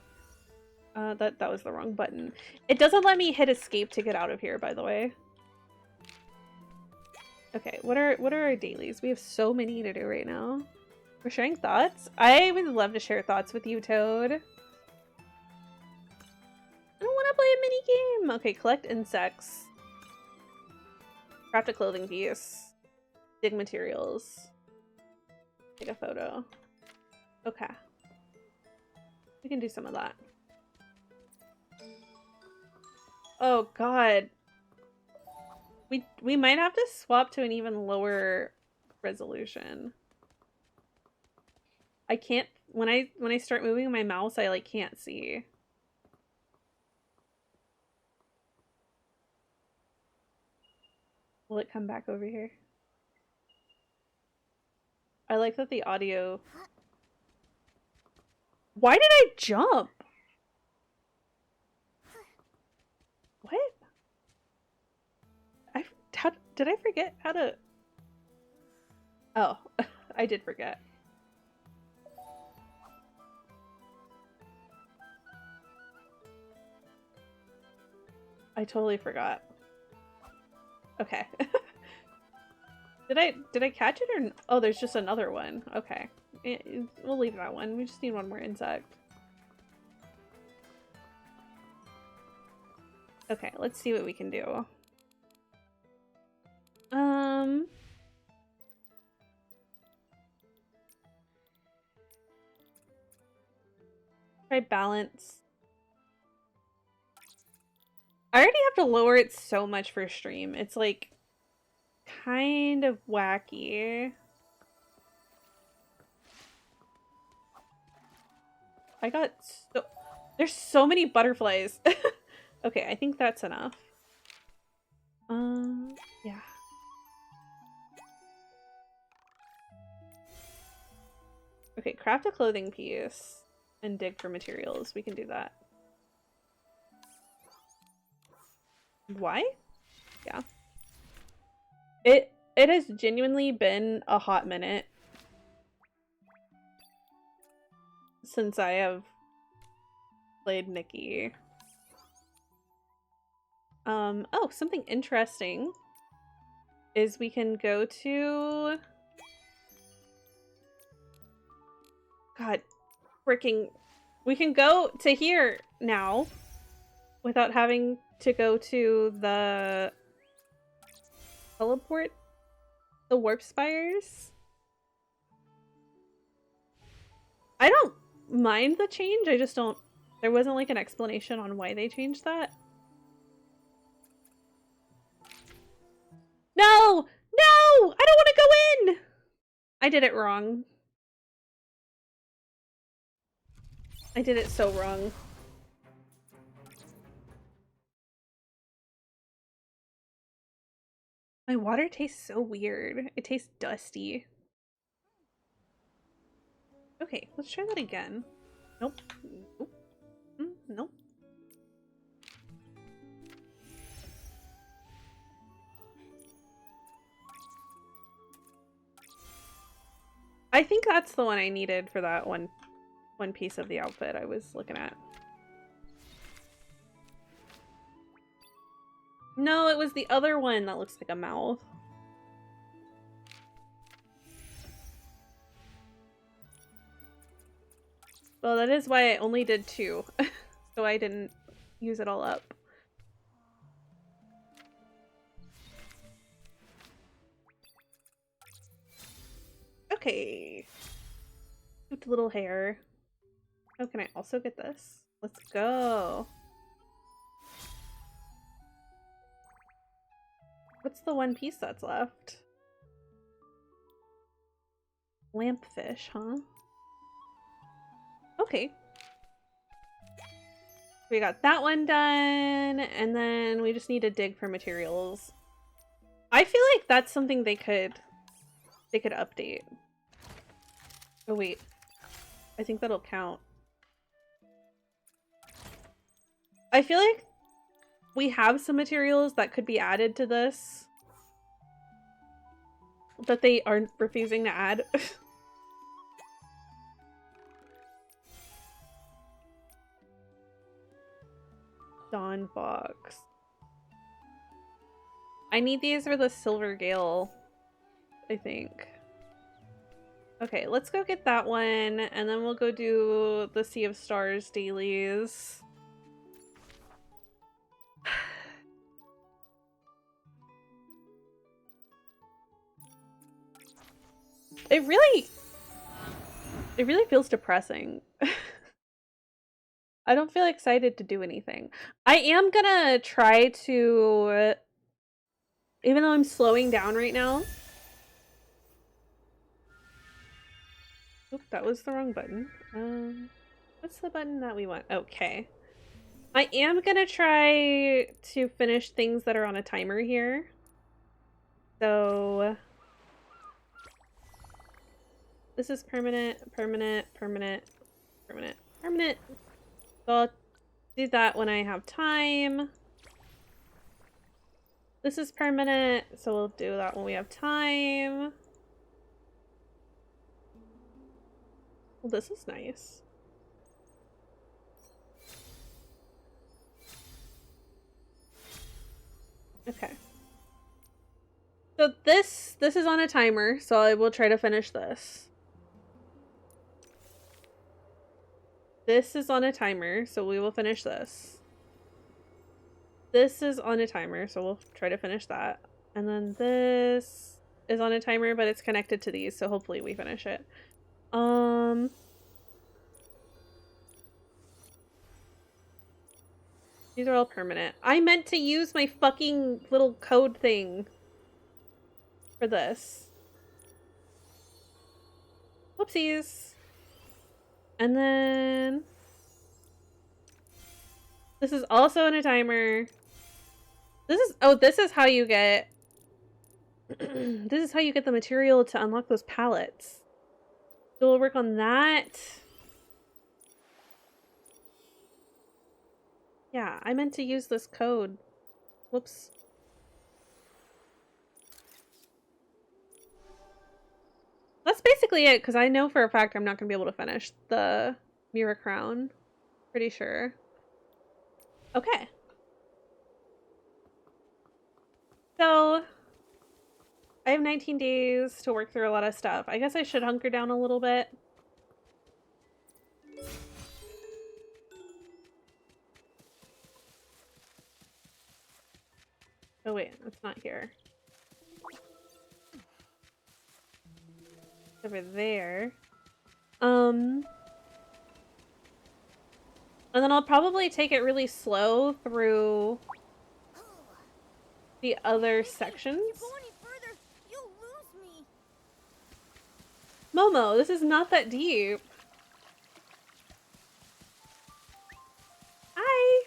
That was the wrong button. It doesn't let me hit escape to get out of here, by the way. Okay, what are our dailies? We have so many to do right now. We're sharing thoughts? I would love to share thoughts with you, Toad. I don't want to play a mini game. Okay, collect insects. Craft a clothing piece. Dig materials. Take a photo. Okay. We can do some of that. Oh god. We might have to swap to an even lower resolution. I can't when I start moving my mouse, I like can't see. Will it come back over here? I like that the audio. Why did I jump? What? How did I forget how to? Oh, I did forget. I totally forgot. Okay. Did I catch it or? Oh, there's just another one. Okay. We'll leave that one. We just need one more insect. Okay, let's see what we can do. Try balance. I already have to lower it so much for stream. It's like kind of wacky. I got so there's so many butterflies. Okay, I think that's enough. Yeah. Okay, craft a clothing piece and dig for materials. We can do that. Why? Yeah. It has genuinely been a hot minute since I have played Nikki. Oh, something interesting is we can go to... God, freaking... We can go to here now without having to go to the teleport, the warp spires. I don't mind the change, I just don't... There wasn't like an explanation on why they changed that. No! No! I don't want to go in! I did it wrong. I did it so wrong. My water tastes so weird. It tastes dusty. Okay, let's try that again. Nope. Nope. Nope. I think that's the one I needed for that one piece of the outfit I was looking at. No, it was the other one that looks like a mouth. Well, that is why I only did 2. So I didn't use it all up. Okay. Cute little hair. Oh, can I also get this? Let's go. What's the one piece that's left? Lampfish, huh? Okay. We got that one done, and then we just need to dig for materials. I feel like that's something they could update. Oh wait. I think that'll count. I feel like we have some materials that could be added to this that they aren't refusing to add. Dawn box. I need these for the Silver Gale, I think. Okay, let's go get that one, and then we'll go do the Sea of Stars dailies. It really feels depressing. I don't feel excited to do anything. I am gonna try to, even though I'm slowing down right now. Oop, that was the wrong button. What's the button that we want? Okay. I am gonna try to finish things that are on a timer here. So this is permanent, permanent, permanent, permanent, permanent. So I'll do that when I have time. This is permanent, so we'll do that when we have time. Well, this is nice. Okay. So this is on a timer, so I will try to finish this. This is on a timer, so we will finish this. This is on a timer, so we'll try to finish that. And then this is on a timer, but it's connected to these, so hopefully we finish it. These are all permanent. I meant to use my fucking little code thing for this. Whoopsies. And then this is also in a timer. This is how you get this is how you get the material to unlock those pallets. So we'll work on that. Yeah, I meant to use this code. Whoops. That's basically it, because I know for a fact I'm not going to be able to finish the Mirror Crown. Pretty sure. Okay. So, I have 19 days to work through a lot of stuff. I guess I should hunker down a little bit. Oh wait, it's not here. It's over there. And then I'll probably take it really slow through the other sections. If you go any further, you'll lose me. Momo, this is not that deep. Hi.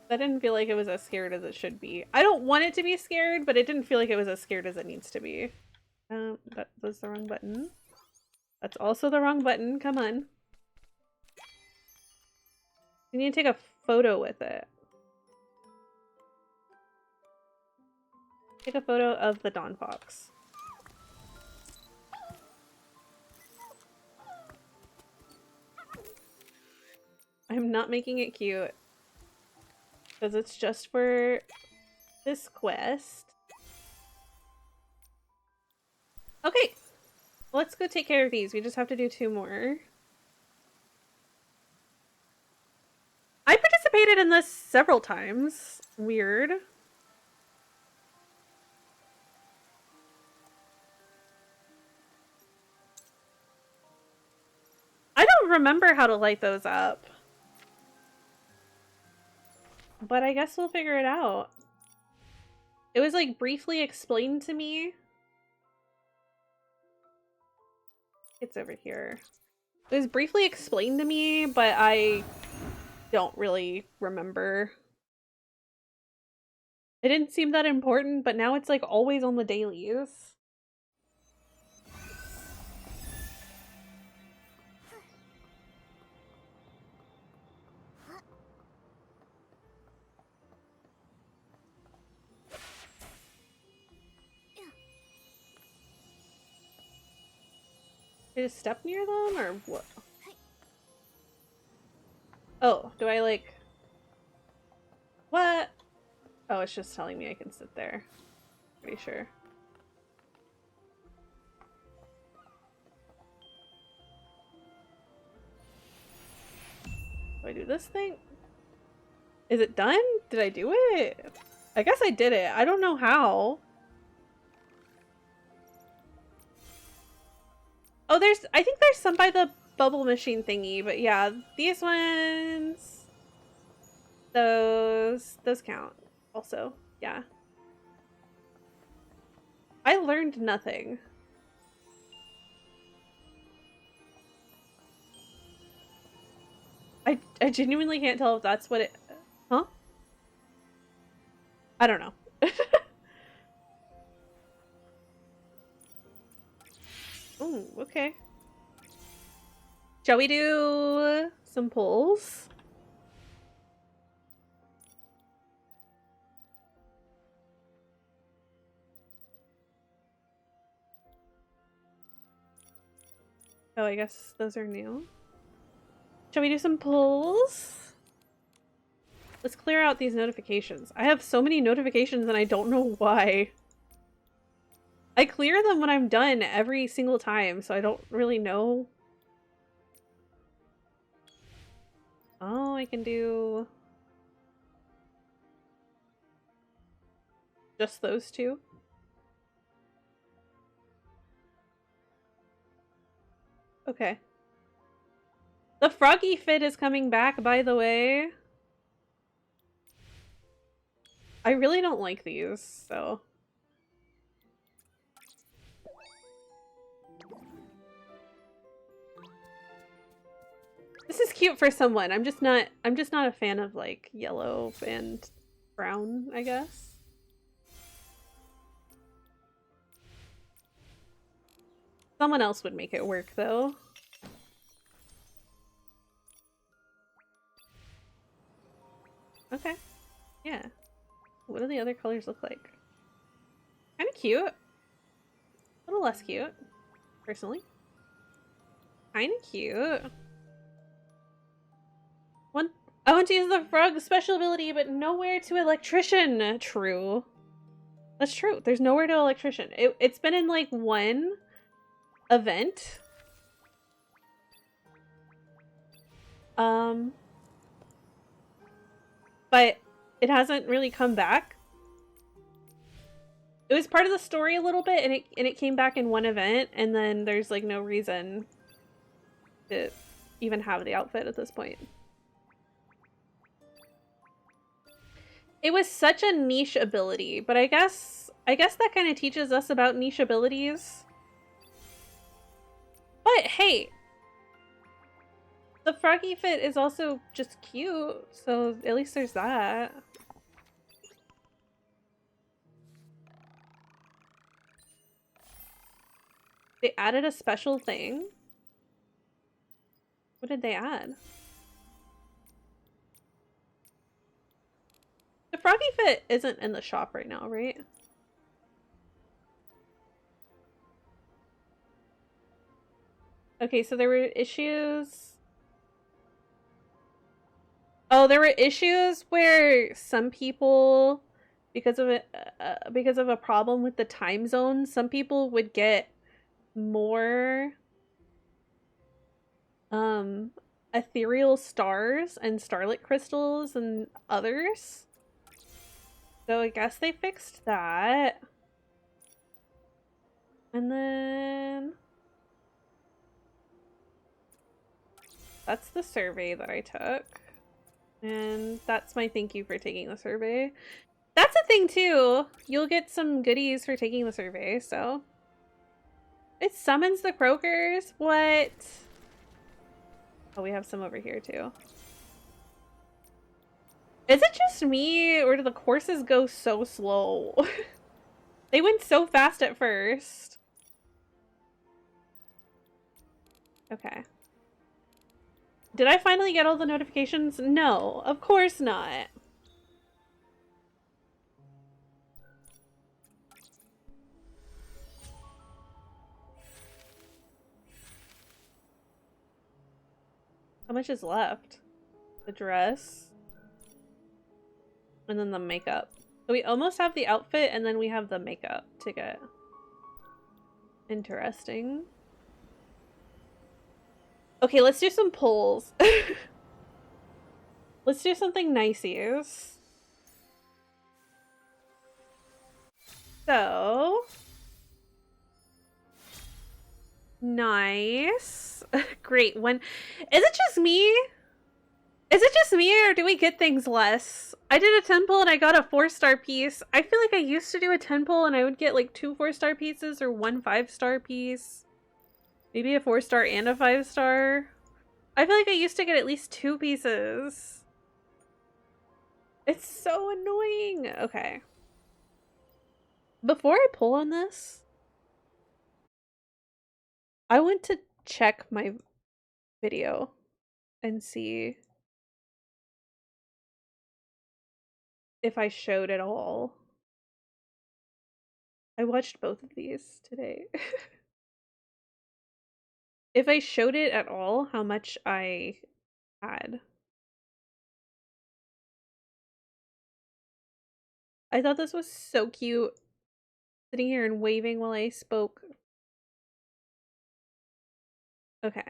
That didn't feel like it was as scared as it should be. I don't want it to be scared, but it didn't feel like it was as scared as it needs to be. That was the wrong button. That's also the wrong button. Come on. You need to take a photo with it. Take a photo of the Dawn Fox. I'm not making it cute. Because it's just for this quest. Okay. Let's go take care of these. We just have to do 2 more. I participated in this several times. Weird. I don't remember how to light those up. But I guess we'll figure it out. It was like briefly explained to me. It's over here. It was briefly explained to me, but I don't really remember. It didn't seem that important, but now it's like always on the dailies. Did I step near them or what? Oh, do I like... What? Oh, it's just telling me I can sit there. Pretty sure. Do I do this thing? Is it done? Did I do it? I guess I did it. I don't know how. Oh, I think there's some by the bubble machine thingy, but yeah, these ones, those count also, yeah. I learned nothing. I genuinely can't tell if that's what it, huh? I don't know. Ooh, okay. Shall we do some pulls? Oh, I guess those are new. Shall we do some pulls? Let's clear out these notifications. I have so many notifications and I don't know why. I clear them when I'm done every single time, so I don't really know. Oh, I can do just those 2. Okay. The froggy fit is coming back, by the way. I really don't like these, so... This is cute for someone. I'm just not a fan of like yellow and brown, I guess. Someone else would make it work though. Okay. Yeah. What do the other colors look like? Kind of cute. A little less cute, personally. Kind of cute. I want to use the frog special ability, but nowhere to electrician. True. That's true. There's nowhere to electrician. It's been in like 1 event. But it hasn't really come back. It was part of the story a little bit, and it came back in 1 event, and then there's like no reason to even have the outfit at this point. It was such a niche ability, but I guess that kind of teaches us about niche abilities. But hey, the froggy fit is also just cute, so at least there's that. They added a special thing. What did they add? The froggy fit isn't in the shop right now, right? Okay, so there were issues. Oh, there were issues where some people, because of a problem with the time zone, some people would get more ethereal stars and starlit crystals than others. So I guess they fixed that. And then that's the survey that I took. And that's my thank you for taking the survey. That's a thing too. You'll get some goodies for taking the survey, so. It summons the croakers? What? Oh, we have some over here too. Is it just me, or do the courses go so slow? They went so fast at first. Okay. Did I finally get all the notifications? No, of course not. How much is left? The dress. And then the makeup. So we almost have the outfit, and then we have the makeup to get. Interesting. Okay, let's do some polls. Let's do something niceys. So... Nice. Great. When... Is it just me? Is it just me, or do we get things less? I did a 10 pull and I got a 4-star piece. I feel like I used to do a 10 pull and I would get like 2 4-star pieces or 1 5-star piece. Maybe a 4-star and a 5-star. I feel like I used to get at least 2 pieces. It's so annoying. Okay. Before I pull on this, I want to check my video and see if I showed at all. I watched both of these today. If I showed it at all, how much I had. I thought this was so cute. Sitting here and waving while I spoke. Okay.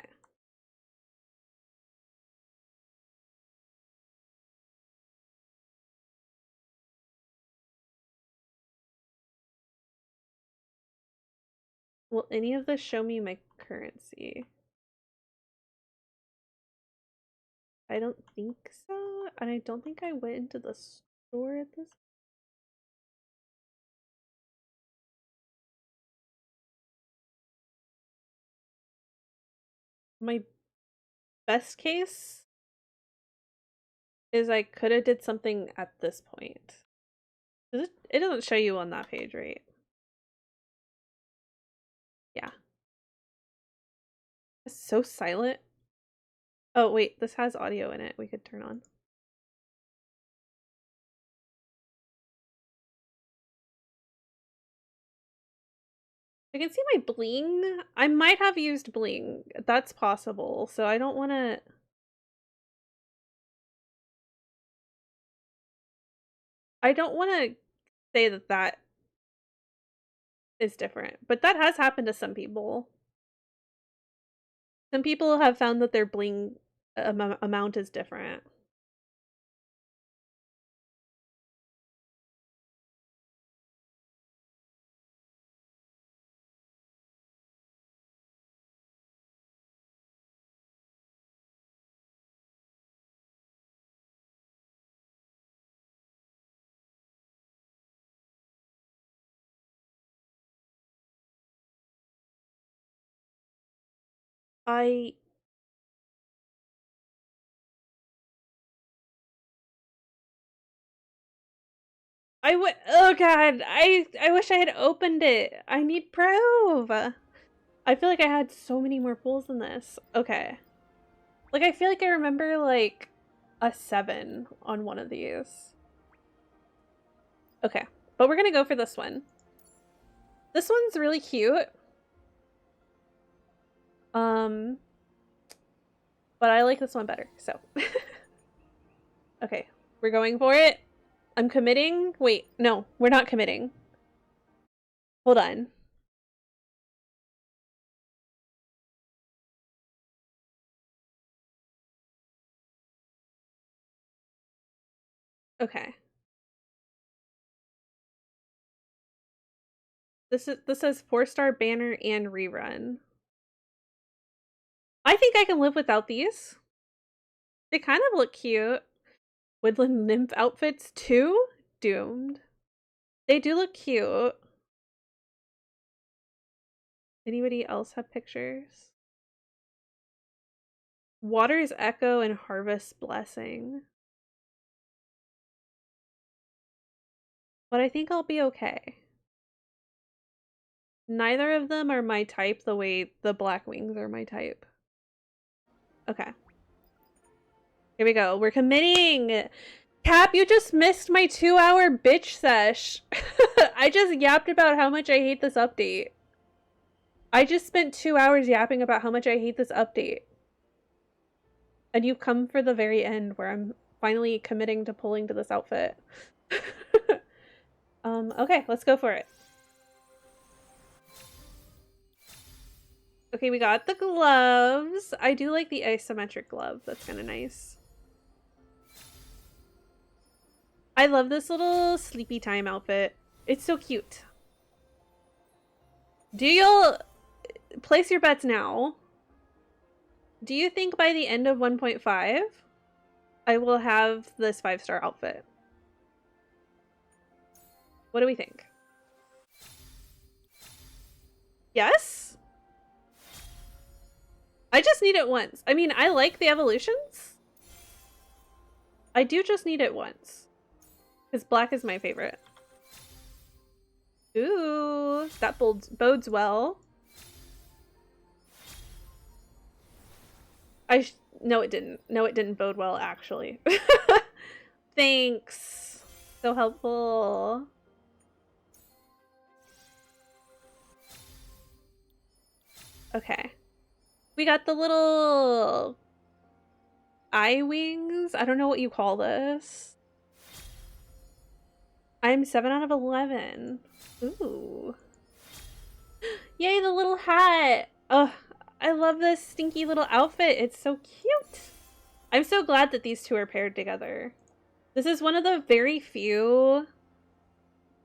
Will any of this show me my currency? I don't think so. And I don't think I went into the store at this. My best case is I could have did something at this point. It doesn't show you on that page, right? Yeah. It's so silent. Oh, wait, this has audio in it we could turn on. I can see my bling. I might have used bling. That's possible. So I don't want to... I don't want to say that that is different. But that has happened to some people. Some people have found that their bling amount is different. Oh god, I wish I had opened it. I need proof. I feel like I had so many more pulls than this. Okay. Like, I feel like I remember, like, a 7 on one of these. Okay. But we're gonna go for this one. This one's really cute. But I like this one better, so. Okay, we're going for it. I'm committing. Wait, no, we're not committing. Hold on. Okay. This says 4-star banner and rerun. I think I can live without these. They kind of look cute. Woodland nymph outfits too? Doomed. They do look cute. Anybody else have pictures? Water's Echo and Harvest Blessing. But I think I'll be okay. Neither of them are my type the way the black wings are my type. Okay. Here we go. We're committing! Cap, you just missed my 2-hour bitch sesh. I just yapped about how much I hate this update. I just spent 2 hours yapping about how much I hate this update. And you've come for the very end where I'm finally committing to pulling to this outfit. Okay, let's go for it. Okay, we got the gloves. I do like the isometric glove. That's kind of nice. I love this little sleepy time outfit. It's so cute. Do you place your bets now? Do you think by the end of 1.5 I will have this 5-star outfit? What do we think? Yes? I just need it once. I mean, I like the evolutions. I do just need it once. Because black is my favorite. Ooh, that bodes well. No, it didn't. No, it didn't bode well, actually. Thanks. So helpful. Okay. We got the little eye wings. I don't know what you call this. I'm 7 out of 11. Ooh. Yay, the little hat. Ugh, I love this stinky little outfit. It's so cute. I'm so glad that these two are paired together. This is one of the very few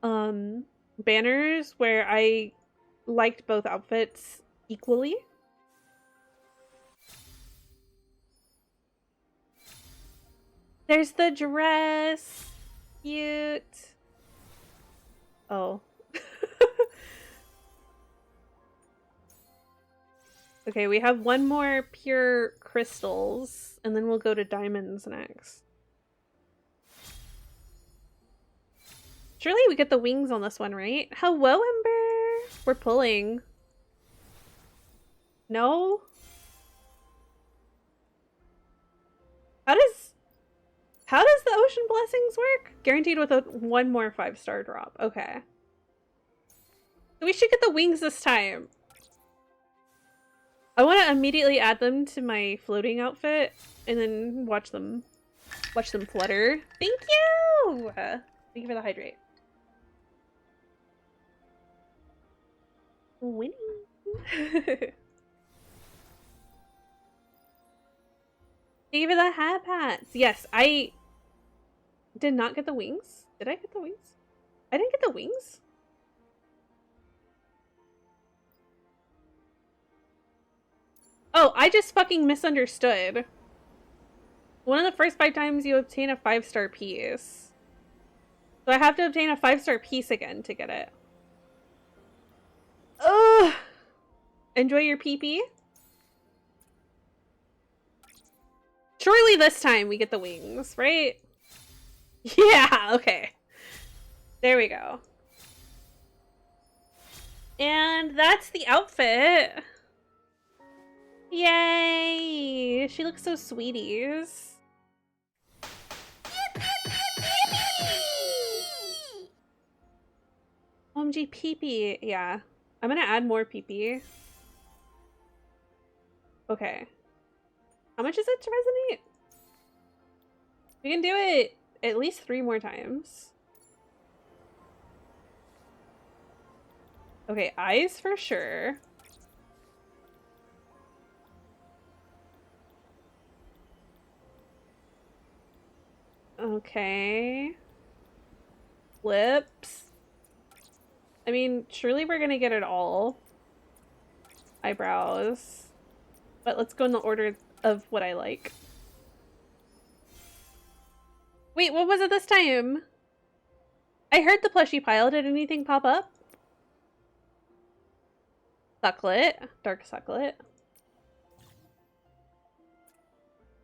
banners where I liked both outfits equally. There's the dress. Cute. Oh. Okay, we have one more pure crystals, and then we'll go to diamonds next. Surely we get the wings on this one, right? Hello, Ember! We're pulling. No? How does the ocean blessings work? Guaranteed with one more 5-star drop. Okay. So we should get the wings this time. I want to immediately add them to my floating outfit and then watch them flutter. Thank you! Thank you for the hydrate. Winning. Thank you for the hat pats. Yes, I did not get the wings. Did I get the wings? I didn't get the wings? Oh, I just fucking misunderstood. One of the first 5 times you obtain a 5-star piece. So I have to obtain a 5-star piece again to get it. Ugh! Enjoy your pee-pee? Surely this time we get the wings, right? Yeah, okay. There we go. And that's the outfit. Yay! She looks so sweeties. OMG pee-pee. Yeah. I'm gonna add more pee-pee. Okay. How much is it to resonate? We can do it at least 3 more times. Okay, eyes for sure. Okay. Lips. I mean, surely we're gonna get it all. Eyebrows. But let's go in the order of what I like. Wait, what was it this time? I heard the plushie pile. Did anything pop up? Sucklet. Dark sucklet.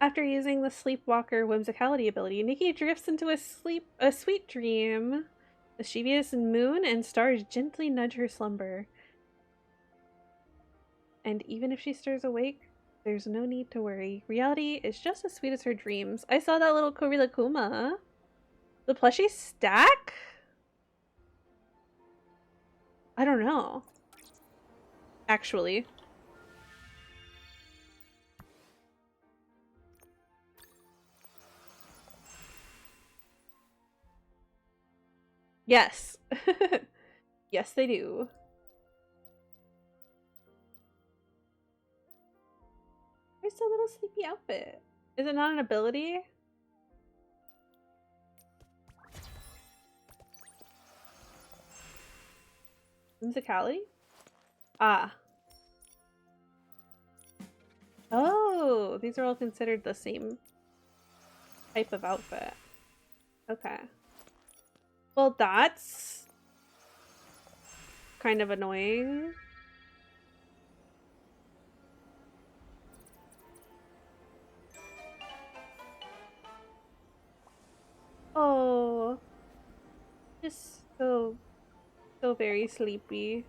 After using the Sleepwalker whimsicality ability, Nikki drifts into a sweet dream. The mischievous moon and stars gently nudge her slumber. And even if she stirs awake, there's no need to worry. Reality is just as sweet as her dreams. I saw that little Korila Kuma. The plushie stack? I don't know. Actually. Yes. Yes, they do. Where's the little sleepy outfit? Is it not an ability? Whimsicality? Ah. Oh, these are all considered the same type of outfit. Okay. Well, that's kind of annoying. Oh, just so very sleepy.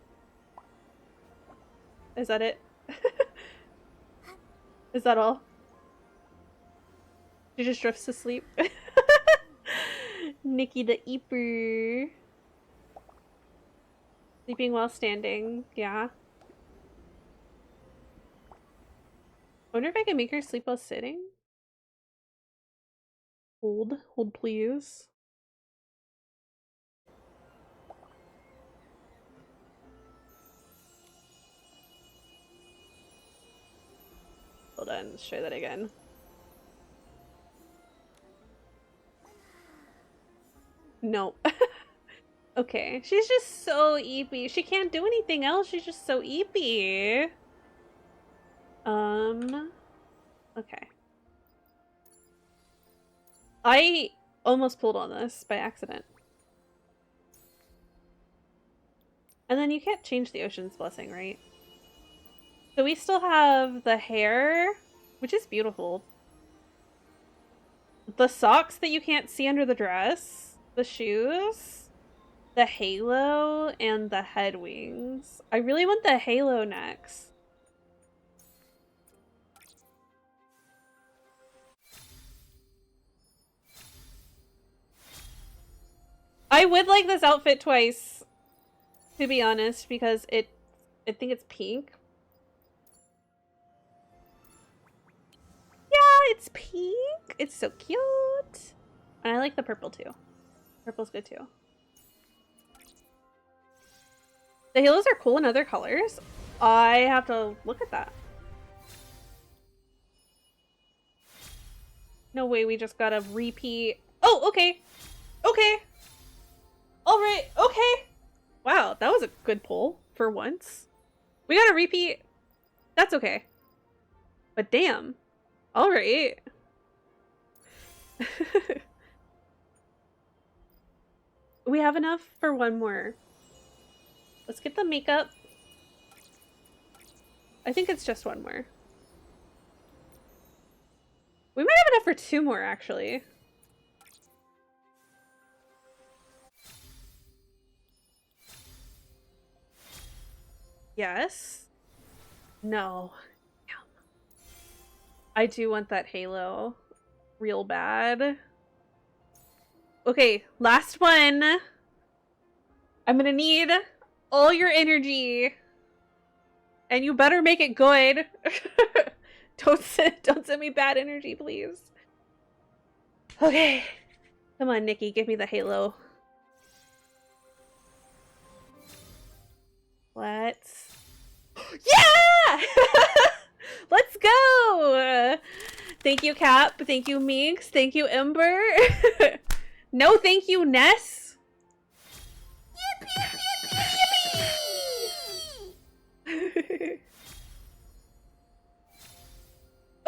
Is that it? Is that all? She just drifts to sleep. Nikki the Eeper. Sleeping while standing. Yeah. I wonder if I can make her sleep while sitting. Hold please. Hold on, let's try that again. Nope. Okay, she's just so eepy. She can't do anything else. She's just so eepy. Okay. I almost pulled on this by accident. And then you can't change the Ocean's Blessing, right? So we still have the hair, which is beautiful. The socks that you can't see under the dress. The shoes. The halo and the head wings. I really want the halo next. I would like this outfit twice, to be honest, because I think it's pink. Yeah, it's pink. It's so cute. And I like the purple too. Purple's good too. The halos are cool in other colors. I have to look at that. No way, we just got a repeat. Oh, okay. Okay. Alright, okay. Wow, that was a good pull for once. We got a repeat. That's okay. But damn. Alright. We have enough for one more. Let's get the makeup. I think it's just one more. We might have enough for 2 more, actually. Yes. No. I do want that halo real bad. Okay, last one. I'm gonna need all your energy. And you better make it good. Don't send me bad energy, please. Okay. Come on, Nikki, give me the halo. Let's... Yeah! Let's go! Thank you, Cap. Thank you, Meeks. Thank you, Ember. No, thank you, Ness. Ooh,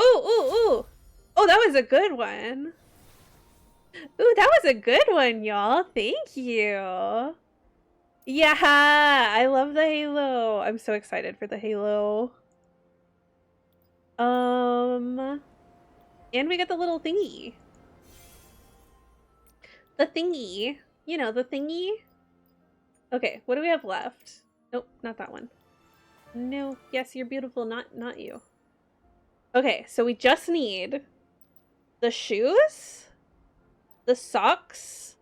ooh, ooh. Oh, that was a good one. Ooh, that was a good one, y'all. Thank you. Yeah, I love the halo. I'm so excited for the halo. And we get the little thingy. The thingy. You know, the thingy. Okay, what do we have left? Nope, not that one. No, yes, you're beautiful, not you. Okay, so we just need the shoes, the socks,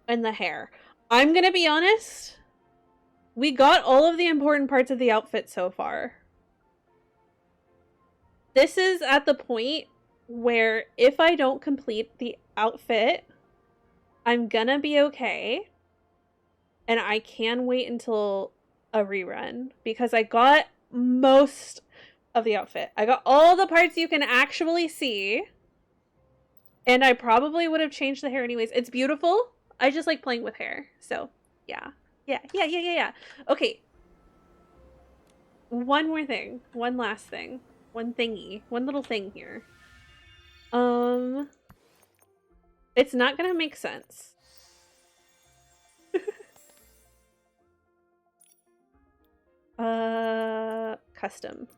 and the hair. I'm gonna be honest. We got all of the important parts of the outfit so far. This is at the point where if I don't complete the outfit, I'm gonna be okay. And I can wait until a rerun because I got most of the outfit. I got all the parts you can actually see. And I probably would have changed the hair anyways. It's beautiful. I just like playing with hair. So, yeah. Yeah. Okay. One more thing. One last thing. One thingy. One little thing here. It's not gonna make sense. Custom.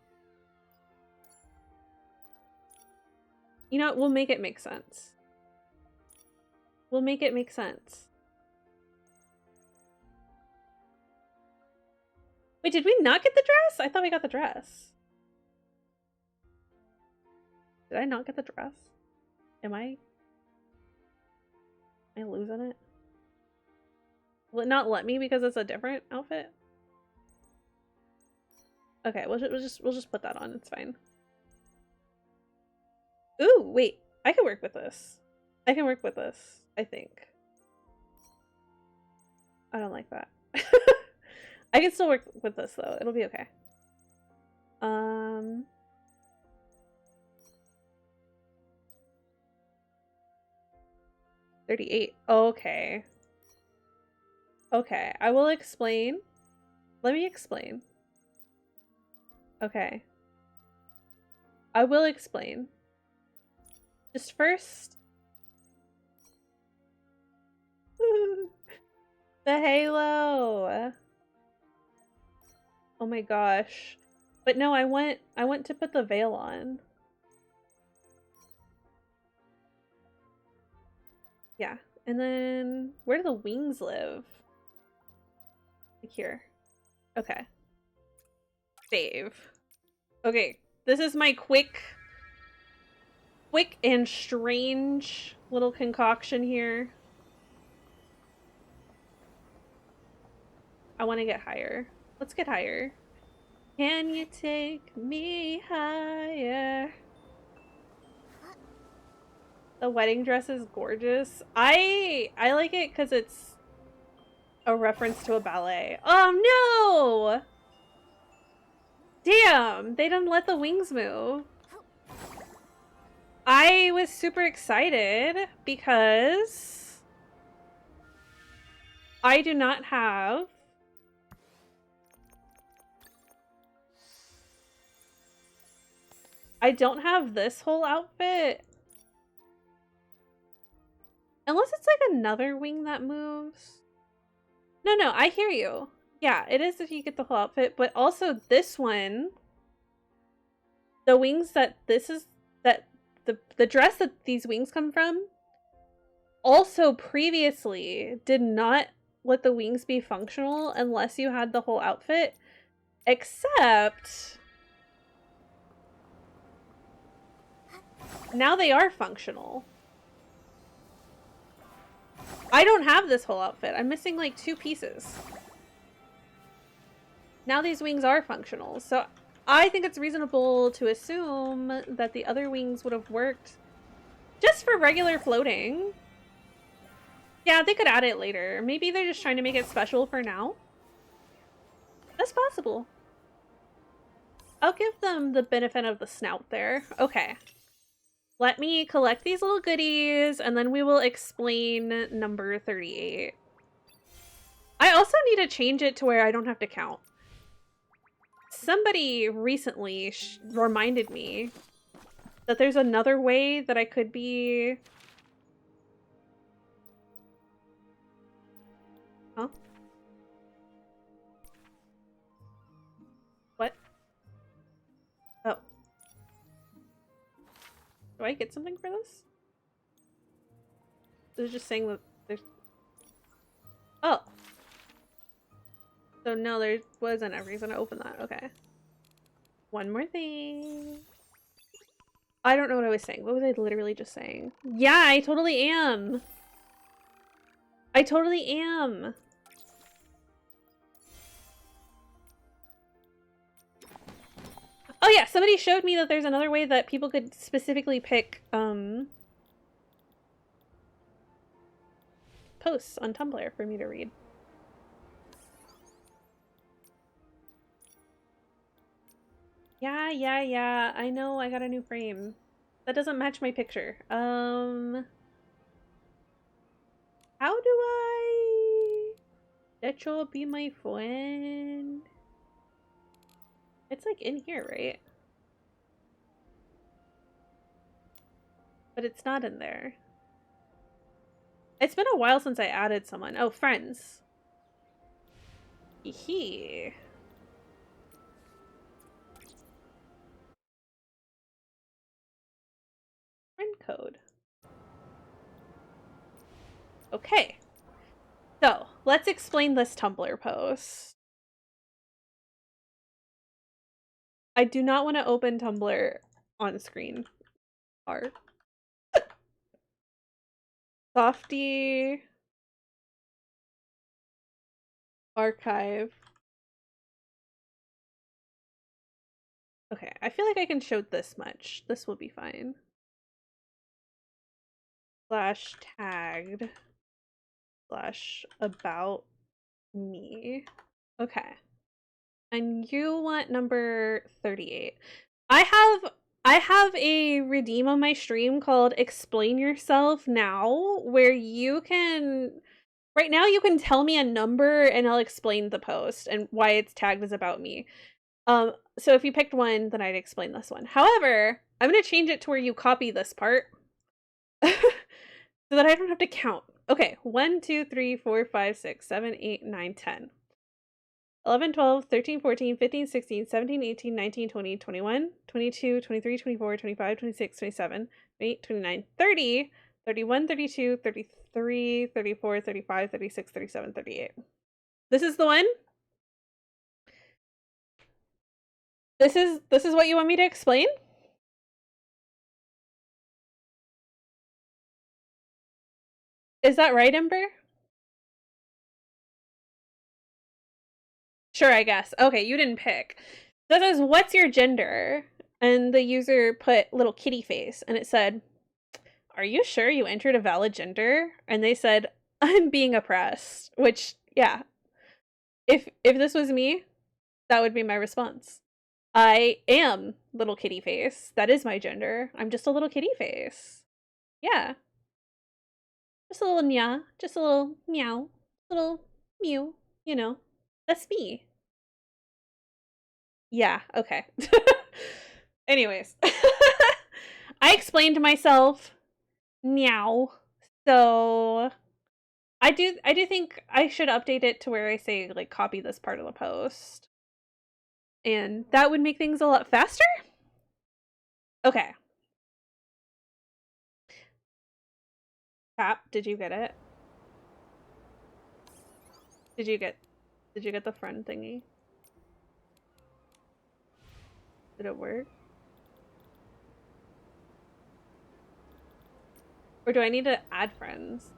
You know what? We'll make it make sense. We'll make it make sense. Wait, did we not get the dress? I thought we got the dress. Did I not get the dress? Am I losing it? Will it not let me because it's a different outfit? Okay, we'll just put that on. It's fine. Ooh, wait. I can work with this. I can work with this, I think. I don't like that. I can still work with this though. It'll be okay. 38. Okay. Okay, I will explain. Let me explain. Okay. I will explain. Just first. The halo. Oh my gosh. But no, I want to put the veil on. Yeah. And then where do the wings live? Like here. Okay. Save. Okay. This is my quick and strange little concoction here. I want to get higher. Let's get higher. Can you take me higher? The wedding dress is gorgeous. I like it because it's a reference to a ballet. Oh no! Damn, they didn't let the wings move. I was super excited because I do not have I don't have this whole outfit. Unless it's like another wing that moves. No, I hear you. Yeah, it is if you get the whole outfit, but also this one, the wings that the dress that these wings come from, also previously did not let the wings be functional unless you had the whole outfit, except now they are functional. I don't have this whole outfit. I'm missing like 2 pieces. Now these wings are functional, so I think it's reasonable to assume that the other wings would have worked Just for regular floating. Yeah, they could add it later. Maybe they're just trying to make it special for now. That's possible. I'll give them the benefit of the snout there. Okay. Let me collect these little goodies, and then we will explain number 38. I also need to change it to where I don't have to count. Somebody recently reminded me that there's another way that I could be... Huh? What? Oh. Do I get something for this? It was just saying that there's... Oh. So no, there wasn't a reason to open that. Okay. One more thing. I don't know what I was saying. What was I literally just saying? Yeah, I totally am. I totally am. Oh yeah, somebody showed me that there's another way that people could specifically pick posts on Tumblr for me to read. Yeah. I know I got a new frame. That doesn't match my picture. How do I let y'all be my friend? It's like in here, right? But it's not in there. It's been a while since I added someone. Oh, friends. Hee. Friend code. Okay. So, let's explain this Tumblr post. I do not want to open Tumblr on screen. Art. Softy. Archive. Okay, I feel like I can show this much. This will be fine. Slash tagged. Slash about me. Okay. And you want number 38. I have a redeem on my stream called Explain Yourself Now, where you can right now you can tell me a number and I'll explain the post and why it's tagged as about me. So if you picked one, then I'd explain this one. However, I'm gonna change it to where you copy this part. So that I don't have to count. Okay, 1, 2, 3, 4, 5, 6, 7, 8, 9, 10. 11, 12, 13, 14, 15, 16, 17, 18, 19, 20, 21, 22, 23, 24, 25, 26, 27, 28, 29, 30, 31, 32, 33, 34, 35, 36, 37, 38. This is the one? This is what you want me to explain? Is that right, Ember? Sure, I guess. Okay, you didn't pick. That says, what's your gender? And the user put little kitty face, and it said, are you sure you entered a valid gender? And they said, I'm being oppressed. Which, yeah. If this was me, that would be my response. I am little kitty face. That is my gender. I'm just a little kitty face. Yeah. Just a little nya. Just a little meow. Little mew. You know. That's me. Yeah, okay. Anyways. I explained myself. Meow. So I do think I should update it to where I say like copy this part of the post. And that would make things a lot faster? Okay. Cap, did you get it? Did you get the friend thingy? Did it work? Or do I need to add friends?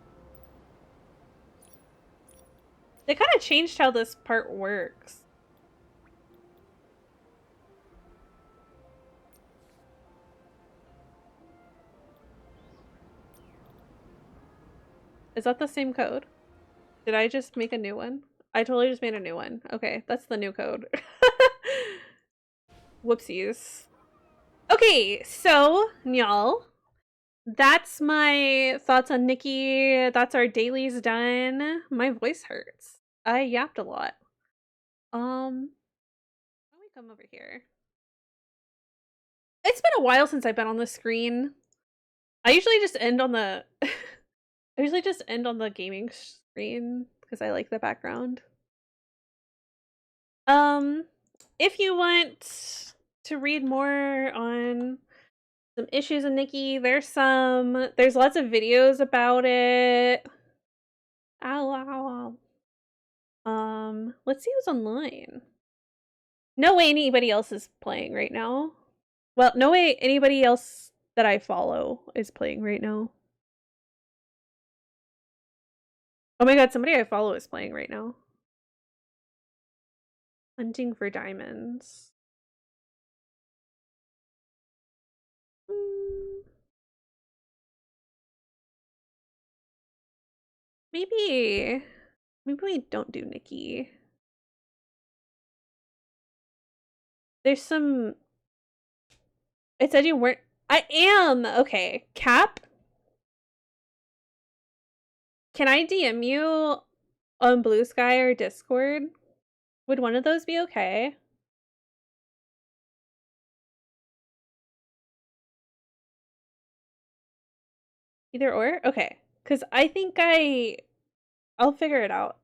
They kind of changed how this part works. Is that the same code? Did I just make a new one? I totally just made a new one. Okay, that's the new code. Whoopsies. Okay, so, y'all, that's my thoughts on Nikki. That's our dailies done. My voice hurts. I yapped a lot. Let me come over here. It's been a while since I've been on the screen. I usually just end on the I usually just end on the gaming screen because I like the background. If you want to read more on some issues in Nikki, there's lots of videos about it. Ow, ow, ow. Let's see who's online. No way anybody else is playing right now. Well, no way anybody else that I follow is playing right now. Oh my god, somebody I follow is playing right now. Hunting for diamonds. Maybe we don't do Nikki. There's some... It said you weren't... I am! Okay. Cap? Can I DM you on Blue Sky or Discord? Would one of those be okay? Either or? Okay. Because I think I'll figure it out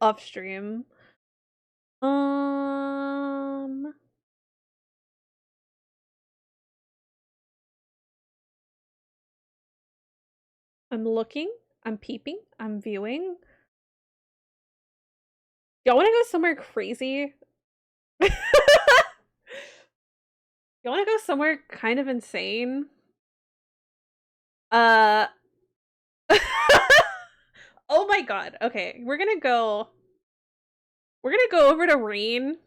off stream. I'm looking, I'm peeping, I'm viewing. Y'all want to go somewhere crazy? Y'all want to go somewhere kind of insane? Oh my god. Okay, we're gonna go over to Rain.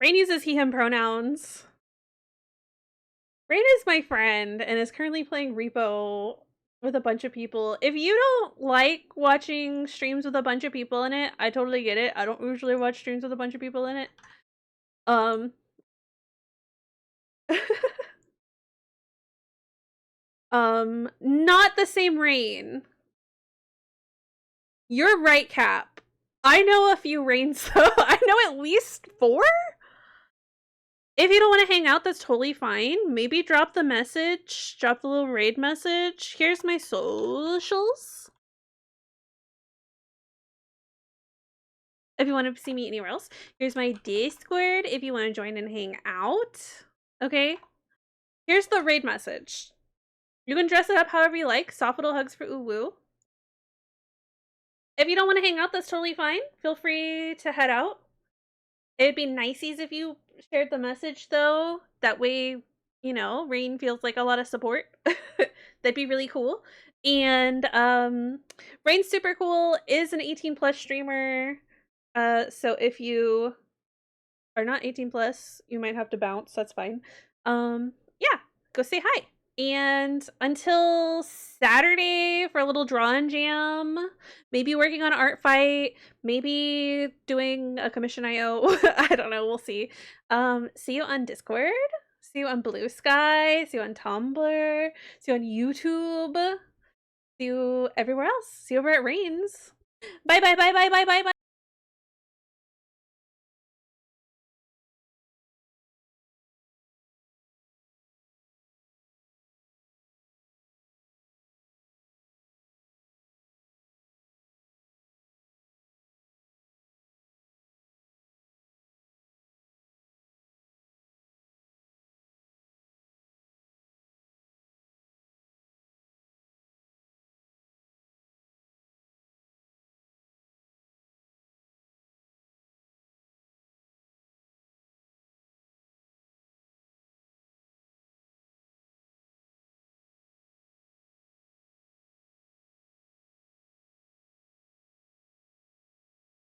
Rain uses he, him pronouns. Rain is my friend and is currently playing Repo with a bunch of people. If you don't like watching streams with a bunch of people in it, I totally get it. I don't usually watch streams with a bunch of people in it. Not the same Rain. You're right, Cap. I know a few Rains though. I know at least 4? If you don't want to hang out, that's totally fine. Maybe drop the message. Drop the little raid message. Here's my socials. If you want to see me anywhere else. Here's my Discord if you want to join and hang out. Okay? Here's the raid message. You can dress it up however you like. Soft little hugs for Uwu. If you don't want to hang out, that's totally fine. Feel free to head out. It'd be niceys if you shared the message, though. That way, you know, Rain feels like a lot of support. That'd be really cool. And Rain's super cool, is an 18+ streamer. So if you are not 18+, you might have to bounce. That's fine. Yeah, go say hi. And until Saturday for a little draw and jam, maybe working on art fight, maybe doing a commission IO. I don't know, we'll see. See you on Discord, see you on Blue Sky, see you on Tumblr, see you on YouTube, see you everywhere else. See you over at Rains. Bye bye bye bye bye bye bye.